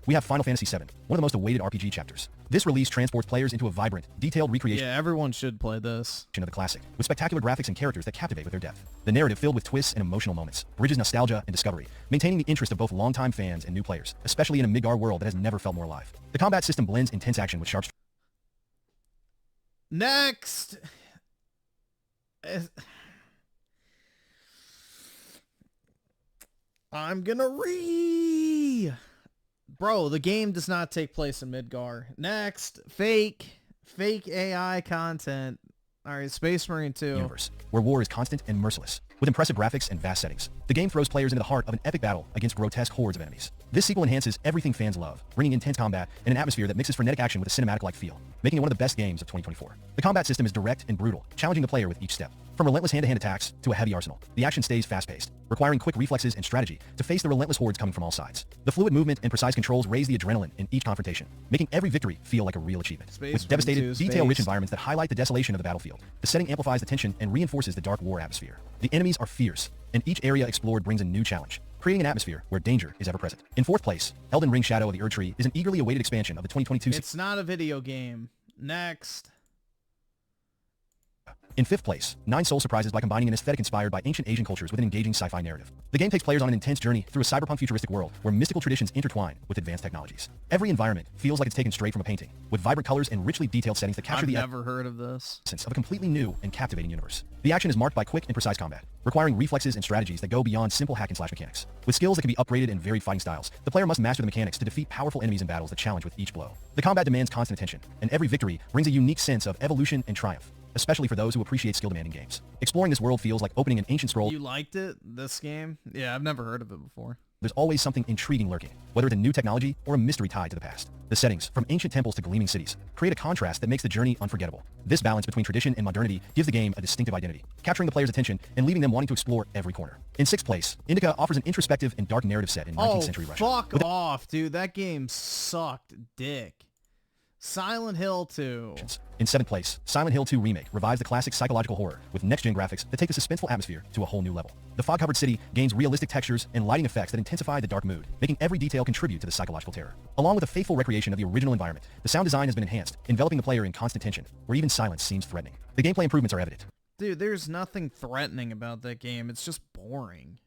we have Final Fantasy VII, one of the most awaited RPG chapters. This release transports players into a vibrant, detailed recreation everyone should play this of the classic, with spectacular graphics and characters that captivate with their depth. The narrative filled with twists and emotional moments, bridges nostalgia and discovery, maintaining the interest of both longtime fans and new players, especially in a Midgar world that has never felt more alive. The combat system blends intense action with sharp... Next! I'm gonna Bro, the game does not take place in Midgar. Next, fake AI content. Alright, Space Marine 2. Universe, where war is constant and merciless, with impressive graphics and vast settings. The game throws players into the heart of an epic battle against grotesque hordes of enemies. This sequel enhances everything fans love, bringing intense combat and an atmosphere that mixes frenetic action with a cinematic-like feel, making it one of the best games of 2024. The combat system is direct and brutal, challenging the player with each step. From relentless hand-to-hand attacks to a heavy arsenal, the action stays fast-paced, requiring quick reflexes and strategy to face the relentless hordes coming from all sides. The fluid movement and precise controls raise the adrenaline in each confrontation, making every victory feel like a real achievement. With devastated, detail-rich environments that highlight the desolation of the battlefield, the setting amplifies the tension and reinforces the dark war atmosphere. The enemies are fierce, and each area explored brings a new challenge, creating an atmosphere where danger is ever present. In fourth place, Elden Ring Shadow of the Erdtree is an eagerly awaited expansion of the 2022... It's not a video game. Next. In 5th place, 9 Soul surprises by combining an aesthetic inspired by ancient Asian cultures with an engaging sci-fi narrative. The game takes players on an intense journey through a cyberpunk futuristic world where mystical traditions intertwine with advanced technologies. Every environment feels like it's taken straight from a painting, with vibrant colors and richly detailed settings that capture the never heard of this. essence of a completely new and captivating universe. The action is marked by quick and precise combat, requiring reflexes and strategies that go beyond simple hack-and-slash mechanics. With skills that can be upgraded in varied fighting styles, the player must master the mechanics to defeat powerful enemies in battles that challenge with each blow. The combat demands constant attention, and every victory brings a unique sense of evolution and triumph, especially for those who appreciate skill-demanding games. Exploring this world feels like opening an ancient scroll. You liked it, this game? Yeah, I've never heard of it before. There's always something intriguing lurking, whether it's a new technology or a mystery tied to the past. The settings, from ancient temples to gleaming cities, create a contrast that makes the journey unforgettable. This balance between tradition and modernity gives the game a distinctive identity, capturing the player's attention and leaving them wanting to explore every corner. In 6th place, Indica offers an introspective and dark narrative set in 19th century Russia. Fuck off, dude. That game sucked dick. Silent Hill 2. In 7th place, Silent Hill 2 Remake revives the classic psychological horror with next-gen graphics that take the suspenseful atmosphere to a whole new level. The fog-covered city gains realistic textures and lighting effects that intensify the dark mood, making every detail contribute to the psychological terror. Along with a faithful recreation of the original environment, the sound design has been enhanced, enveloping the player in constant tension, where even silence seems threatening. The gameplay improvements are evident. Dude, there's nothing threatening about that game. It's just boring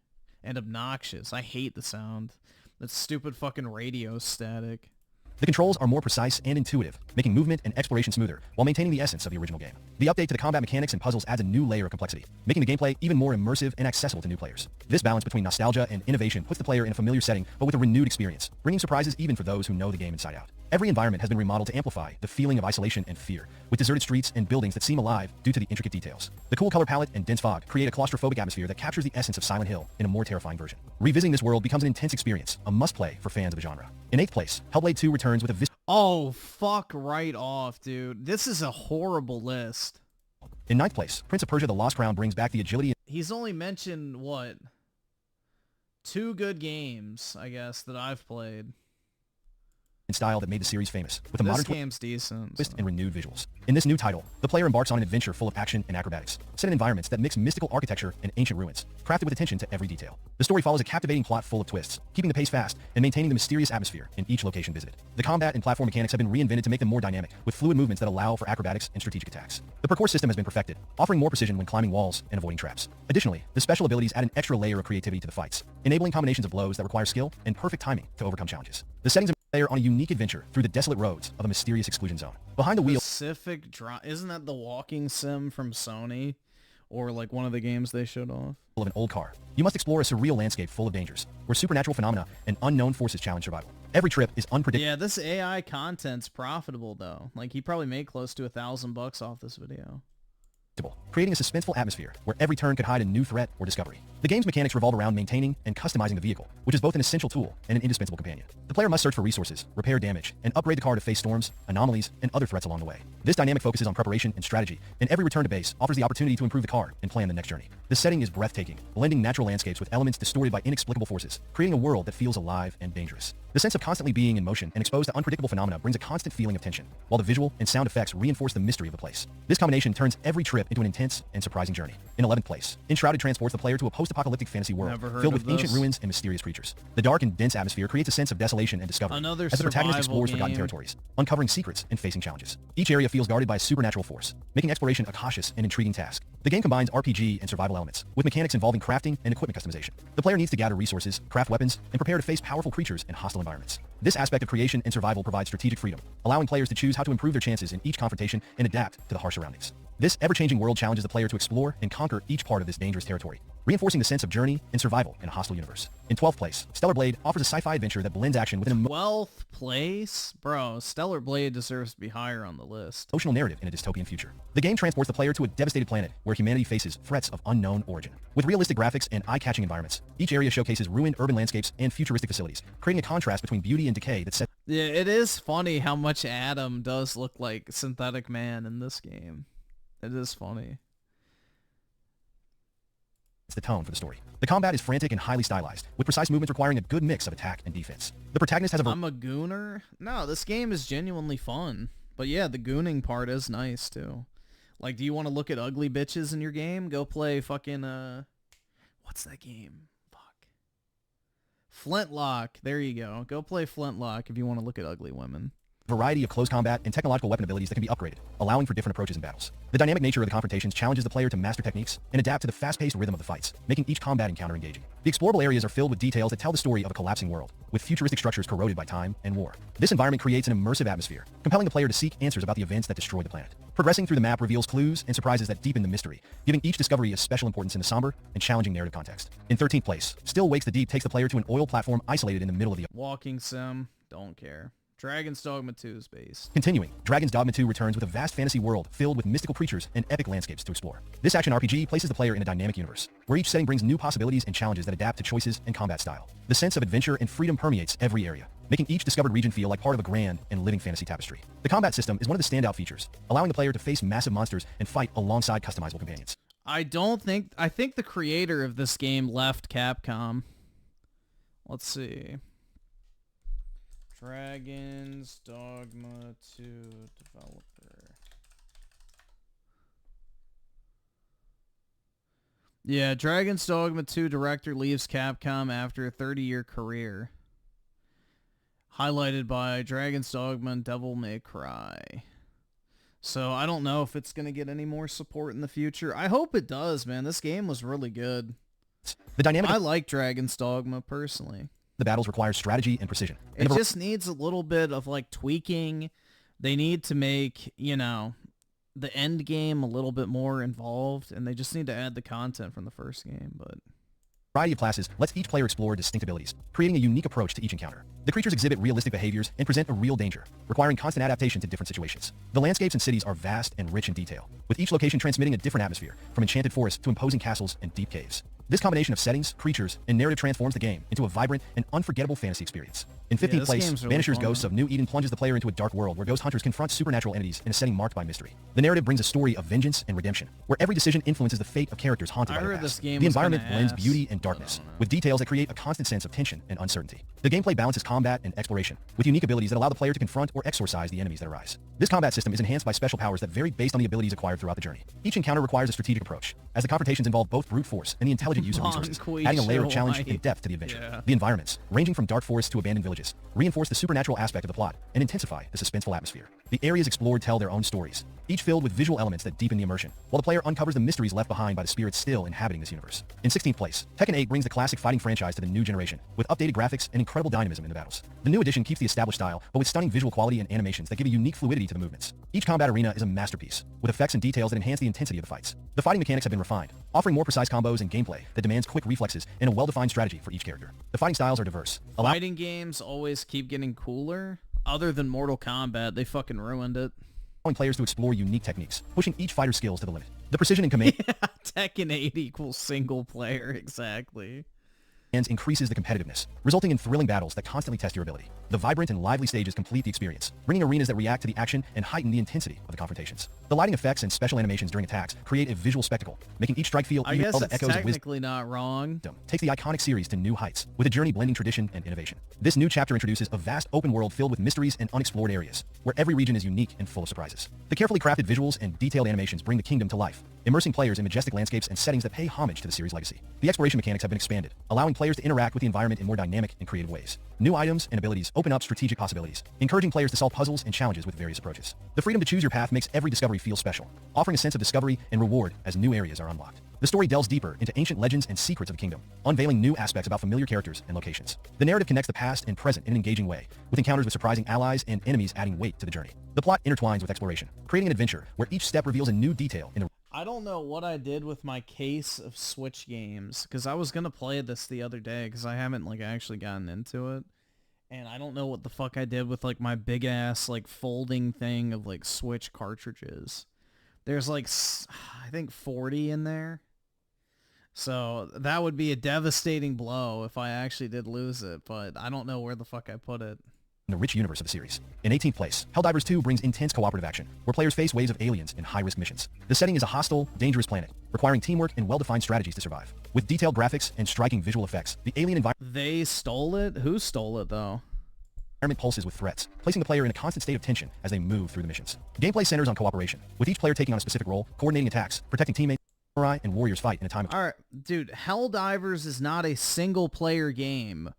and obnoxious. I hate the sound. That stupid fucking radio static. The controls are more precise and intuitive, making movement and exploration smoother while maintaining the essence of the original game. The update to the combat mechanics and puzzles adds a new layer of complexity, making the gameplay even more immersive and accessible to new players. This balance between nostalgia and innovation puts the player in a familiar setting but with a renewed experience, bringing surprises even for those who know the game inside out. Every environment has been remodeled to amplify the feeling of isolation and fear, with deserted streets and buildings that seem alive due to the intricate details. The cool color palette and dense fog create a claustrophobic atmosphere that captures the essence of Silent Hill in a more terrifying version. Revisiting this world becomes an intense experience, a must-play for fans of the genre. In 8th place, Hellblade 2 returns with a Oh, fuck right off, dude. This is a horrible list. In 9th place, Prince of Persia The Lost Crown brings back the agility. He's only mentioned, what, 2 good games, I guess, that I've played. And style that made the series famous, with a modern game's decent, twist and renewed visuals. In this new title, the player embarks on an adventure full of action and acrobatics, set in environments that mix mystical architecture and ancient ruins, crafted with attention to every detail. The story follows a captivating plot full of twists, keeping the pace fast and maintaining the mysterious atmosphere in each location visited. The combat and platform mechanics have been reinvented to make them more dynamic, with fluid movements that allow for acrobatics and strategic attacks. The parkour system has been perfected, offering more precision when climbing walls and avoiding traps. Additionally, the special abilities add an extra layer of creativity to the fights, enabling combinations of blows that require skill and perfect timing to overcome challenges. The settings player on a unique adventure through the desolate roads of a mysterious exclusion zone. Behind the wheel, isn't that the walking sim from Sony, or like one of the games they showed off? Of an old car, you must explore a surreal landscape full of dangers, where supernatural phenomena and unknown forces challenge survival. Every trip is unpredictable. Yeah, this AI content's profitable though. Like he probably made close to $1,000 off this video. Creating a suspenseful atmosphere where every turn could hide a new threat or discovery. The game's mechanics revolve around maintaining and customizing the vehicle, which is both an essential tool and an indispensable companion. The player must search for resources, repair damage, and upgrade the car to face storms, anomalies, and other threats along the way. This dynamic focuses on preparation and strategy, and every return to base offers the opportunity to improve the car and plan the next journey. The setting is breathtaking, blending natural landscapes with elements distorted by inexplicable forces, creating a world that feels alive and dangerous. The sense of constantly being in motion and exposed to unpredictable phenomena brings a constant feeling of tension, while the visual and sound effects reinforce the mystery of the place. This combination turns every trip into an intense and surprising journey. In 11th place, Enshrouded transports the player to a post-apocalyptic fantasy world filled with ancient ruins and mysterious creatures. The dark and dense atmosphere creates a sense of desolation and discovery as the protagonist explores forgotten territories, uncovering secrets and facing challenges. Each area feels guarded by a supernatural force, making exploration a cautious and intriguing task. The game combines RPG and survival elements, with mechanics involving crafting and equipment customization. The player needs to gather resources, craft weapons, and prepare to face powerful creatures and hostile environments. This aspect of creation and survival provides strategic freedom, allowing players to choose how to improve their chances in each confrontation and adapt to the harsh surroundings. This ever-changing world challenges the player to explore and conquer each part of this dangerous territory, reinforcing the sense of journey and survival in a hostile universe. In 12th place, Stellar Blade offers a sci-fi adventure that blends action with an 12th place? Bro, Stellar Blade deserves to be higher on the list. emotional narrative in a dystopian future. The game transports the player to a devastated planet where humanity faces threats of unknown origin. With realistic graphics and eye-catching environments, each area showcases ruined urban landscapes and futuristic facilities, creating a contrast between beauty and decay that sets Yeah, it is funny how much Adam does look like Synthetic Man in this game. It is funny. It's the tone for the story. The combat is frantic and highly stylized, with precise movements requiring a good mix of attack and defense. The protagonist has a I'm a gooner? No, this game is genuinely fun. But yeah, the gooning part is nice too. Like, do you want to look at ugly bitches in your game? Go play fucking, what's that game? Fuck. Flintlock. There you go. Go play Flintlock if you want to look at ugly women. variety of close combat and technological weapon abilities that can be upgraded, allowing for different approaches in battles. The dynamic nature of the confrontations challenges the player to master techniques and adapt to the fast-paced rhythm of the fights, making each combat encounter engaging. The explorable areas are filled with details that tell the story of a collapsing world, with futuristic structures corroded by time and war. This environment creates an immersive atmosphere, compelling the player to seek answers about the events that destroyed the planet. Progressing through the map reveals clues and surprises that deepen the mystery, giving each discovery a special importance in the somber and challenging narrative context. In 13th place, Still Wakes the Deep takes the player to an oil platform isolated in the middle of the walking sim. Don't care. Dragon's Dogma 2 is based. Continuing, Dragon's Dogma 2 returns with a vast fantasy world filled with mystical creatures and epic landscapes to explore. This action RPG places the player in a dynamic universe, where each setting brings new possibilities and challenges that adapt to choices and combat style. The sense of adventure and freedom permeates every area, making each discovered region feel like part of a grand and living fantasy tapestry. The combat system is one of the standout features, allowing the player to face massive monsters and fight alongside customizable companions. I think the creator of this game left Capcom. Let's see. Dragon's Dogma 2 developer. Yeah, Dragon's Dogma 2 director leaves Capcom after a 30-year career. Highlighted by Dragon's Dogma and Devil May Cry. So I don't know if it's going to get any more support in the future. I hope it does, man. This game was really good. I like Dragon's Dogma personally. The battles require strategy and precision. It just needs a little bit of like tweaking. They need to make, the end game a little bit more involved, and they just need to add the content from the first game, but... Variety of classes lets each player explore distinct abilities, creating a unique approach to each encounter. The creatures exhibit realistic behaviors and present a real danger, requiring constant adaptation to different situations. The landscapes and cities are vast and rich in detail, with each location transmitting a different atmosphere, from enchanted forests to imposing castles and deep caves. This combination of settings, creatures, and narrative transforms the game into a vibrant and unforgettable fantasy experience. In 15th place, really Banisher's Ghosts of New Eden plunges the player into a dark world where ghost hunters confront supernatural entities in a setting marked by mystery. The narrative brings a story of vengeance and redemption, where every decision influences the fate of characters haunted by their past. The environment blends beauty and darkness, with details that create a constant sense of tension and uncertainty. The gameplay balances combat and exploration, with unique abilities that allow the player to confront or exorcise the enemies that arise. This combat system is enhanced by special powers that vary based on the abilities acquired throughout the journey. Each encounter requires a strategic approach, as the confrontations involve both brute force and the intelligent use of resources, adding a layer of challenge and depth to the adventure. Yeah. The environments, ranging from dark forests to abandoned villages, reinforce the supernatural aspect of the plot and intensify the suspenseful atmosphere. The areas explored tell their own stories, each filled with visual elements that deepen the immersion, while the player uncovers the mysteries left behind by the spirits still inhabiting this universe. In 16th place, Tekken 8 brings the classic fighting franchise to the new generation, with updated graphics and incredible dynamism in the battles. The new edition keeps the established style, but with stunning visual quality and animations that give a unique fluidity to the movements. Each combat arena is a masterpiece, with effects and details that enhance the intensity of the fights. The fighting mechanics have been refined, offering more precise combos and gameplay that demands quick reflexes and a well-defined strategy for each character. The fighting styles are diverse. Fighting games always keep getting cooler. Other than Mortal Kombat, they fucking ruined it. Allowing players to explore unique techniques, pushing each fighter's skills to the limit. The precision and command... Tekken 8 equals single player, exactly. Increases the competitiveness, resulting in thrilling battles that constantly test your ability. The vibrant and lively stages complete the experience, bringing arenas that react to the action and heighten the intensity of the confrontations. The lighting effects and special animations during attacks create a visual spectacle, making each strike feel even though the echoes of wisdom. Technically not wrong. Takes the iconic series to new heights, with a journey blending tradition and innovation. This new chapter introduces a vast open world filled with mysteries and unexplored areas, where every region is unique and full of surprises. The carefully crafted visuals and detailed animations bring the kingdom to life, immersing players in majestic landscapes and settings that pay homage to the series' legacy. The exploration mechanics have been expanded, allowing players to interact with the environment in more dynamic and creative ways. New items and abilities open up strategic possibilities, encouraging players to solve puzzles and challenges with various approaches. The freedom to choose your path makes every discovery feel special, offering a sense of discovery and reward as new areas are unlocked. The story delves deeper into ancient legends and secrets of the kingdom, unveiling new aspects about familiar characters and locations. The narrative connects the past and present in an engaging way, with encounters with surprising allies and enemies adding weight to the journey. The plot intertwines with exploration, creating an adventure where each step reveals a new detail in the... I don't know what I did with my case of Switch games, because I was going to play this the other day, because I haven't actually gotten into it. And I don't know what the fuck I did with my big ass folding thing of Switch cartridges. There's I think 40 in there. So that would be a devastating blow if I actually did lose it, but I don't know where the fuck I put it. The rich universe of the series. In 18th place, Helldivers 2 brings intense cooperative action, where players face waves of aliens in high-risk missions. The setting is a hostile, dangerous planet, requiring teamwork and well-defined strategies to survive. With detailed graphics and striking visual effects, the alien environment... They stole it? Who stole it, though? Environment pulses with threats, placing the player in a constant state of tension as they move through the missions. Gameplay centers on cooperation, with each player taking on a specific role, coordinating attacks, protecting teammates. Samurai and warriors fight in a time of... Alright, dude, Helldivers is not a single-player game.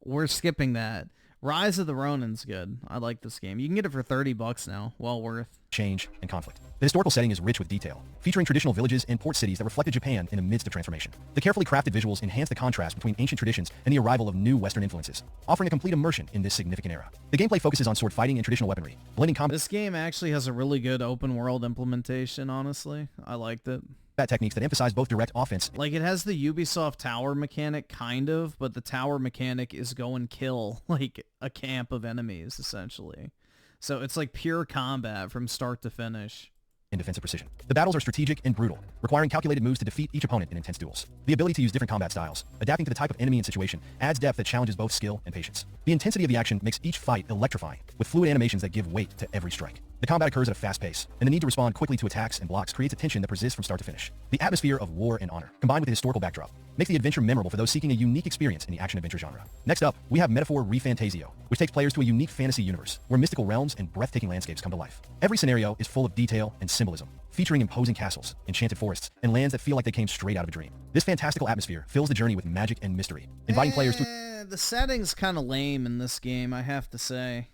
We're skipping that. Rise of the Ronin's good. I like this game. You can get it for $30 now. Well worth. Change, and conflict. The historical setting is rich with detail, featuring traditional villages and port cities that reflected Japan in the midst of transformation. The carefully crafted visuals enhance the contrast between ancient traditions and the arrival of new Western influences, offering a complete immersion in this significant era. The gameplay focuses on sword fighting and traditional weaponry, blending combat. This game actually has a really good open world implementation, honestly. I liked it. Techniques that emphasize both direct offense. Like, it has the Ubisoft tower mechanic, kind of, but the tower mechanic is go and kill, like, a camp of enemies, essentially. So it's like pure combat from start to finish. And defensive precision. The battles are strategic and brutal, requiring calculated moves to defeat each opponent in intense duels. The ability to use different combat styles, adapting to the type of enemy and situation, adds depth that challenges both skill and patience. The intensity of the action makes each fight electrifying, with fluid animations that give weight to every strike. The combat occurs at a fast pace, and the need to respond quickly to attacks and blocks creates a tension that persists from start to finish. The atmosphere of war and honor, combined with the historical backdrop, makes the adventure memorable for those seeking a unique experience in the action-adventure genre. Next up, we have Metaphor ReFantasio, which takes players to a unique fantasy universe, where mystical realms and breathtaking landscapes come to life. Every scenario is full of detail and symbolism, featuring imposing castles, enchanted forests, and lands that feel like they came straight out of a dream. This fantastical atmosphere fills the journey with magic and mystery, inviting players to... The setting's kind of lame in this game, I have to say.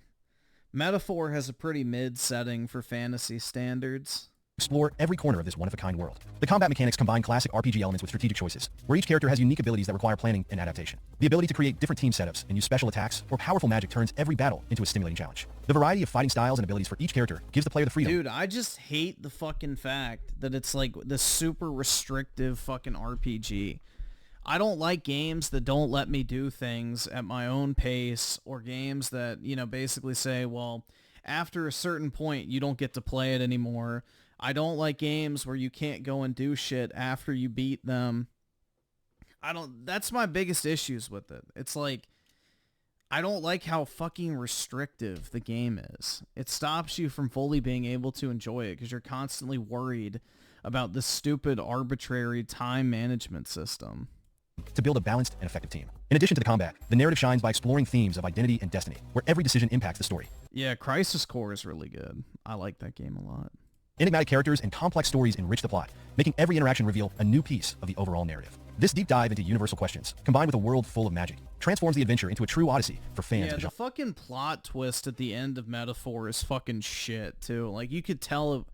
Metaphor has a pretty mid setting for fantasy standards. Explore every corner of this one-of-a-kind world. The combat mechanics combine classic RPG elements with strategic choices, where each character has unique abilities that require planning and adaptation. The ability to create different team setups and use special attacks or powerful magic turns every battle into a stimulating challenge. The variety of fighting styles and abilities for each character gives the player the freedom. Dude, I just hate the fucking fact that it's like this super restrictive fucking RPG. I don't like games that don't let me do things at my own pace, or games that, you know, basically say, well, after a certain point, you don't get to play it anymore. I don't like games where you can't go and do shit after you beat them. That's my biggest issues with it. It's like, I don't like how fucking restrictive the game is. It stops you from fully being able to enjoy it because you're constantly worried about this stupid arbitrary time management system. To build a balanced and effective team. In addition to the combat, the narrative shines by exploring themes of identity and destiny, where every decision impacts the story. Yeah, Crisis Core is really good. I like that game a lot. Enigmatic characters and complex stories enrich the plot, making every interaction reveal a new piece of the overall narrative. This deep dive into universal questions, combined with a world full of magic, transforms the adventure into a true odyssey for fans of the genre. The fucking plot twist at the end of Metaphor is fucking shit, too. Like, you could tell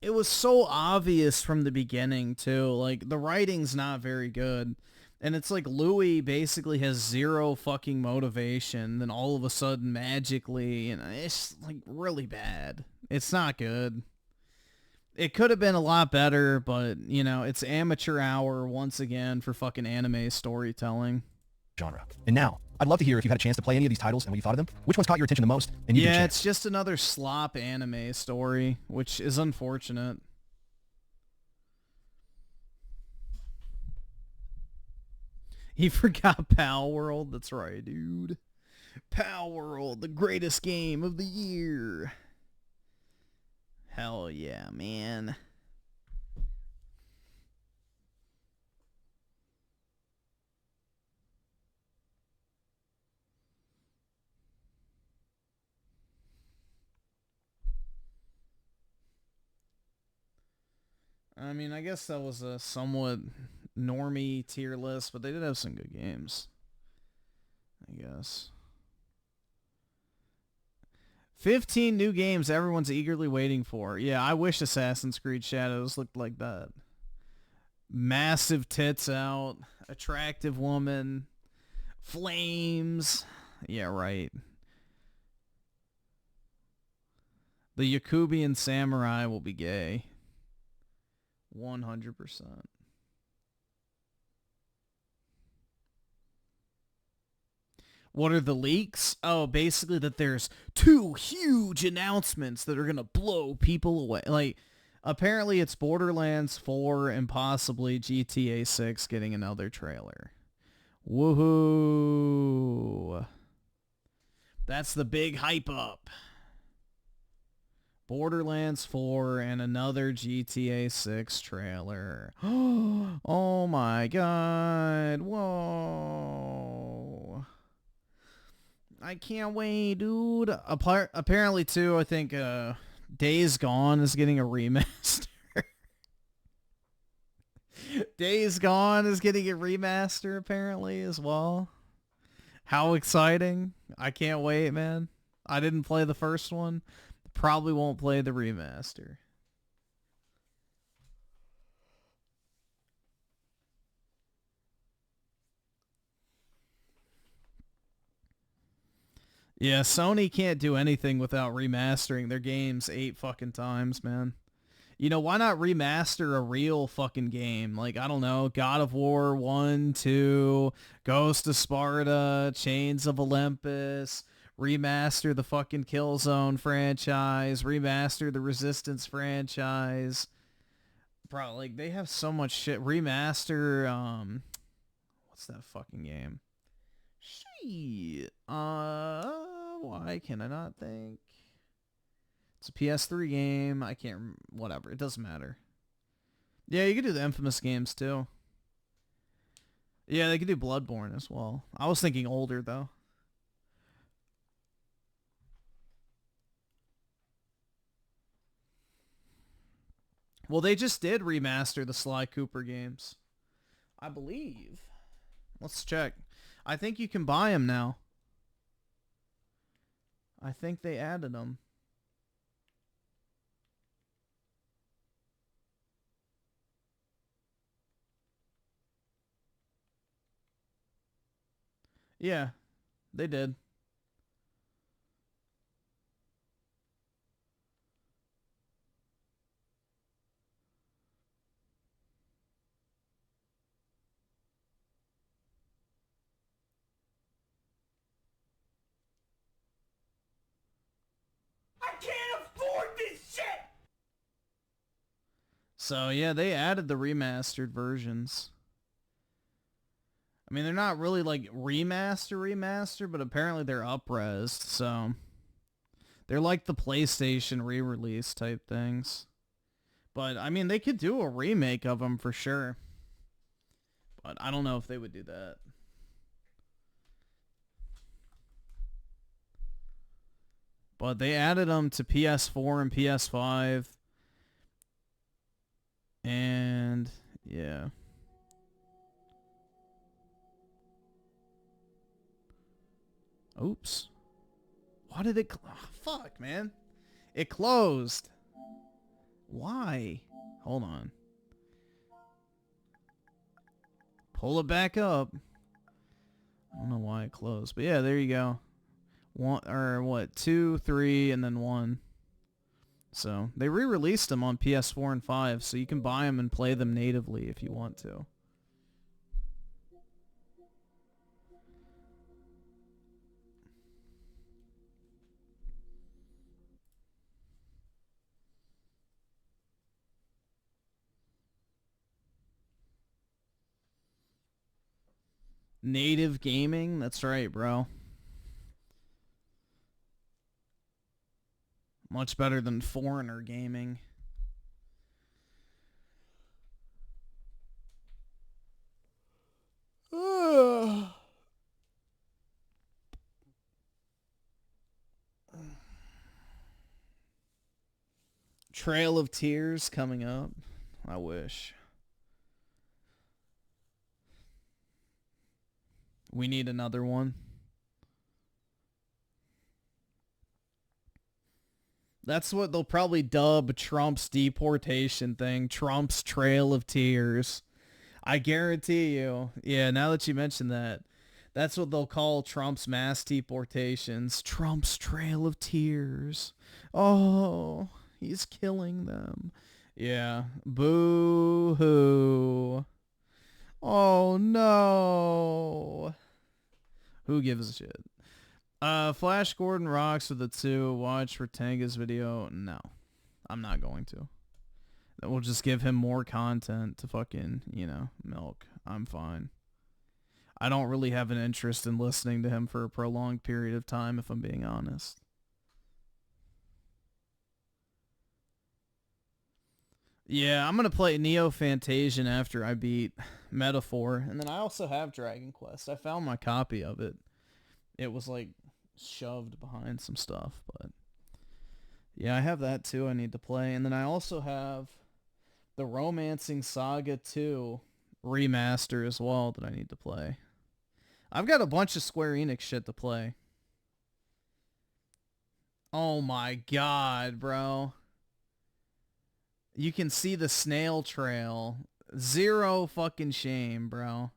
it was so obvious from the beginning, too. Like, the writing's not very good. And it's like Louis basically has zero fucking motivation, then all of a sudden magically, and it's like really bad. It's not good. It could have been a lot better, but, you know, it's amateur hour once again for fucking anime storytelling. Genre. And now, I'd love to hear if you've had a chance to play any of these titles and what you thought of them. Which ones caught your attention the most? And yeah, it's just another slop anime story, which is unfortunate. He forgot Pal World. That's right, dude. Pal World, the greatest game of the year. Hell yeah, man. I mean, I guess that was a somewhat normie tier list, but they did have some good games, I guess. 15 new games everyone's eagerly waiting for. Yeah, I wish Assassin's Creed Shadows looked like that. Massive tits out, attractive woman, flames. Yeah, right. The Yakubian samurai will be gay. 100%. What are the leaks? Oh, basically that there's 2 huge announcements that are going to blow people away. Like, apparently it's Borderlands 4 and possibly GTA 6 getting another trailer. Woohoo. That's the big hype up. Borderlands 4 and another GTA 6 trailer. Oh my god. Whoa. I can't wait, dude. Apparently, too, I think Days Gone is getting a remaster. Days Gone is getting a remaster, apparently, as well. How exciting. I can't wait, man. I didn't play the first one. Probably won't play the remaster. Yeah, Sony can't do anything without remastering their games 8 fucking times, man. You know, why not remaster a real fucking game? Like, I don't know, God of War 1, 2, Ghost of Sparta, Chains of Olympus, remaster the fucking Killzone franchise, remaster the Resistance franchise. Bro, like, they have so much shit. Remaster, what's that fucking game? Shit. Why can I not think? It's a PS3 game. I can't. Whatever. It doesn't matter. Yeah, you could do the Infamous games too. Yeah, they could do Bloodborne as well. I was thinking older though. Well, they just did remaster the Sly Cooper games, I believe. Let's check. I think you can buy them now. I think they added them. Yeah, they did. I can't afford this shit! So yeah, they added the remastered versions. I mean, they're not really like remaster, but apparently they're up-resed, so they're like the PlayStation re-release type things. But I mean, they could do a remake of them for sure. But I don't know if they would do that. But they added them to PS4 and PS5. And yeah. Oops. Why did it... fuck, man. It closed. Why? Hold on. Pull it back up. I don't know why it closed. But yeah, there you go. One, or what? 2, 3, and then 1. So they re-released them on PS4 and 5, so you can buy them and play them natively if you want to. Native gaming? That's right, bro. Much better than foreigner gaming. Trail of Tears coming up. I wish. We need another one. That's what they'll probably dub Trump's deportation thing. Trump's Trail of Tears. I guarantee you. Yeah, now that you mention that, that's what they'll call Trump's mass deportations. Trump's Trail of Tears. Oh, he's killing them. Yeah. Boo-hoo. Oh, no. Who gives a shit? Flash Gordon rocks with a 2. Watch Ltanga's video. No. I'm not going to. That will just give him more content to fucking, you know, milk. I'm fine. I don't really have an interest in listening to him for a prolonged period of time, if I'm being honest. Yeah, I'm going to play Neo Fantasian after I beat Metaphor. And then I also have Dragon Quest. I found my copy of it. It was like shoved behind some stuff, but yeah, I have that too I need to play. And then I also have the Romancing Saga 2 remaster as well that I need to play. I've got a bunch of Square Enix shit to play. Oh my god, bro. You can see the snail trail. Zero fucking shame, bro.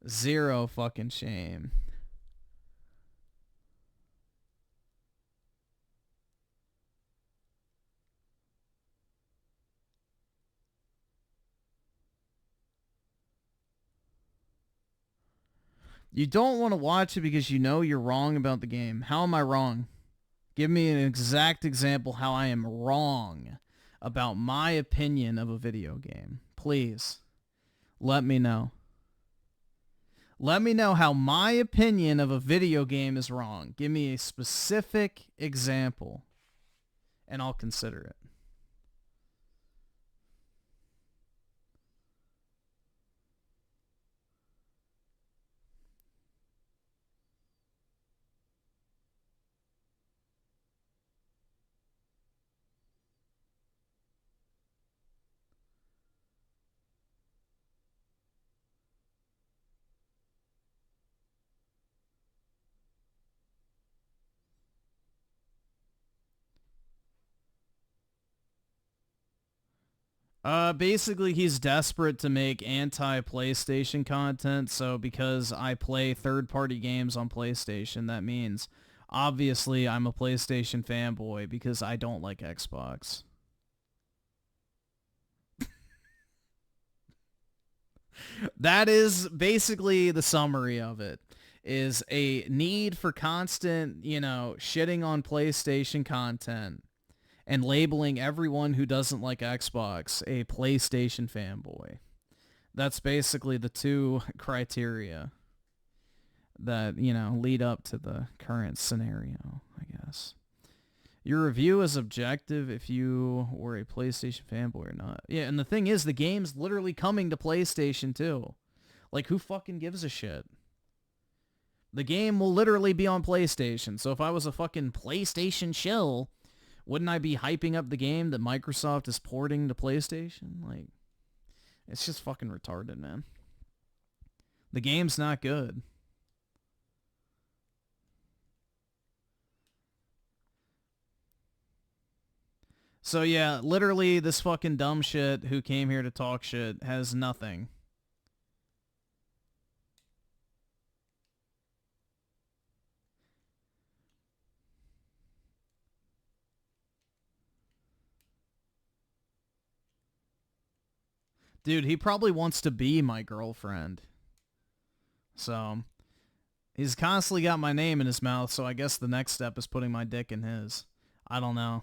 Zero fucking shame. You don't want to watch it because you know you're wrong about the game. How am I wrong? Give me an exact example how I am wrong about my opinion of a video game. Please, let me know. Let me know how my opinion of a video game is wrong. Give me a specific example, and I'll consider it. Basically, he's desperate to make anti-PlayStation content, so because I play third-party games on PlayStation, that means, obviously, I'm a PlayStation fanboy because I don't like Xbox. That is basically the summary of it, is a need for constant, shitting on PlayStation content. And labeling everyone who doesn't like Xbox a PlayStation fanboy. That's basically the two criteria that, lead up to the current scenario, I guess. Your review is objective if you were a PlayStation fanboy or not. Yeah, and the thing is, the game's literally coming to PlayStation too. Like, who fucking gives a shit? The game will literally be on PlayStation, so if I was a fucking PlayStation shill, wouldn't I be hyping up the game that Microsoft is porting to PlayStation? Like, it's just fucking retarded, man. The game's not good. So yeah, literally this fucking dumb shit who came here to talk shit has nothing. Dude, he probably wants to be my girlfriend. So, he's constantly got my name in his mouth, so I guess the next step is putting my dick in his. I don't know.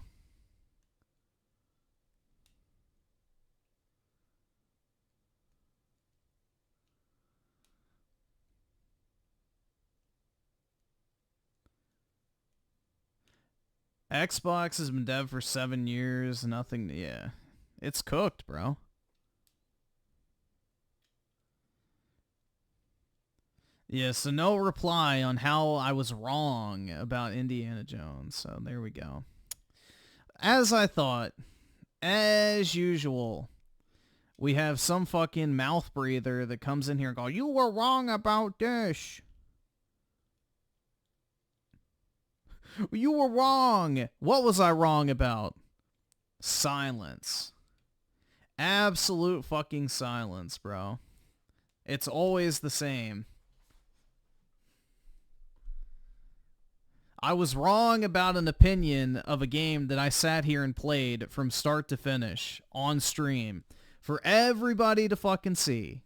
Xbox has been dead for 7 years, nothing, yeah. It's cooked, bro. Yeah, so no reply on how I was wrong about Indiana Jones. So there we go. As I thought, as usual, we have some fucking mouth breather that comes in here and goes, "You were wrong about this. You were wrong." What was I wrong about? Silence. Absolute fucking silence, bro. It's always the same. I was wrong about an opinion of a game that I sat here and played from start to finish on stream for everybody to fucking see.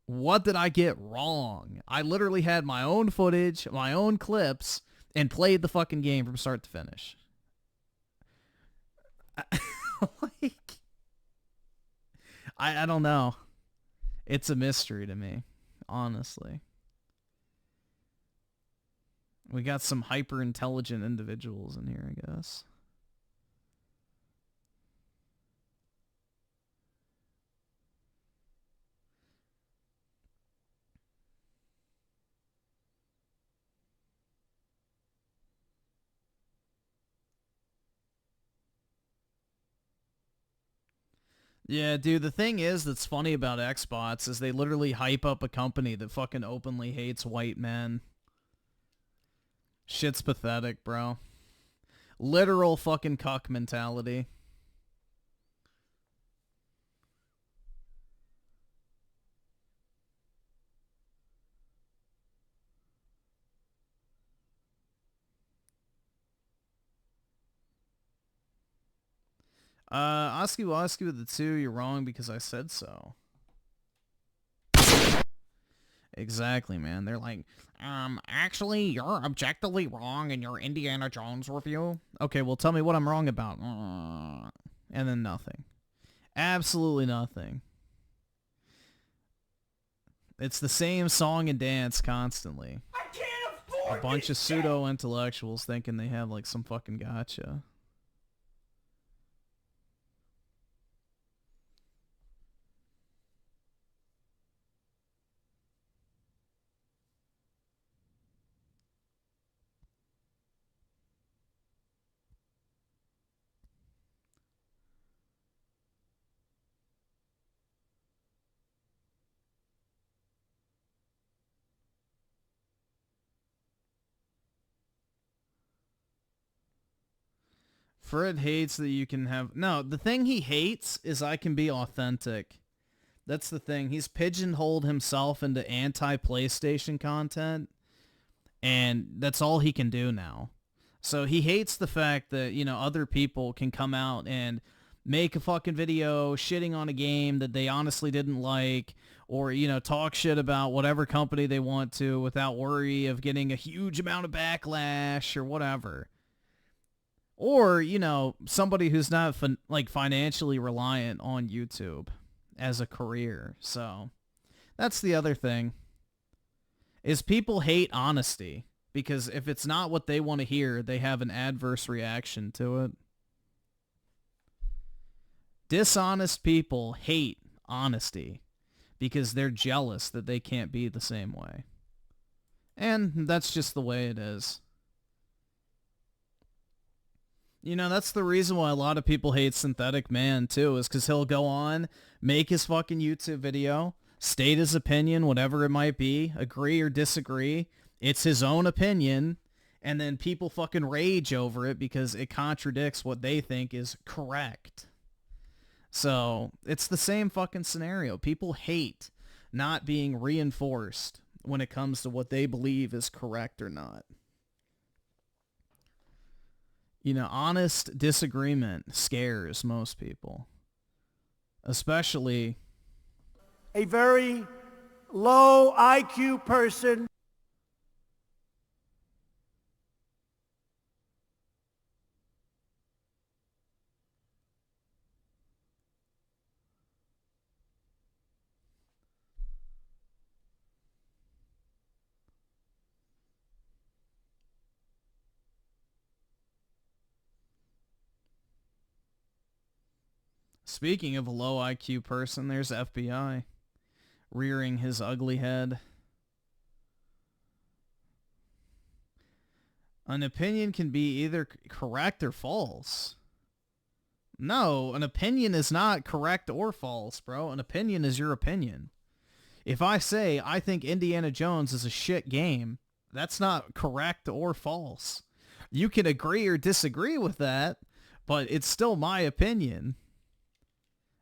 What did I get wrong? I literally had my own footage, my own clips, and played the fucking game from start to finish. I don't know. It's a mystery to me. Honestly. We got some hyper-intelligent individuals in here, I guess. Yeah, dude, the thing is that's funny about Xbots is they literally hype up a company that fucking openly hates white men. Shit's pathetic, bro. Literal fucking cuck mentality. Oski with the 2, you're wrong because I said so. Exactly, man. They're like, actually, you're objectively wrong in your Indiana Jones review. Okay, well, tell me what I'm wrong about. And then nothing. Absolutely nothing. It's the same song and dance constantly. I can't afford a bunch of pseudo-intellectuals thinking they have, like, some fucking gotcha. Fred hates that you can have... No, the thing he hates is I can be authentic. That's the thing. He's pigeonholed himself into anti-PlayStation content, and that's all he can do now. So he hates the fact that, you know, other people can come out and make a fucking video shitting on a game that they honestly didn't like, or, you know, talk shit about whatever company they want to without worry of getting a huge amount of backlash or whatever. Or, you know, somebody who's not financially reliant on YouTube as a career. So that's the other thing, is people hate honesty, because if it's not what they want to hear, they have an adverse reaction to it. Dishonest people hate honesty because they're jealous that they can't be the same way. And that's just the way it is. You know, that's the reason why a lot of people hate Synthetic Man, too, is because he'll go on, make his fucking YouTube video, state his opinion, whatever it might be, agree or disagree. It's his own opinion, and then people fucking rage over it because it contradicts what they think is correct. So, it's the same fucking scenario. People hate not being reinforced when it comes to what they believe is correct or not. You know, honest disagreement scares most people. Especially a very low IQ person. Speaking of a low IQ person, there's FBI rearing his ugly head. An opinion can be either correct or false. No, an opinion is not correct or false, bro. An opinion is your opinion. If I say I think Indiana Jones is a shit game, that's not correct or false. You can agree or disagree with that, but it's still my opinion.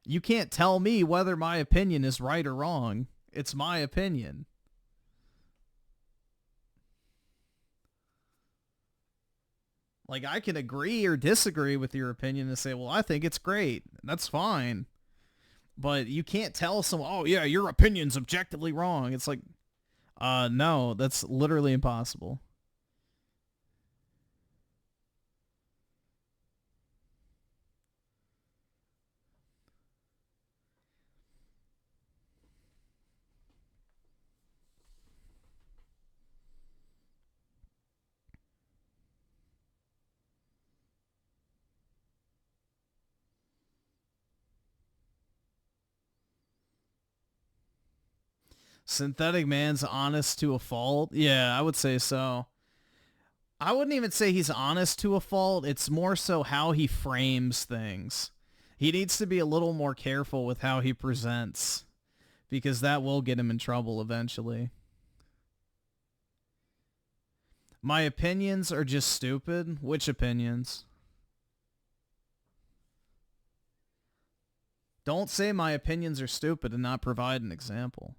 You can't tell me whether my opinion is right or wrong. It's my opinion. Like, I can agree or disagree with your opinion and say, well, I think it's great. That's fine. But you can't tell someone, oh, yeah, your opinion's objectively wrong. It's like, no, that's literally impossible. Synthetic Man's honest to a fault? Yeah, I would say so. I wouldn't even say he's honest to a fault. It's more so how he frames things. He needs to be a little more careful with how he presents, because that will get him in trouble eventually. My opinions are just stupid. Which opinions? Don't say my opinions are stupid and not provide an example.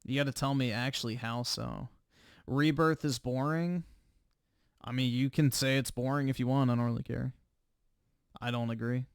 You gotta tell me actually how so. Rebirth is boring? I mean, you can say it's boring if you want. I don't really care. I don't agree.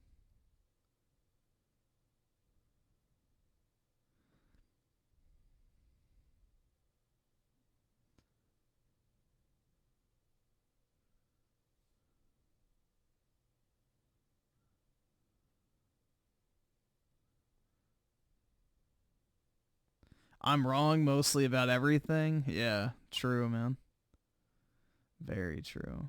I'm wrong mostly about everything? Yeah, true, man. Very true.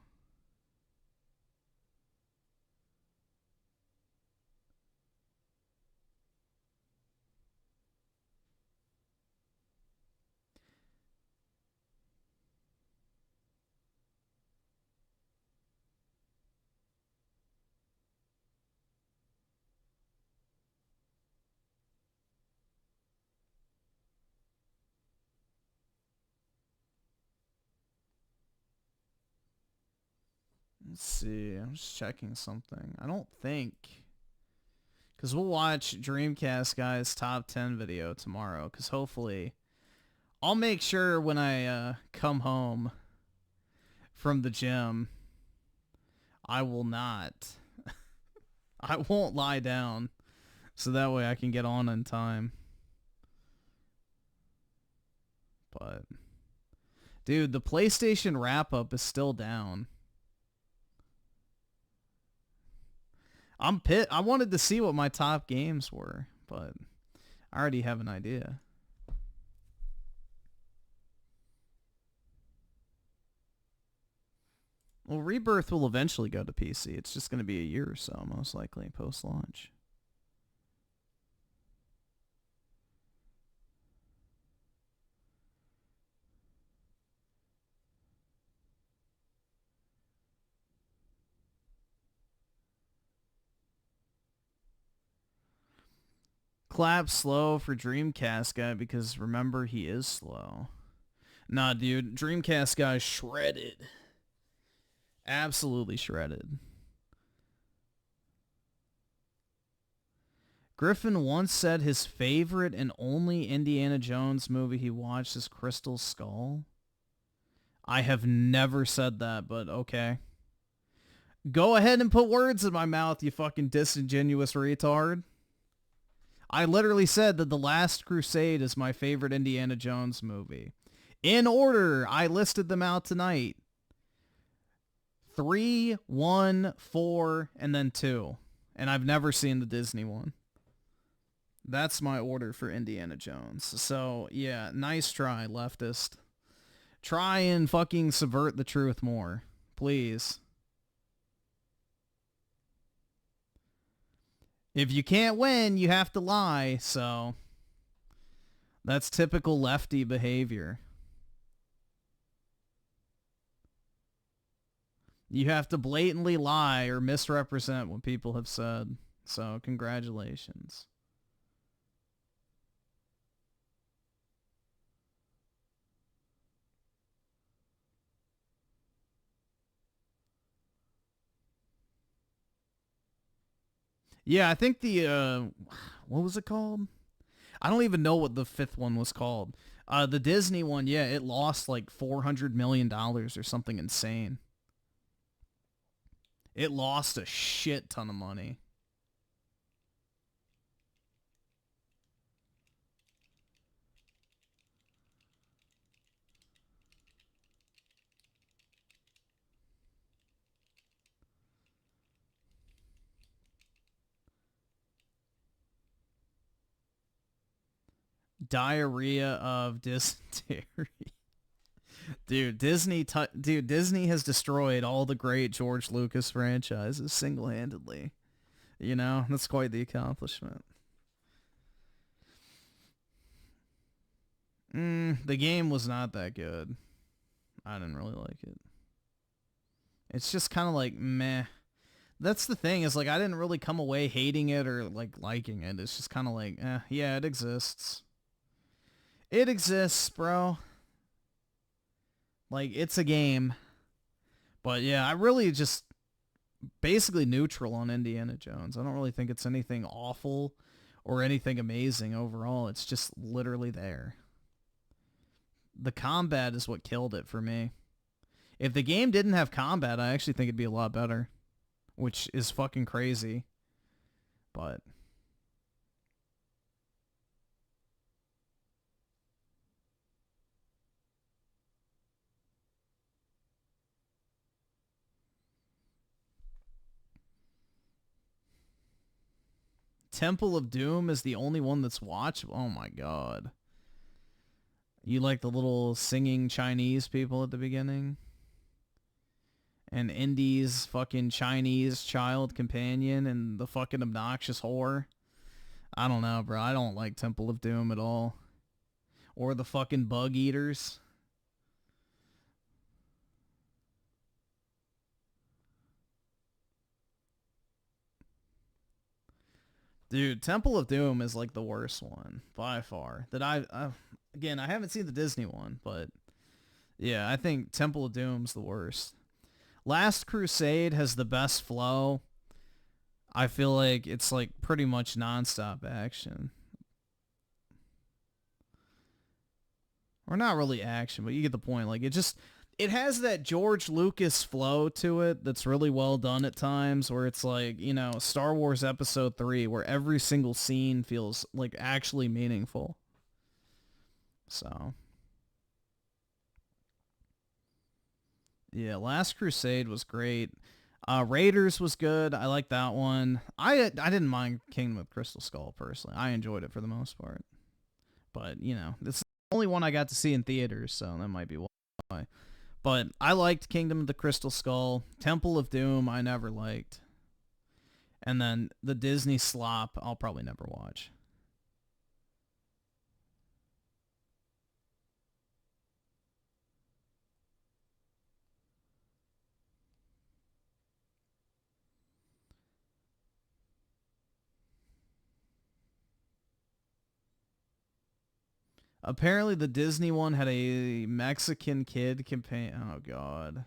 Let's see. I'm just checking something. I don't think... Because we'll watch Dreamcast Guy's top 10 video tomorrow. Because hopefully... I'll make sure when I come home from the gym, I will not... I won't lie down. So that way I can get on in time. But... Dude, the PlayStation wrap-up is still down. I'm pit. I wanted to see what my top games were, but I already have an idea. Well, Rebirth will eventually go to PC. It's just going to be a year or so, most likely, post-launch. Clap slow for Dreamcast Guy because remember, he is slow. Nah, dude, Dreamcast Guy's shredded. Absolutely shredded. Griffin once said his favorite and only Indiana Jones movie he watched is Crystal Skull. I have never said that, but okay. Go ahead and put words in my mouth, you fucking disingenuous retard. I literally said that The Last Crusade is my favorite Indiana Jones movie. In order, I listed them out tonight. 3, 1, 4, and then 2. And I've never seen the Disney one. That's my order for Indiana Jones. So, yeah, nice try, leftist. Try and fucking subvert the truth more. Please. If you can't win, you have to lie, so... That's typical lefty behavior. You have to blatantly lie or misrepresent what people have said. So, congratulations. Yeah, I think the, what was it called? I don't even know what the 5th one was called. The Disney one, yeah, it lost like $400 million or something insane. It lost a shit ton of money. Diarrhea of dysentery. Dude, Disney has destroyed all the great George Lucas franchises single-handedly. You know, that's quite the accomplishment. The game was not that good. I didn't really like it. It's just kind of like meh. That's the thing, is like I didn't really come away hating it or like liking it. It's just kind of like, yeah, it exists. It exists, bro. Like, it's a game. But yeah, I really just basically neutral on Indiana Jones. I don't really think it's anything awful or anything amazing overall. It's just literally there. The combat is what killed it for me. If the game didn't have combat, I actually think it'd be a lot better, which is fucking crazy. But Temple of Doom is the only one that's watchable. Oh my god. You like the little singing Chinese people at the beginning? And Indy's fucking Chinese child companion and the fucking obnoxious whore? I don't know, bro. I don't like Temple of Doom at all. Or the fucking bug eaters. Dude, Temple of Doom is like the worst one by far. Again, I haven't seen the Disney one, but yeah, I think Temple of Doom's the worst. Last Crusade has the best flow. I feel like it's like pretty much nonstop action. Or not really action, but you get the point. Like it has that George Lucas flow to it that's really well done at times, where it's like, you know, Star Wars Episode 3, where every single scene feels like actually meaningful. So yeah, Last Crusade was great. Raiders was good. I like that one. I didn't mind Kingdom of Crystal Skull personally. I enjoyed it for the most part. But, you know, it's the only one I got to see in theaters, so that might be why. But I liked Kingdom of the Crystal Skull. Temple of Doom I never liked. And then the Disney slop I'll probably never watch. Apparently the Disney one had a Mexican kid campaign. Oh, God.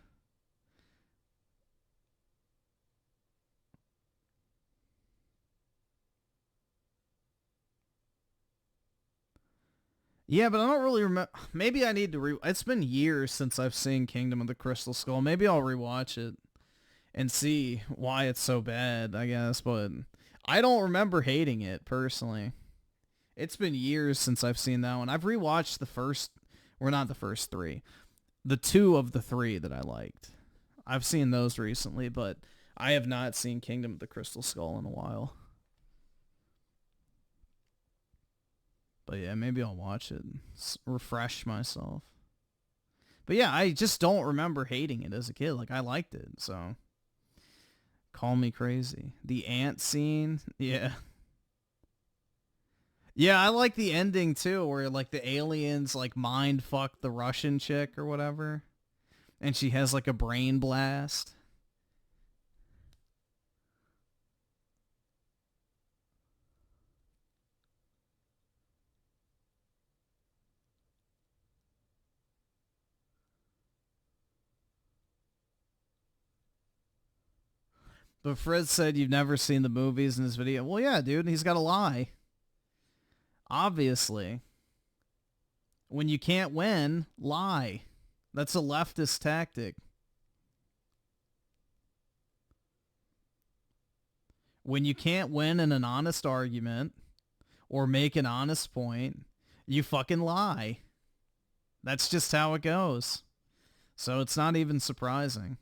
Yeah, but I don't really remember. Maybe I need to It's been years since I've seen Kingdom of the Crystal Skull. Maybe I'll rewatch it and see why it's so bad, I guess. But I don't remember hating it, personally. It's been years since I've seen that one. I've rewatched the first, or not the first three, the two of the three that I liked. I've seen those recently, but I have not seen Kingdom of the Crystal Skull in a while. But yeah, maybe I'll watch it, refresh myself. But yeah, I just don't remember hating it as a kid. Like, I liked it, so call me crazy. The ant scene, yeah. Yeah, I like the ending too, where like the aliens like mind fuck the Russian chick or whatever, and she has like a brain blast. But Fred said you've never seen the movies in this video. Well, yeah, dude, he's got to lie. Obviously. When you can't win, lie. That's a leftist tactic. When you can't win in an honest argument or make an honest point, you fucking lie. That's just how it goes. So it's not even surprising.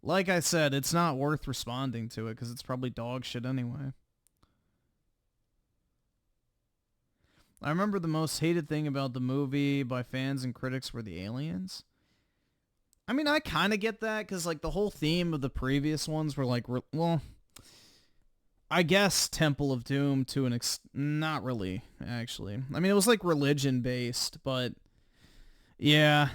Like I said, it's not worth responding to it because it's probably dog shit anyway. I remember the most hated thing about the movie by fans and critics were the aliens. I mean, I kind of get that because like the whole theme of the previous ones were like, well, I guess Temple of Doom to an not really, actually. I mean, it was like religion based, but Yeah,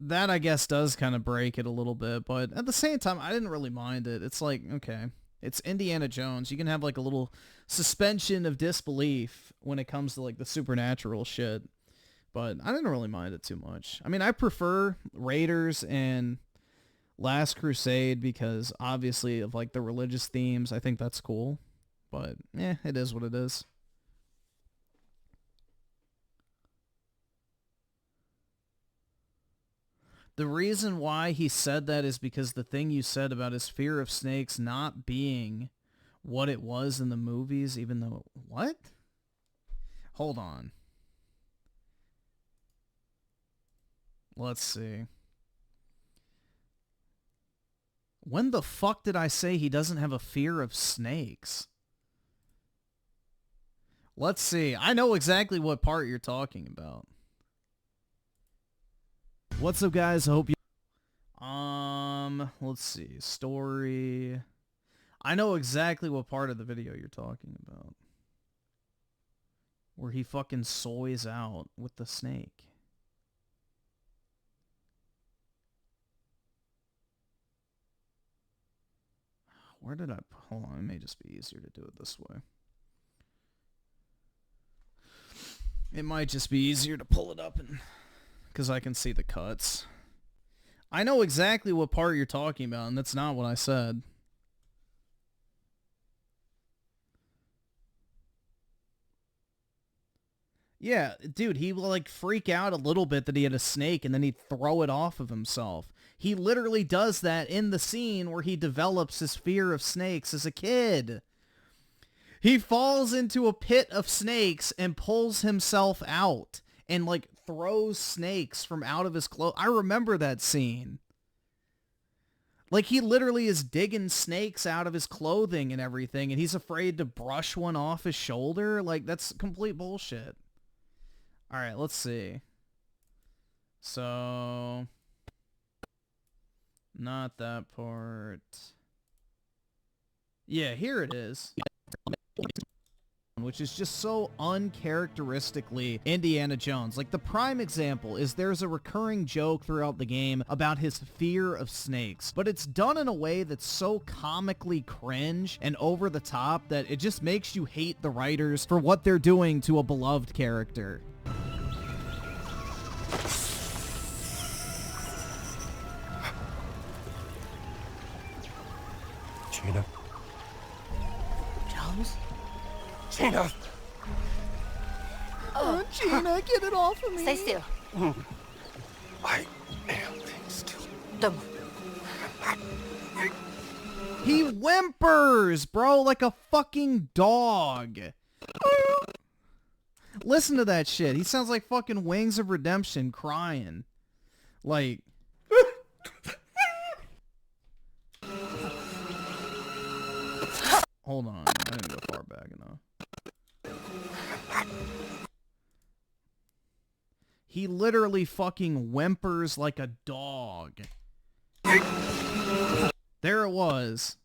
that I guess does kind of break it a little bit, but at the same time, I didn't really mind it. It's like, okay, it's Indiana Jones. You can have like a little suspension of disbelief when it comes to like the supernatural shit, but I didn't really mind it too much. I mean, I prefer Raiders and Last Crusade because obviously of like the religious themes. I think that's cool, but it is what it is. The reason why he said that is because the thing you said about his fear of snakes not being what it was in the movies, even though... What? Hold on. Let's see. When the fuck did I say he doesn't have a fear of snakes? Let's see. I know exactly what part you're talking about. What's up, guys? I hope you... let's see. Story. I know exactly what part of the video you're talking about. Where he fucking soys out with the snake. Where did I... Hold on, it may just be easier to do it this way. It might just be easier to pull it up and... because I can see the cuts. I know exactly what part you're talking about, and that's not what I said. Yeah, dude, he will like freak out a little bit that he had a snake, and then he'd throw it off of himself. He literally does that in the scene where he develops his fear of snakes as a kid. He falls into a pit of snakes and pulls himself out and like throws snakes from out of his clothes. I remember that scene. Like he literally is digging snakes out of his clothing and everything, and he's afraid to brush one off his shoulder. Like that's complete bullshit. All right, let's see. So, not that part. Yeah, here it is. Which is just so uncharacteristically Indiana Jones. Like the prime example is there's a recurring joke throughout the game about his fear of snakes, but it's done in a way that's so comically cringe and over the top that it just makes you hate the writers for what they're doing to a beloved character. Gina. Jones? Gina! Oh, Gina, get it off of me. Stay still. I am being still. Don't move. He whimpers, bro, like a fucking dog. Listen to that shit. He sounds like fucking Wings of Redemption crying. Like... Hold on, I didn't go far back enough. He literally fucking whimpers like a dog. There it was.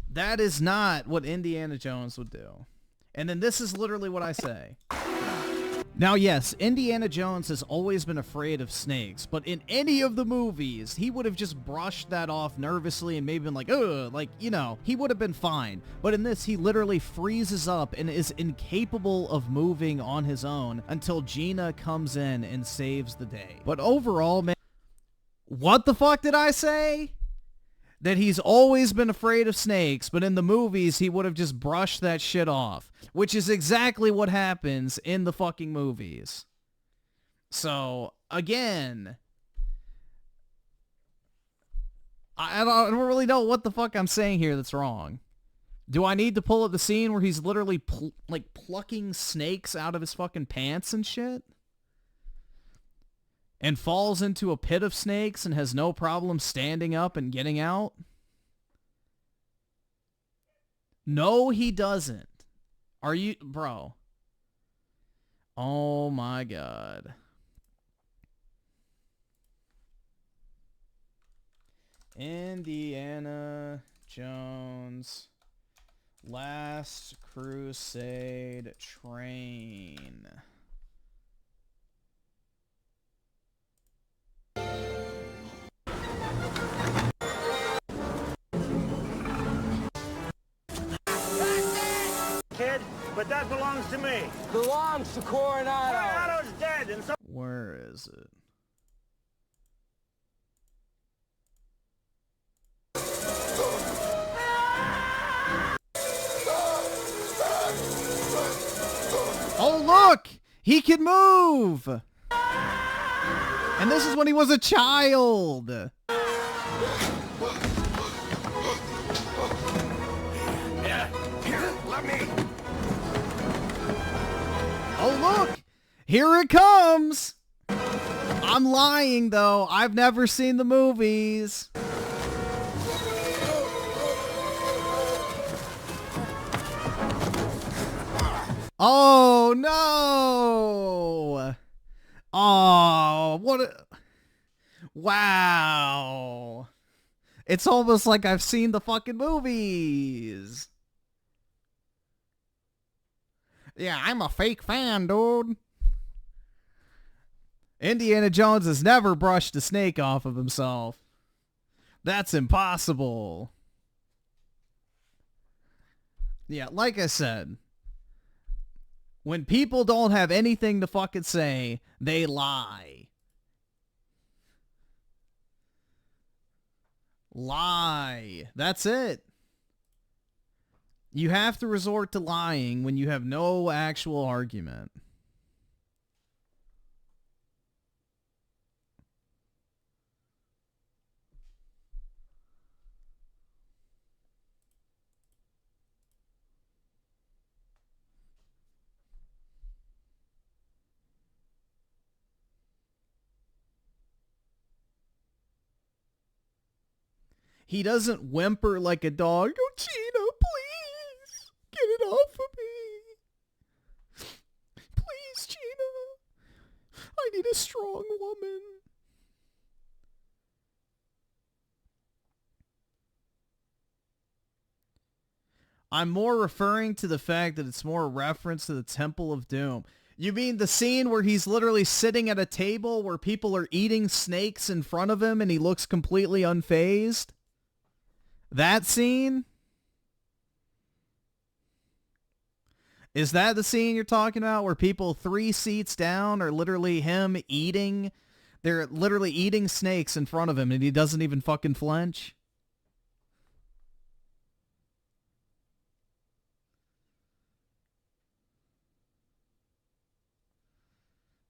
That is not what Indiana Jones would do. And then this is literally what I say. Now, yes, Indiana Jones has always been afraid of snakes, but in any of the movies, he would have just brushed that off nervously and maybe been like, ugh, like, you know, he would have been fine. But in this, he literally freezes up and is incapable of moving on his own until Gina comes in and saves the day. But overall, man, what the fuck did I say? That he's always been afraid of snakes, but in the movies, he would have just brushed that shit off, which is exactly what happens in the fucking movies. So, again, I don't really know what the fuck I'm saying here that's wrong. Do I need to pull up the scene where he's literally plucking snakes out of his fucking pants and shit? And falls into a pit of snakes and has no problem standing up and getting out? No, he doesn't. Are you... Bro. Oh my god. Indiana Jones Last Crusade train. Kid, but that belongs to me. Belongs to Coronado. Coronado's dead, and so... Where is it? Oh, look! He can move! And this is when he was a child! Yeah, here, let me. Oh, look! Here it comes! I'm lying, though. I've never seen the movies. Oh, no! Oh, what a... Wow. It's almost like I've seen the fucking movies. Yeah, I'm a fake fan, dude. Indiana Jones has never brushed a snake off of himself. That's impossible. Yeah, like I said, when people don't have anything to fucking say, they lie. Lie. That's it. You have to resort to lying when you have no actual argument. He doesn't whimper like a dog. Oh, Gina, please. Get it off of me. Please, Gina. I need a strong woman. I'm more referring to the fact that it's more a reference to the Temple of Doom. You mean the scene where he's literally sitting at a table where people are eating snakes in front of him and he looks completely unfazed? That scene? Is that the scene you're talking about where people 3 seats down are literally him eating? They're literally eating snakes in front of him and he doesn't even fucking flinch?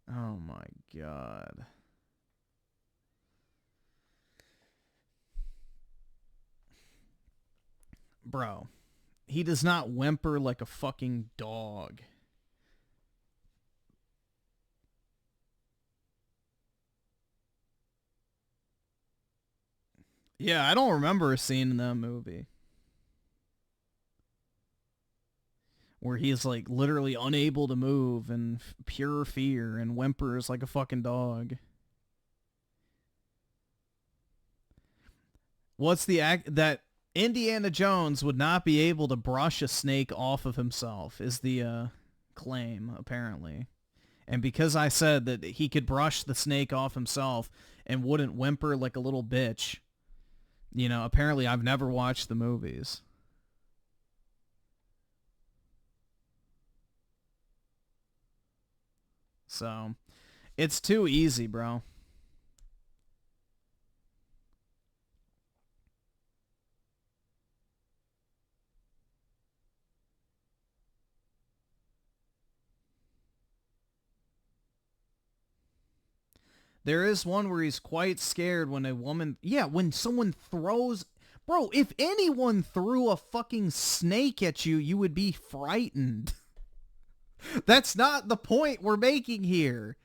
Oh my god. Bro, he does not whimper like a fucking dog. Yeah, I don't remember a scene in that movie where he's like literally unable to move and pure fear and whimpers like a fucking dog. What's the act that Indiana Jones would not be able to brush a snake off of himself is the claim, apparently. And because I said that he could brush the snake off himself and wouldn't whimper like a little bitch, you know, apparently I've never watched the movies. So, it's too easy, bro. There is one where he's quite scared when a woman... Yeah, when someone throws... Bro, if anyone threw a fucking snake at you, you would be frightened. That's not the point we're making here.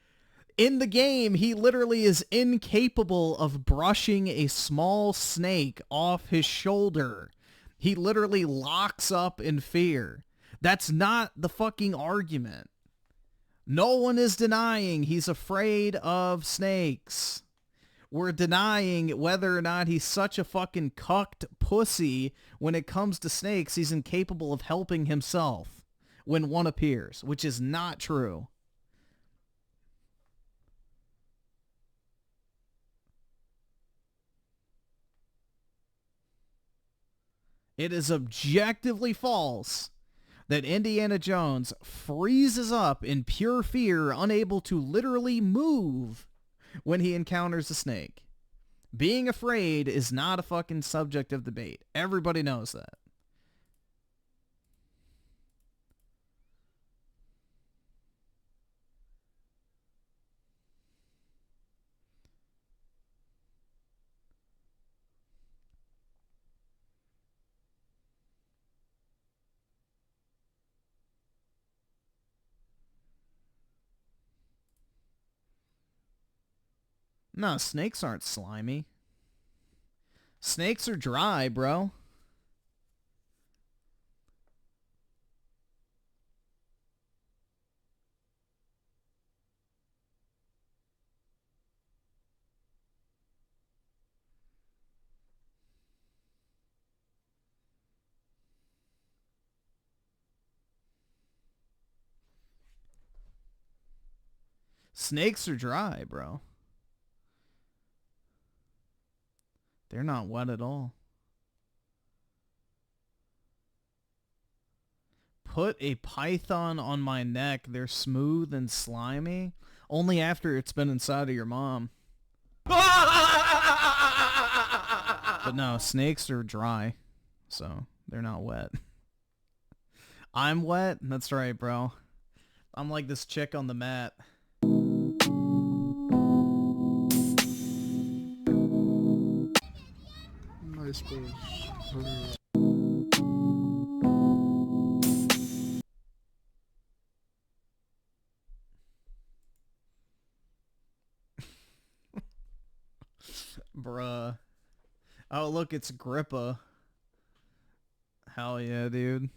In the game, he literally is incapable of brushing a small snake off his shoulder. He literally locks up in fear. That's not the fucking argument. No one is denying he's afraid of snakes. We're denying whether or not he's such a fucking cucked pussy when it comes to snakes. He's incapable of helping himself when one appears, which is not true. It is objectively false that Indiana Jones freezes up in pure fear, unable to literally move when he encounters a snake. Being afraid is not a fucking subject of debate. Everybody knows that. No, snakes aren't slimy. Snakes are dry, bro. Snakes are dry, bro. They're not wet at all. Put a python on my neck. They're smooth and slimy. Only after it's been inside of your mom. But no, snakes are dry. So they're not wet. I'm wet? That's right, bro. I'm like this chick on the mat. I suppose. Bruh. Oh, look, it's Grippa. Hell yeah, dude.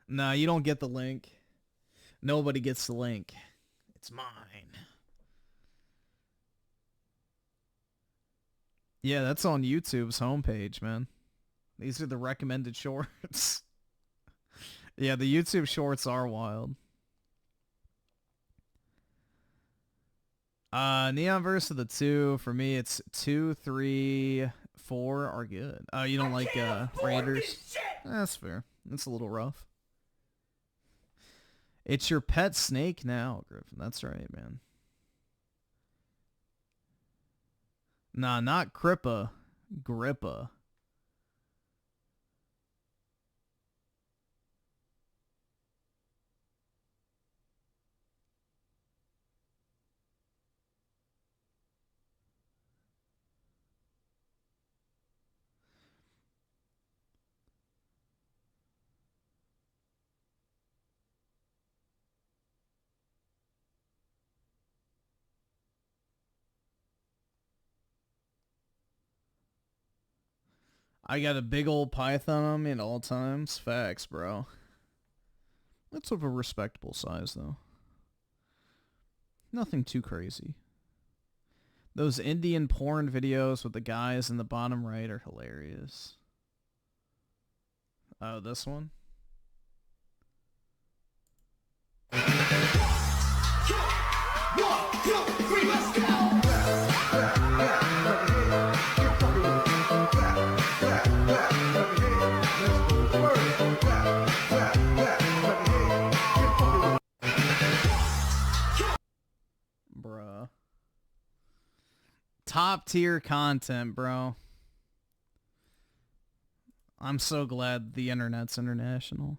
Nah, you don't get the link. Nobody gets the link. It's mine. Yeah, that's on YouTube's homepage, man. These are the recommended shorts. Yeah, the YouTube shorts are wild. Neon Verse of the 2, for me, it's 2, 3, 4 are good. Oh, you don't like Raiders? That's fair. It's a little rough. It's your pet snake now, Griffin. That's right, man. Nah, not Crippa. Grippa. I got a big old python on me at all times. Facts, bro. That's of a respectable size, though. Nothing too crazy. Those Indian porn videos with the guys in the bottom right are hilarious. Oh, this one? Bruh. Top tier content, bro. I'm so glad the internet's international.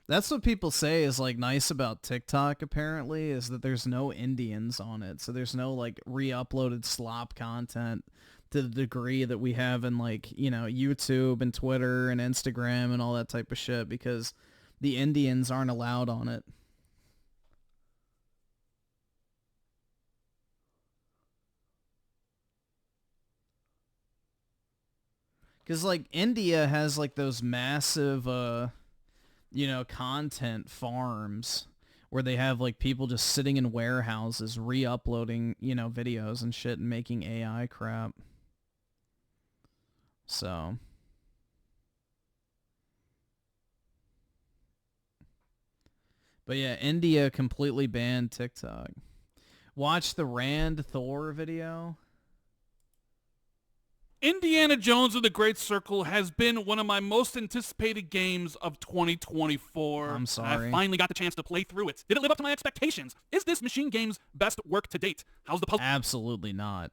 That's what people say is like nice about TikTok, apparently, is that there's no Indians on it. So there's no like re-uploaded slop content to the degree that we have in like, you know, YouTube and Twitter and Instagram and all that type of shit, because the Indians aren't allowed on it. Because, like, India has, like, those massive, you know, content farms where they have, like, people just sitting in warehouses re-uploading, you know, videos and shit and making AI crap. So... But yeah, India completely banned TikTok. Watch the Rand Thor video. Indiana Jones and the Great Circle has been one of my most anticipated games of 2024. I'm sorry. I finally got the chance to play through it. Did it live up to my expectations? Is this Machine Game's best work to date? How's the puzzle? Absolutely not.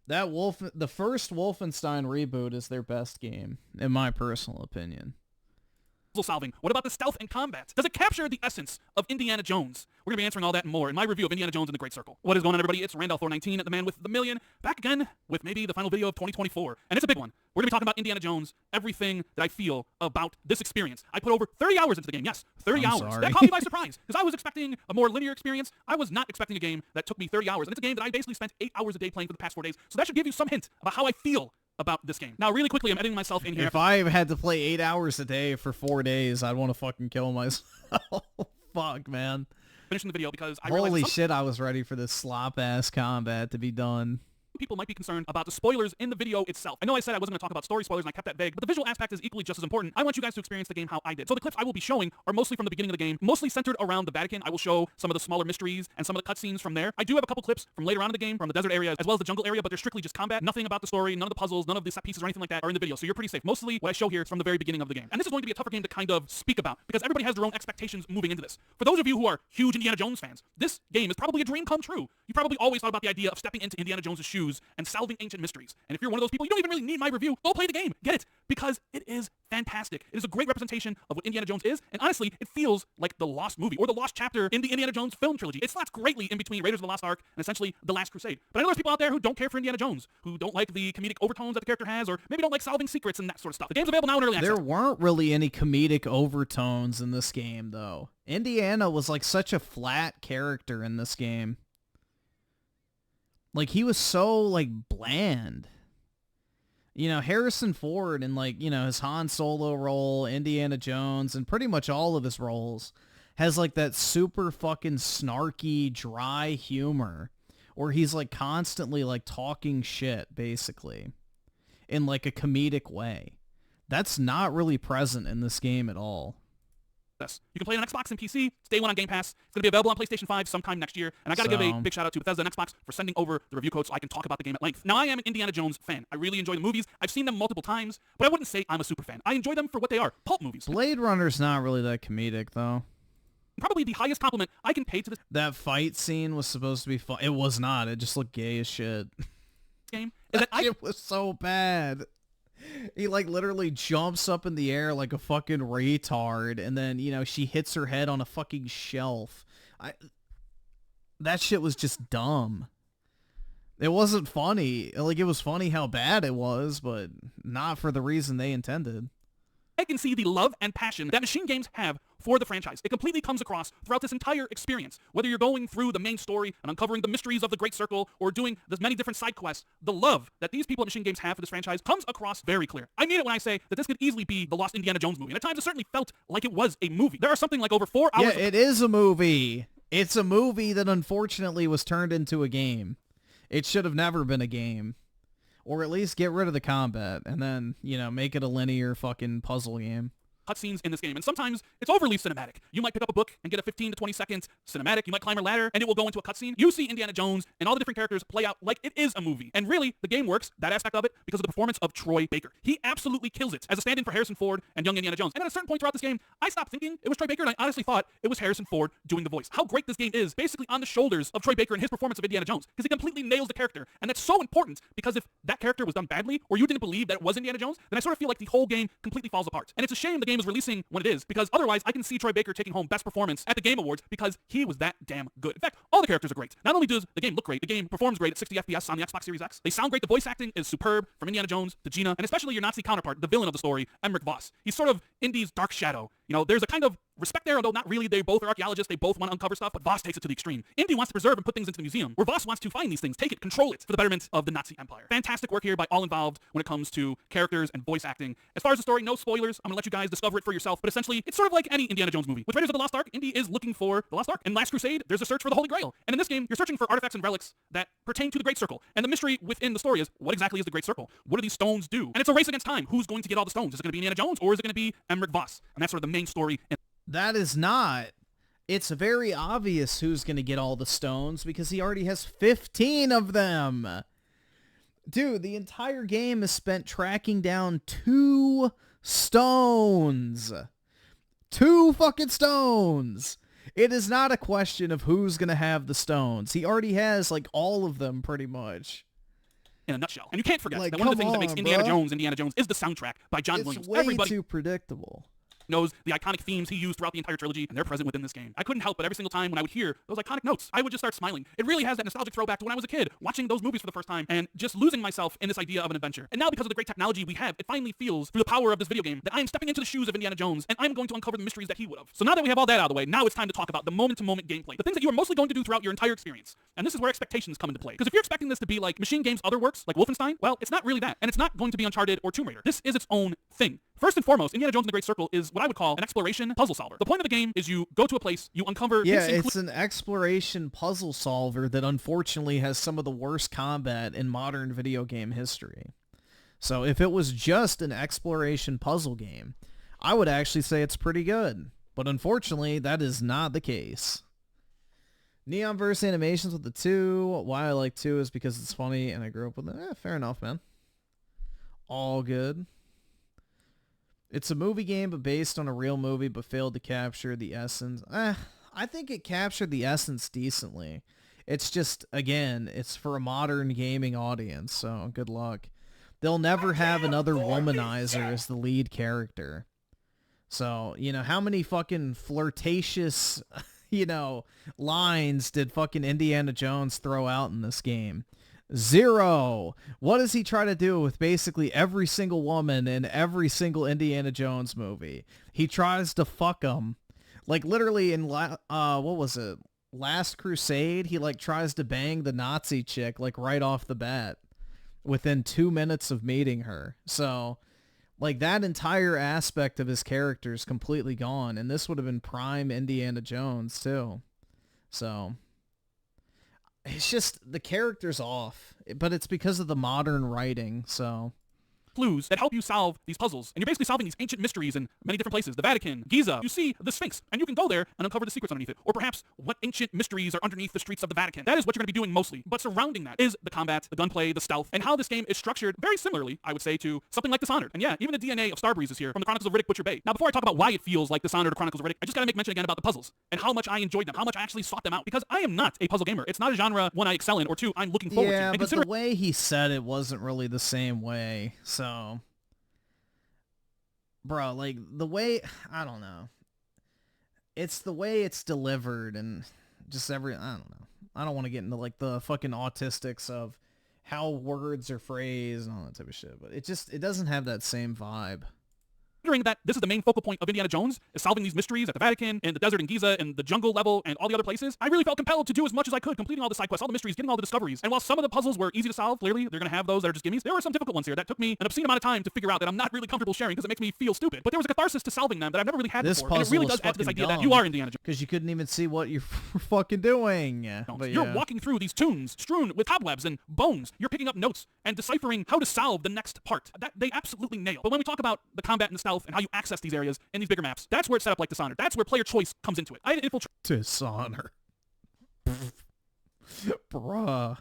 The first Wolfenstein reboot is their best game, in my personal opinion. Solving. What about the stealth and combat? Does it capture the essence of Indiana Jones? We're going to be answering all that and more in my review of Indiana Jones and the Great Circle. What is going on, everybody? It's Randall419, the man with the million, back again with maybe the final video of 2024. And it's a big one. We're going to be talking about Indiana Jones, everything that I feel about this experience. I put over 30 hours into the game. Yes, 30 hours. Sorry. That caught me by surprise, because I was expecting a more linear experience. I was not expecting a game that took me 30 hours. And it's a game that I basically spent 8 hours a day playing for the past 4 days. So that should give you some hint about how I feel about this game. Now, really quickly, I'm editing myself in here. If I had to play 8 hours a day for 4 days, I'd want to fucking kill myself. Fuck, man. Finishing the video because I Holy realized shit, I was ready for this slop-ass combat to be done. People might be concerned about the spoilers in the video itself. I know I said I wasn't going to talk about story spoilers and I kept that vague, but the visual aspect is equally just as important. I want you guys to experience the game how I did. So the clips I will be showing are mostly from the beginning of the game, mostly centered around the Vatican. I will show some of the smaller mysteries and some of the cutscenes from there. I do have a couple clips from later on in the game, from the desert area as well as the jungle area, but they're strictly just combat. Nothing about the story, none of the puzzles, none of the set pieces or anything like that are in the video, so you're pretty safe. Mostly what I show here is from the very beginning of the game. And this is going to be a tougher game to kind of speak about, because everybody has their own expectations moving into this. For those of you who are huge Indiana Jones fans, this game is probably a dream come true. You probably always thought about the idea of stepping into Indiana Jones' shoes and solving ancient mysteries. And if you're one of those people, you don't even really need my review. Go play the game. Get it. Because it is fantastic. It is a great representation of what Indiana Jones is. And honestly, it feels like the lost movie or the lost chapter in the Indiana Jones film trilogy. It slots greatly in between Raiders of the Lost Ark and essentially The Last Crusade. But I know there's people out there who don't care for Indiana Jones, who don't like the comedic overtones that the character has, or maybe don't like solving secrets and that sort of stuff. The game's available now in early access. There weren't really any comedic overtones in this game, though. Indiana was like such a flat character in this game. Like, he was so, like, bland. You know, Harrison Ford and, like, you know, his Han Solo role, Indiana Jones, and pretty much all of his roles has, like, that super fucking snarky, dry humor where he's, like, constantly, like, talking shit, basically, in, like, a comedic way. That's not really present in this game at all. You can play it on Xbox and PC. It's day one on Game Pass. It's going to be available on PlayStation 5 sometime next year. And I got to give a big shout out to Bethesda and Xbox for sending over the review code so I can talk about the game at length. Now, I am an Indiana Jones fan. I really enjoy the movies. I've seen them multiple times, but I wouldn't say I'm a super fan. I enjoy them for what they are, pulp movies. Blade Runner's not really that comedic, though. Probably the highest compliment I can pay to this That fight scene was supposed to be fun. It was not. It just looked gay as shit. Game is that it was so bad. He, like, literally jumps up in the air like a fucking retard, and then, you know, she hits her head on a fucking shelf. That shit was just dumb. It wasn't funny. Like, it was funny how bad it was, but not for the reason they intended. I can see the love and passion that Machine Games have for the franchise. It completely comes across throughout this entire experience. Whether you're going through the main story and uncovering the mysteries of the Great Circle or doing the many different side quests, the love that these people at Machine Games have for this franchise comes across very clear. I mean it when I say that this could easily be the Lost Indiana Jones movie. And at times it certainly felt like it was a movie. There are something like over 4 hours. Yeah, it is a movie. It's a movie that unfortunately was turned into a game. It should have never been a game. Or at least get rid of the combat and then, you know, make it a linear fucking puzzle game. Cutscenes in this game, and sometimes it's overly cinematic. You might pick up a book and get a 15 to 20 second cinematic. You might climb a ladder and it will go into a cutscene. You see Indiana Jones and all the different characters play out like it is a movie. And really, the game works, that aspect of it, because of the performance of Troy Baker. He absolutely kills it as a stand-in for Harrison Ford and young Indiana Jones. And at a certain point throughout this game, I stopped thinking it was Troy Baker and I honestly thought it was Harrison Ford doing the voice. How great this game is basically on the shoulders of Troy Baker and his performance of Indiana Jones, because he completely nails the character. And that's so important, because if that character was done badly or you didn't believe that it was Indiana Jones, then I sort of feel like the whole game completely falls apart. And it's a shame the game is releasing when it is, because otherwise I can see Troy Baker taking home Best Performance at the Game Awards because he was that damn good. In fact, all the characters are great. Not only does the game look great, the game performs great at 60 FPS on the Xbox Series X. They sound great. The voice acting is superb, from Indiana Jones to Gina, and especially your Nazi counterpart, the villain of the story, Emmerich Voss. He's sort of Indy's dark shadow. You know, there's a kind of respect there, although not really. They both are archaeologists. They both want to uncover stuff, but Voss takes it to the extreme. Indy wants to preserve and put things into the museum, where Voss wants to find these things, take it, control it for the betterment of the Nazi Empire. Fantastic work here by all involved when it comes to characters and voice acting. As far as the story, no spoilers. I'm going to let you guys discover it for yourself, but essentially, it's sort of like any Indiana Jones movie. With Raiders of the Lost Ark, Indy is looking for the Lost Ark. In Last Crusade, there's a search for the Holy Grail. And in this game, you're searching for artifacts and relics that pertain to the Great Circle. And the mystery within the story is, what exactly is the Great Circle? What do these stones do? And it's a race against time. Who's going to get all the stones? Is it going to be Indiana Jones, or is it going to be Emmerich Voss? And that's sort of the main story. That is not. It's very obvious who's going to get all the stones because he already has 15 of them. Dude, the entire game is spent tracking down 2 stones. 2 fucking stones. It is not a question of who's going to have the stones. He already has, like, all of them pretty much. In a nutshell. And you can't forget like, that one of the things that makes Indiana bro. Jones is the soundtrack by John Williams. It's way too predictable. Knows the iconic themes he used throughout the entire trilogy, and they're present within this game. I couldn't help but every single time when I would hear those iconic notes, I would just start smiling. It really has that nostalgic throwback to when I was a kid, watching those movies for the first time, and just losing myself in this idea of an adventure. And now, because of the great technology we have, it finally feels, through the power of this video game, that I am stepping into the shoes of Indiana Jones, and I'm going to uncover the mysteries that he would have. So now that we have all that out of the way, now it's time to talk about the moment-to-moment gameplay. The things that you are mostly going to do throughout your entire experience. And this is where expectations come into play. Because if you're expecting this to be like Machine Game's other works, like Wolfenstein, well, it's not really that. And it's not going to be Uncharted or Tomb Raider. This is its own thing. First and foremost, Indiana Jones and the Great Circle is what I would call an exploration puzzle solver. The point of the game is you go to a place, you uncover... Yeah, it's an exploration puzzle solver that unfortunately has some of the worst combat in modern video game history. So if it was just an exploration puzzle game, I would actually say it's pretty good. But unfortunately, that is not the case. Neon verse animations with the 2. Why I like 2 is because it's funny and I grew up with it. Fair enough, man. All good. It's a movie game, but based on a real movie, but failed to capture the essence. I think it captured the essence decently. It's just, again, it's for a modern gaming audience, so good luck. They'll never have another womanizer as the lead character. So, you know, how many fucking flirtatious, you know, lines did fucking Indiana Jones throw out in this game? 0. What does he try to do with basically every single woman in every single Indiana Jones movie? He tries to fuck them. Like literally in what was it? Last Crusade, he like tries to bang the Nazi chick like right off the bat within 2 minutes of meeting her. So like that entire aspect of his character is completely gone, and this would have been prime Indiana Jones too. So it's just, the character's off, but it's because of the modern writing, so... clues that help you solve these puzzles. And you're basically solving these ancient mysteries in many different places. The Vatican, Giza. You see the Sphinx, and you can go there and uncover the secrets underneath it. Or perhaps what ancient mysteries are underneath the streets of the Vatican. That is what you're going to be doing mostly. But surrounding that is the combat, the gunplay, the stealth, and how this game is structured very similarly, I would say, to something like Dishonored. And yeah, even the DNA of Starbreeze is here from the Chronicles of Riddick Butcher Bay. Now, before I talk about why it feels like Dishonored or Chronicles of Riddick, I just got to make mention again about the puzzles and how much I enjoyed them, how much I actually sought them out. Because I am not a puzzle gamer. It's not a genre, one, I excel in, or two, I'm looking forward to. Yeah, but the way he said it wasn't really the same way, so... Bro, like, the way, I don't know. It's the way it's delivered and just I don't know. I don't want to get into, like, the fucking autistics of how words are phrased and all that type of shit, but it doesn't have that same vibe. Considering that this is the main focal point of Indiana Jones, is solving these mysteries at the Vatican, and the desert in Giza, and the jungle level, and all the other places, I really felt compelled to do as much as I could, completing all the side quests, all the mysteries, getting all the discoveries. And while some of the puzzles were easy to solve, clearly, they're going to have those that are just gimmies, there were some difficult ones here that took me an obscene amount of time to figure out that I'm not really comfortable sharing because it makes me feel stupid. But there was a catharsis to solving them that I've never really had before, and it really does add to this idea that you are Indiana Jones. Because you couldn't even see what you're fucking doing. But you're walking through these tombs strewn with cobwebs and bones. You're picking up notes and deciphering how to solve the next part. That they absolutely nail. But when we talk about the combat and the stealth and how you access these areas in these bigger maps, that's where it's set up like Dishonored. That's where player choice comes into it. I infiltrate. Dishonor. Bruh.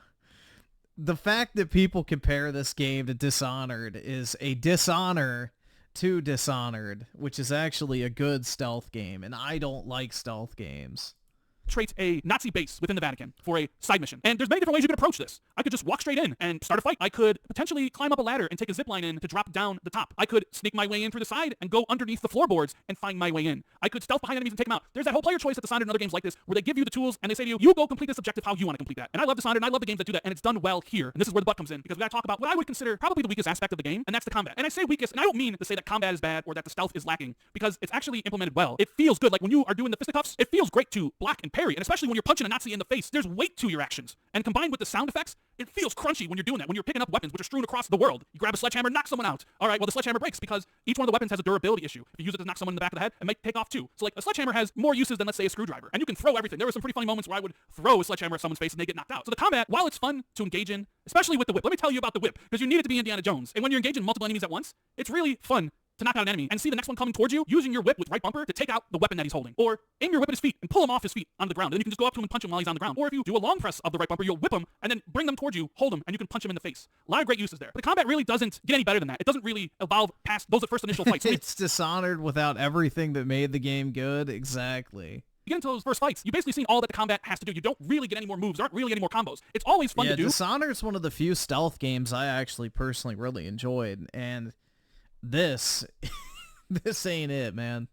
The fact that people compare this game to Dishonored is a dishonor to Dishonored, which is actually a good stealth game, and I don't like stealth games. infiltrate a Nazi base within the Vatican for a side mission. And there's many different ways you could approach this. I could just walk straight in and start a fight. I could potentially climb up a ladder and take a zip line in to drop down the top. I could sneak my way in through the side and go underneath the floorboards and find my way in. I could stealth behind enemies and take them out. There's that whole player choice at Dishonored and other games like this where they give you the tools and they say to you, you go complete this objective how you want to complete that. And I love Dishonored and I love the games that do that, and it's done well here. And this is where the butt comes in, because we gotta talk about what I would consider probably the weakest aspect of the game, and that's the combat. And I say weakest, and I don't mean to say that combat is bad or that the stealth is lacking, because it's actually implemented well. It feels good. Like when you are doing the fisticuffs, it feels great to block and parry, and especially when you're punching a Nazi in the face, there's weight to your actions. And combined with the sound effects, it feels crunchy when you're doing that, when you're picking up weapons which are strewn across the world. You grab a sledgehammer, knock someone out. All right, well, the sledgehammer breaks because each one of the weapons has a durability issue. If you use it to knock someone in the back of the head, it might take off too. So like a sledgehammer has more uses than, let's say, a screwdriver. And you can throw everything. There were some pretty funny moments where I would throw a sledgehammer at someone's face and they get knocked out. So the combat, while it's fun to engage in, especially with the whip, let me tell you about the whip, because you need it to be Indiana Jones. And when you're engaging multiple enemies at once, it's really fun to knock out an enemy and see the next one coming towards you, using your whip with right bumper to take out the weapon that he's holding. Or aim your whip at his feet and pull him off his feet onto the ground. And then you can just go up to him and punch him while he's on the ground. Or if you do a long press of the right bumper, you'll whip him and then bring them towards you, hold them, and you can punch him in the face. A lot of great uses there. But the combat really doesn't get any better than that. It doesn't really evolve past those first initial fights. It's Dishonored without everything that made the game good. Exactly. You get into those first fights, you basically seen all that the combat has to do. You don't really get any more moves. There aren't really any more combos. It's always fun to do. Dishonored's one of the few stealth games I actually personally really enjoyed, and this ain't it, man.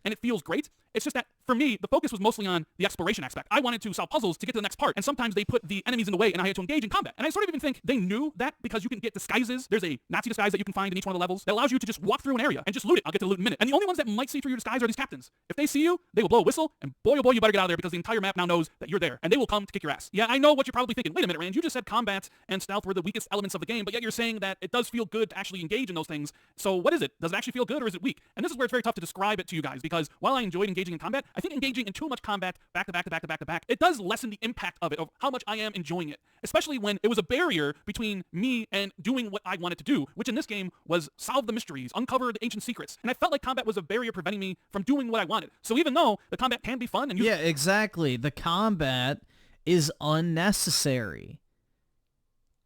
And it feels great. It's just that, for me, the focus was mostly on the exploration aspect. I wanted to solve puzzles to get to the next part, and sometimes they put the enemies in the way, and I had to engage in combat. And I sort of even think they knew that, because you can get disguises. There's a Nazi disguise that you can find in each one of the levels that allows you to just walk through an area and just loot it. I'll get to the loot in a minute. And the only ones that might see through your disguise are these captains. If they see you, they will blow a whistle, and boy, oh boy, you better get out of there, because the entire map now knows that you're there, and they will come to kick your ass. Yeah, I know what you're probably thinking. Wait a minute, Rand, you just said combat and stealth were the weakest elements of the game, but yet you're saying that it does feel good to actually engage in those things. So what is it? Does it actually feel good, or is it weak? And this is where it's very tough to describe it to you guys, because while I enjoyed engaging in combat, I think engaging in too much combat back to back to back to back to back, it does lessen the impact of it, of how much I am enjoying it, especially when it was a barrier between me and doing what I wanted to do, which in this game was solve the mysteries, uncover the ancient secrets. And I felt like combat was a barrier preventing me from doing what I wanted. So even though the combat can be fun and yeah, exactly, the combat is unnecessary.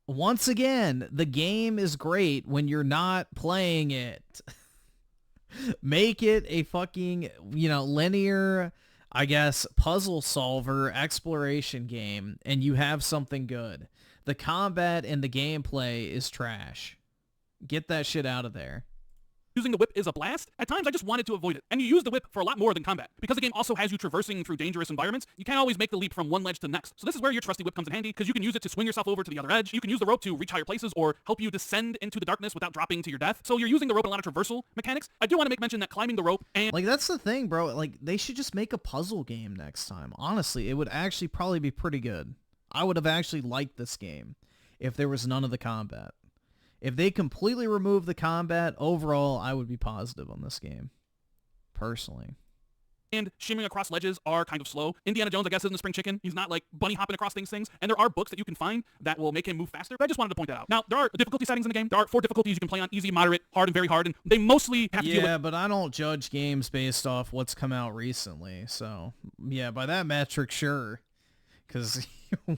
Once again, the game is great when you're not playing it. Make it a fucking, linear, I guess, puzzle solver exploration game, and you have something good. The combat and the gameplay is trash. Get that shit out of there. Using the whip is a blast. At times, I just wanted to avoid it. And you use the whip for a lot more than combat. Because the game also has you traversing through dangerous environments, you can't always make the leap from one ledge to the next. So this is where your trusty whip comes in handy, because you can use it to swing yourself over to the other edge. You can use the rope to reach higher places or help you descend into the darkness without dropping to your death. So you're using the rope in a lot of traversal mechanics. I do want to make mention that climbing the rope and... Like, that's the thing, bro. Like, they should just make a puzzle game next time. Honestly, it would actually probably be pretty good. I would have actually liked this game if there was none of the combat. If they completely remove the combat, overall, I would be positive on this game. Personally. And shimmering across ledges are kind of slow. Indiana Jones, I guess, isn't a spring chicken. He's not like bunny hopping across things. And there are books that you can find that will make him move faster. But I just wanted to point that out. Now, there are difficulty settings in the game. There are 4 difficulties you can play on: easy, moderate, hard, and very hard. And they mostly have to deal with... Yeah, but I don't judge games based off what's come out recently. So, yeah, by that metric, sure. Because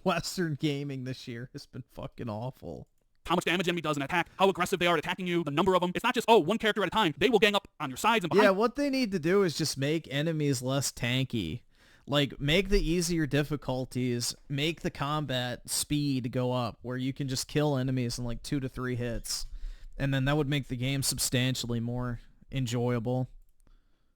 Western gaming this year has been fucking awful. How much damage enemy does an attack, how aggressive they are at attacking you, the number of them. It's not just, one character at a time. They will gang up on your sides and behind. Yeah, what they need to do is just make enemies less tanky. Like, make the easier difficulties, make the combat speed go up, where you can just kill enemies in like 2 to 3 hits. And then that would make the game substantially more enjoyable.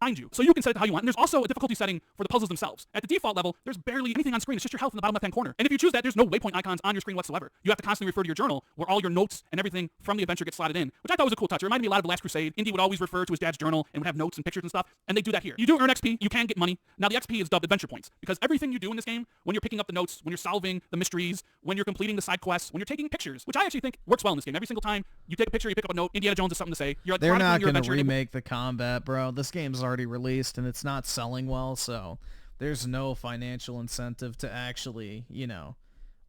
You. So you can set it how you want. And there's also a difficulty setting for the puzzles themselves. At the default level, there's barely anything on screen. It's just your health in the bottom left-hand corner. And if you choose that, there's no waypoint icons on your screen whatsoever. You have to constantly refer to your journal, where all your notes and everything from the adventure gets slotted in, which I thought was a cool touch. It reminded me a lot of The Last Crusade. Indy would always refer to his dad's journal and would have notes and pictures and stuff, and they do that here. You do earn XP. You can get money. Now, the XP is dubbed adventure points, because everything you do in this game, when you're picking up the notes, when you're solving the mysteries, when you're completing the side quests, when you're taking pictures, which I actually think works well in this game. Every single time you take a picture, you pick up a note, Indiana Jones has something to say. They're not going to remake the combat, bro. This game's already released, and it's not selling well, so there's no financial incentive to actually,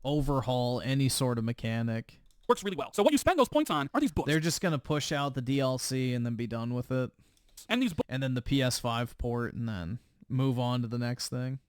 overhaul any sort of mechanic. Works really well. So what you spend those points on are these books. They're just going to push out the DLC and then be done with it. And these and then the PS5 port, and then move on to the next thing.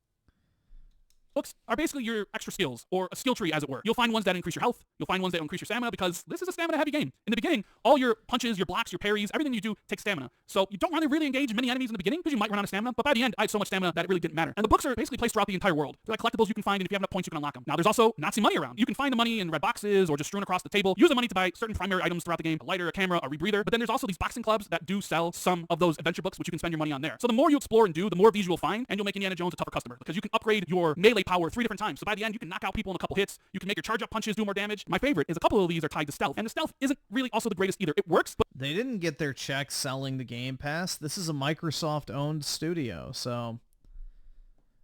Books are basically your extra skills, or a skill tree as it were. You'll find ones that increase your health, you'll find ones that increase your stamina, because this is a stamina heavy game. In the beginning, all your punches, your blocks, your parries, everything you do takes stamina. So you don't want to really engage in many enemies in the beginning because you might run out of stamina, but by the end, I had so much stamina that it really didn't matter. And the books are basically placed throughout the entire world. They're like collectibles you can find, and if you have enough points, you can unlock them. Now there's also Nazi money around. You can find the money in red boxes or just strewn across the table. Use the money to buy certain primary items throughout the game, a lighter, a camera, a rebreather. But then there's also these boxing clubs that do sell some of those adventure books, which you can spend your money on there. So the more you explore and do, the more of these you'll find, and you'll make Indiana Jones a tougher customer, because you can upgrade your melee power 3 different times. So by the end, you can knock out people in a couple hits. You can make your charge up punches do more damage. My favorite is a couple of these are tied to stealth, and the stealth isn't really also the greatest either. It works, but they didn't get their check selling the Game Pass. This is a Microsoft-owned studio, so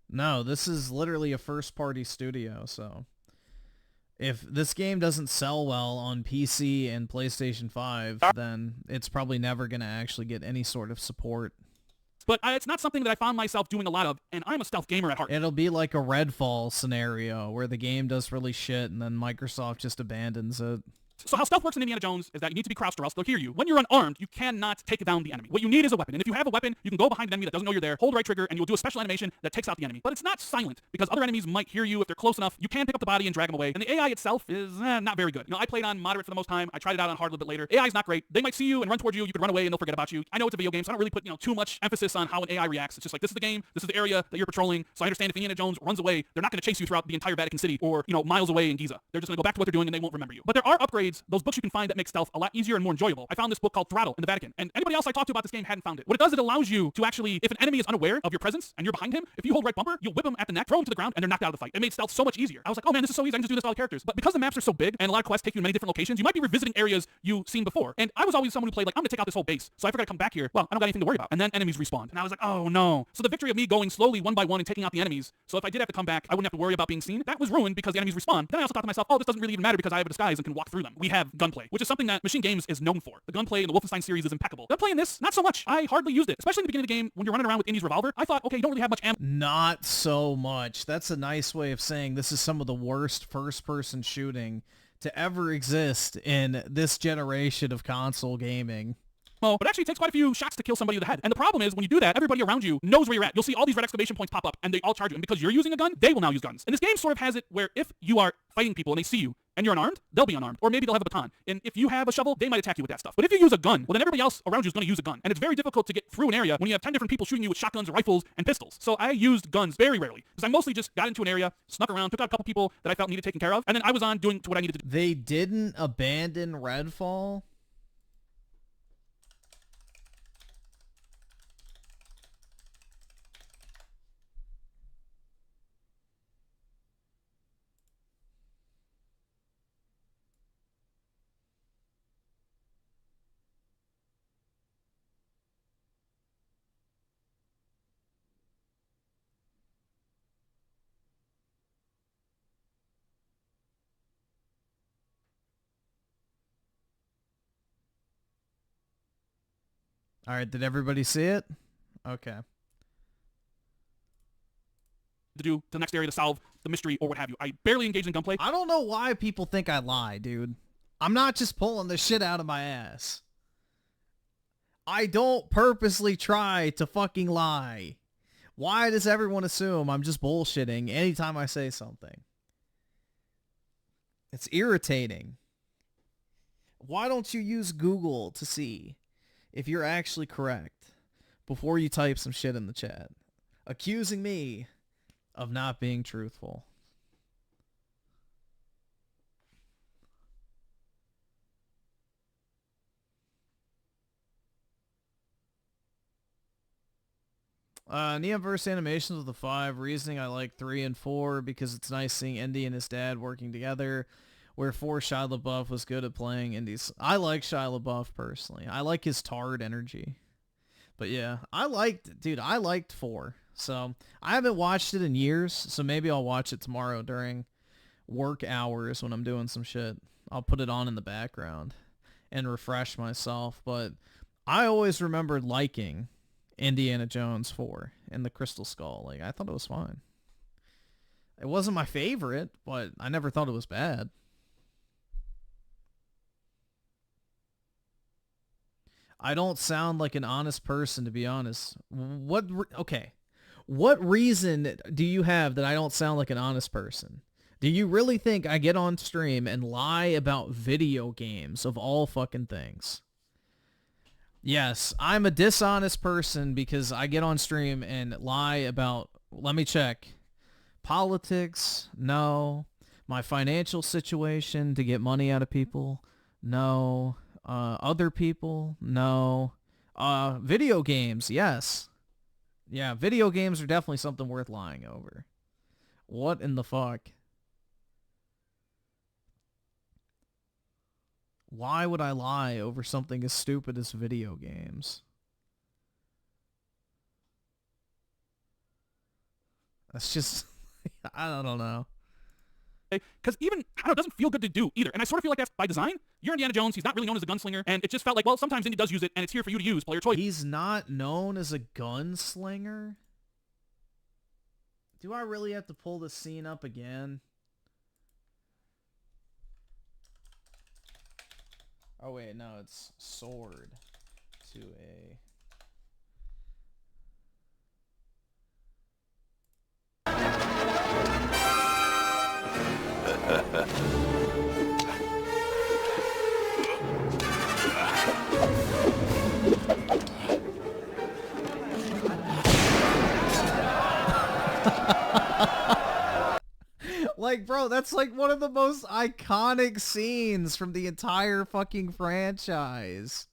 no, this is literally a first-party studio. So if this game doesn't sell well on PC and PlayStation 5, then it's probably never going to actually get any sort of support. But it's not something that I found myself doing a lot of, and I'm a stealth gamer at heart. It'll be like a Redfall scenario where the game does really shit and then Microsoft just abandons it. So how stealth works in Indiana Jones is that you need to be crouched or else they'll hear you. When you're unarmed, you cannot take down the enemy. What you need is a weapon. And if you have a weapon, you can go behind an enemy that doesn't know you're there, hold right trigger, and you'll do a special animation that takes out the enemy. But it's not silent, because other enemies might hear you if they're close enough. You can pick up the body and drag them away. And the AI itself is not very good. You know, I played on moderate for the most time. I tried it out on hard a little bit later. AI is not great. They might see you and run towards you. You could run away and they'll forget about you. I know it's a video game, so I don't really put, too much emphasis on how an AI reacts. It's just like, this is the game. This is the area that you're patrolling. So I understand if Indiana Jones runs away, they're not going to chase you throughout the entire Vatican City or, miles away in Giza. They're just going to go back to what they're doing and they won't remember you. But there are upgrades, those books you can find that make stealth a lot easier and more enjoyable. I found this book called Throttle in the Vatican, and anybody else I talked to about this game hadn't found it. What it does, it allows you to actually, if an enemy is unaware of your presence and you're behind him, if you hold right bumper, you'll whip him at the neck, throw him to the ground, and they're knocked out of the fight. It made stealth so much easier. I was like, oh man, this is so easy. I can just do this with all the characters. But because the maps are so big and a lot of quests take you to many different locations, you might be revisiting areas you've seen before. And I was always someone who played like, I'm gonna take out this whole base, so I forgot to come back here. Well, I don't got anything to worry about. And then enemies respawned. And I was like, oh no. So the victory of me going slowly one by one and taking out the enemies, so if I did have to come back, I wouldn't have to worry about being seen. That was ruined because the enemies respawn. Then I also thought to myself, oh, this doesn't really even matter because I have a disguise and can walk through them. We have gunplay, which is something that Machine Games is known for. The gunplay in the Wolfenstein series is impeccable. Gunplay in this, not so much. I hardly used it, especially in the beginning of the game when you're running around with Indy's revolver. I thought, okay, you don't really have much ammo. Not so much. That's a nice way of saying this is some of the worst first-person shooting to ever exist in this generation of console gaming. But it actually takes quite a few shots to kill somebody in the head. And the problem is when you do that, everybody around you knows where you're at. You'll see all these red exclamation points pop up and they all charge you. And because you're using a gun, they will now use guns. And this game sort of has it where if you are fighting people and they see you and you're unarmed, they'll be unarmed. Or maybe they'll have a baton. And if you have a shovel, they might attack you with that stuff. But if you use a gun, well then everybody else around you is going to use a gun. And it's very difficult to get through an area when you have 10 different people shooting you with shotguns or rifles and pistols. So I used guns very rarely because I mostly just got into an area, snuck around, took out a couple people that I felt needed taken care of, and then I was on doing what I needed to do. They didn't abandon Redfall? All right, did everybody see it? Okay. To do to the next area to solve the mystery or what have you. I barely engaged in gunplay. I don't know why people think I lie, dude. I'm not just pulling the shit out of my ass. I don't purposely try to fucking lie. Why does everyone assume I'm just bullshitting anytime I say something? It's irritating. Why don't you use Google to see if you're actually correct before you type some shit in the chat, accusing me of not being truthful? Neoverse animations with the 5. Reasoning I like 3 and 4 because it's nice seeing Indy and his dad working together. Where 4, Shia LaBeouf was good at playing Indy's. I like Shia LaBeouf personally. I like his tarred energy. But yeah, I liked 4. So I haven't watched it in years, so maybe I'll watch it tomorrow during work hours when I'm doing some shit. I'll put it on in the background and refresh myself. But I always remembered liking Indiana Jones 4 and the Crystal Skull. Like, I thought it was fine. It wasn't my favorite, but I never thought it was bad. I don't sound like an honest person, to be honest. Okay. What reason do you have that I don't sound like an honest person? Do you really think I get on stream and lie about video games of all fucking things? Yes, I'm a dishonest person because I get on stream and lie about, let me check, politics, no. My financial situation to get money out of people, no. Other people, no. Video games, yes. Yeah, video games are definitely something worth lying over. What in the fuck? Why would I lie over something as stupid as video games? That's just, I don't know. Because even, I don't know, it doesn't feel good to do either. And I sort of feel like that's by design. You're Indiana Jones. He's not really known as a gunslinger. And it just felt like, well, sometimes Indy does use it, and it's here for you to use. Player choice. He's not known as a gunslinger? Do I really have to pull the scene up again? Oh, wait, no, it's sword to a... Like, bro, that's like one of the most iconic scenes from the entire fucking franchise.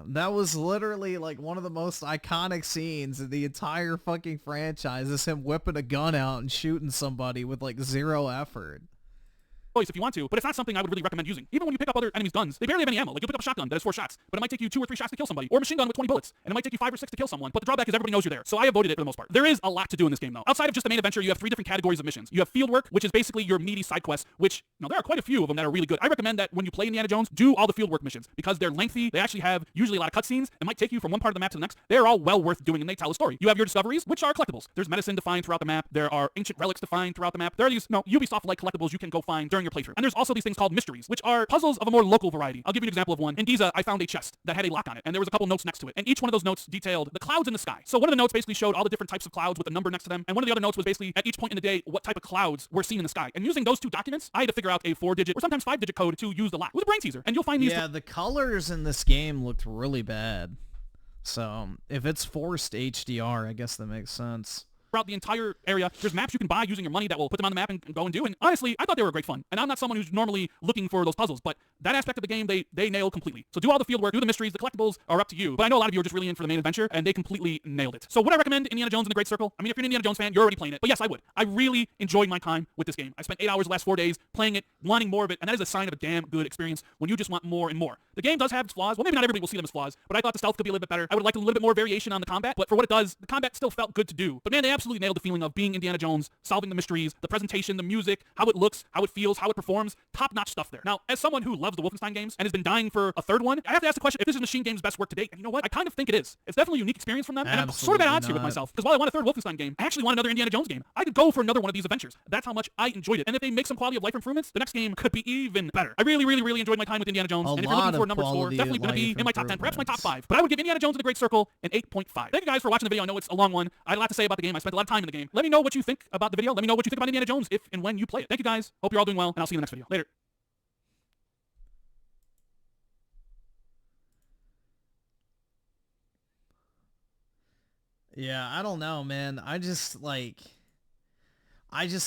That was literally like one of the most iconic scenes in the entire fucking franchise, is him whipping a gun out and shooting somebody with like zero effort. If you want to, but it's not something I would really recommend using. Even when you pick up other enemies' guns, they barely have any ammo. Like, you'll pick up a shotgun that has 4 shots, but it might take you 2 or 3 shots to kill somebody, or a machine gun with 20 bullets, and it might take you 5 or 6 to kill someone. But the drawback is everybody knows you're there, so I avoided it for the most part. There is a lot to do in this game, though. Outside of just the main adventure, you have 3 different categories of missions. You have field work, which is basically your meaty side quests, which, there are quite a few of them that are really good. I recommend that when you play Indiana Jones, do all the field work missions, because they're lengthy. They actually have usually a lot of cutscenes. It might take you from one part of the map to the next. They're all well worth doing, and they tell a story. You have your discoveries, which are collectibles. There's medicine to find throughout the map. There are ancient relics to find throughout the map. There are these, Ubisoft-like collectibles you can go find during your playthrough. And there's also these things called mysteries, which are puzzles of a more local variety. I'll give you an example of one. In Giza, I found a chest that had a lock on it, and there was a couple notes next to it, and each one of those notes detailed the clouds in the sky. So one of the notes basically showed all the different types of clouds with a number next to them, and one of the other notes was basically at each point in the day what type of clouds were seen in the sky. And using those 2 documents, I had to figure out a 4-digit or sometimes 5-digit code to use the lock. It was a brain teaser, and you'll find these. Yeah, the colors in this game looked really bad. So if it's forced HDR, I guess that makes sense. Throughout the entire area, there's maps you can buy using your money that will put them on the map and go and do. And honestly, I thought they were great fun. And I'm not someone who's normally looking for those puzzles, but that aspect of the game, they nailed completely. So do all the field work, do the mysteries, the collectibles are up to you. But I know a lot of you are just really in for the main adventure, and they completely nailed it. So would I recommend Indiana Jones and the Great Circle? I mean, if you're an Indiana Jones fan, you're already playing it. But yes, I would. I really enjoyed my time with this game. I spent 8 hours the last 4 days playing it, wanting more of it, and that is a sign of a damn good experience when you just want more and more. The game does have its flaws. Well, maybe not everybody will see them as flaws, but I thought the stealth could be a little bit better. I would like a little bit more variation on the combat, but for what it does, the combat still felt good to do. But man, they absolutely nailed the feeling of being Indiana Jones, solving the mysteries, the presentation, the music, how it looks, how it feels, how it performs. Top-notch stuff there. Now, as someone who loves the Wolfenstein games and has been dying for a 3rd one, I have to ask the question if this is Machine Game's best work to date. And you know what? I kind of think it is. It's definitely a unique experience from them, and I'm sort of at odds here with myself. Because while I want a 3rd Wolfenstein game, I actually want another Indiana Jones game. I could go for another one of these adventures. That's how much I enjoyed it. And if they make some quality of life improvements, the next game could be even better. I really, really, really enjoyed my time with Indiana Jones. And if you're looking for a number 4, definitely going to be in my top 10, perhaps my top 5. But I would give Indiana Jones and the Great Circle an 8.5. Thank you guys for watching the video. I know it's a long one. I had a lot to say about the game. I spent a lot of time in the game. Let me know what you think about the video. Let me know what you think about Indiana Jones if and when you play it. Thank you guys. Hope you're all doing well, and I'll see you in the next video. Later. Yeah, I don't know, man. I just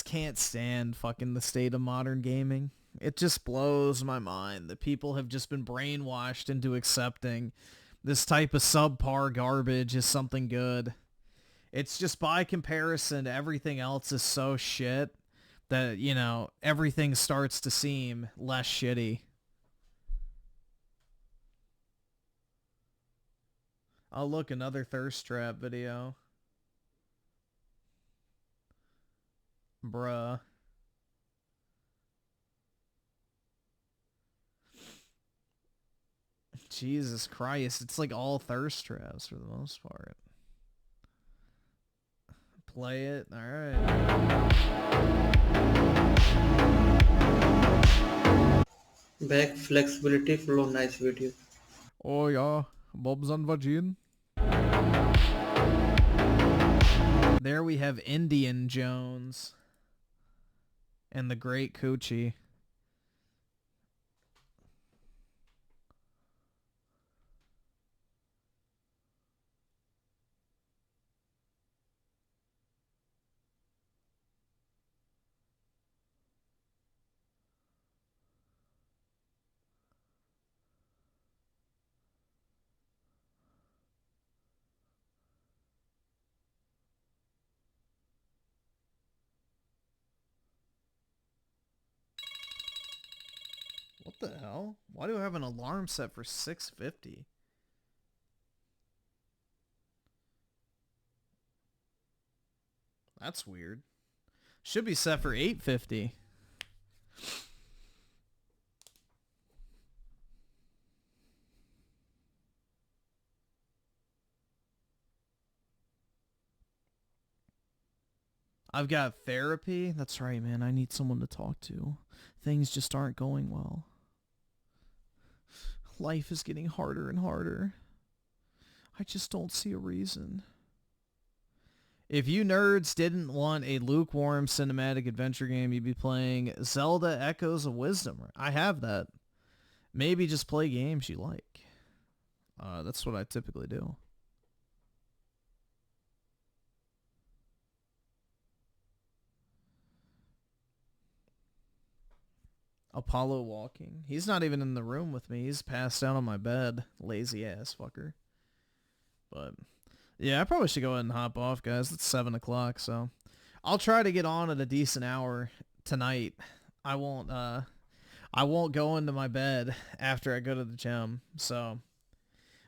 can't stand fucking the state of modern gaming. It just blows my mind that people have just been brainwashed into accepting this type of subpar garbage as something good. It's just by comparison to everything else is so shit that, everything starts to seem less shitty. Oh, look, another thirst trap video. Bruh. Jesus Christ, it's like all thirst traps for the most part. Play it, alright. Back flexibility flow, nice video. Oh yeah, Bob's on Vagin. There we have Indian Jones and the Great Coochie. What the hell? Why do I have an alarm set for 6:50? That's weird. Should be set for 8:50. I've got therapy. That's right, man. I need someone to talk to. Things just aren't going well. Life is getting harder and harder. I just don't see a reason. If you nerds didn't want a lukewarm cinematic adventure game, you'd be playing Zelda Echoes of Wisdom. I have that. Maybe just play games you like. That's what I typically do. Apollo walking. He's not even in the room with me. He's passed out on my bed. Lazy ass fucker. But yeah, I probably should go ahead and hop off, guys. It's 7 o'clock, so I'll try to get on at a decent hour tonight. I won't go into my bed after I go to the gym, so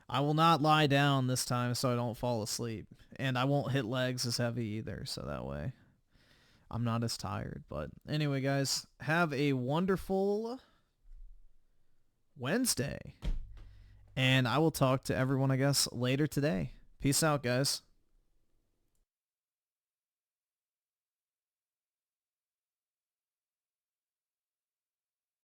I will not lie down this time so I don't fall asleep. And I won't hit legs as heavy either, so that way I'm not as tired. But anyway, guys, have a wonderful Wednesday. And I will talk to everyone, I guess, later today. Peace out, guys.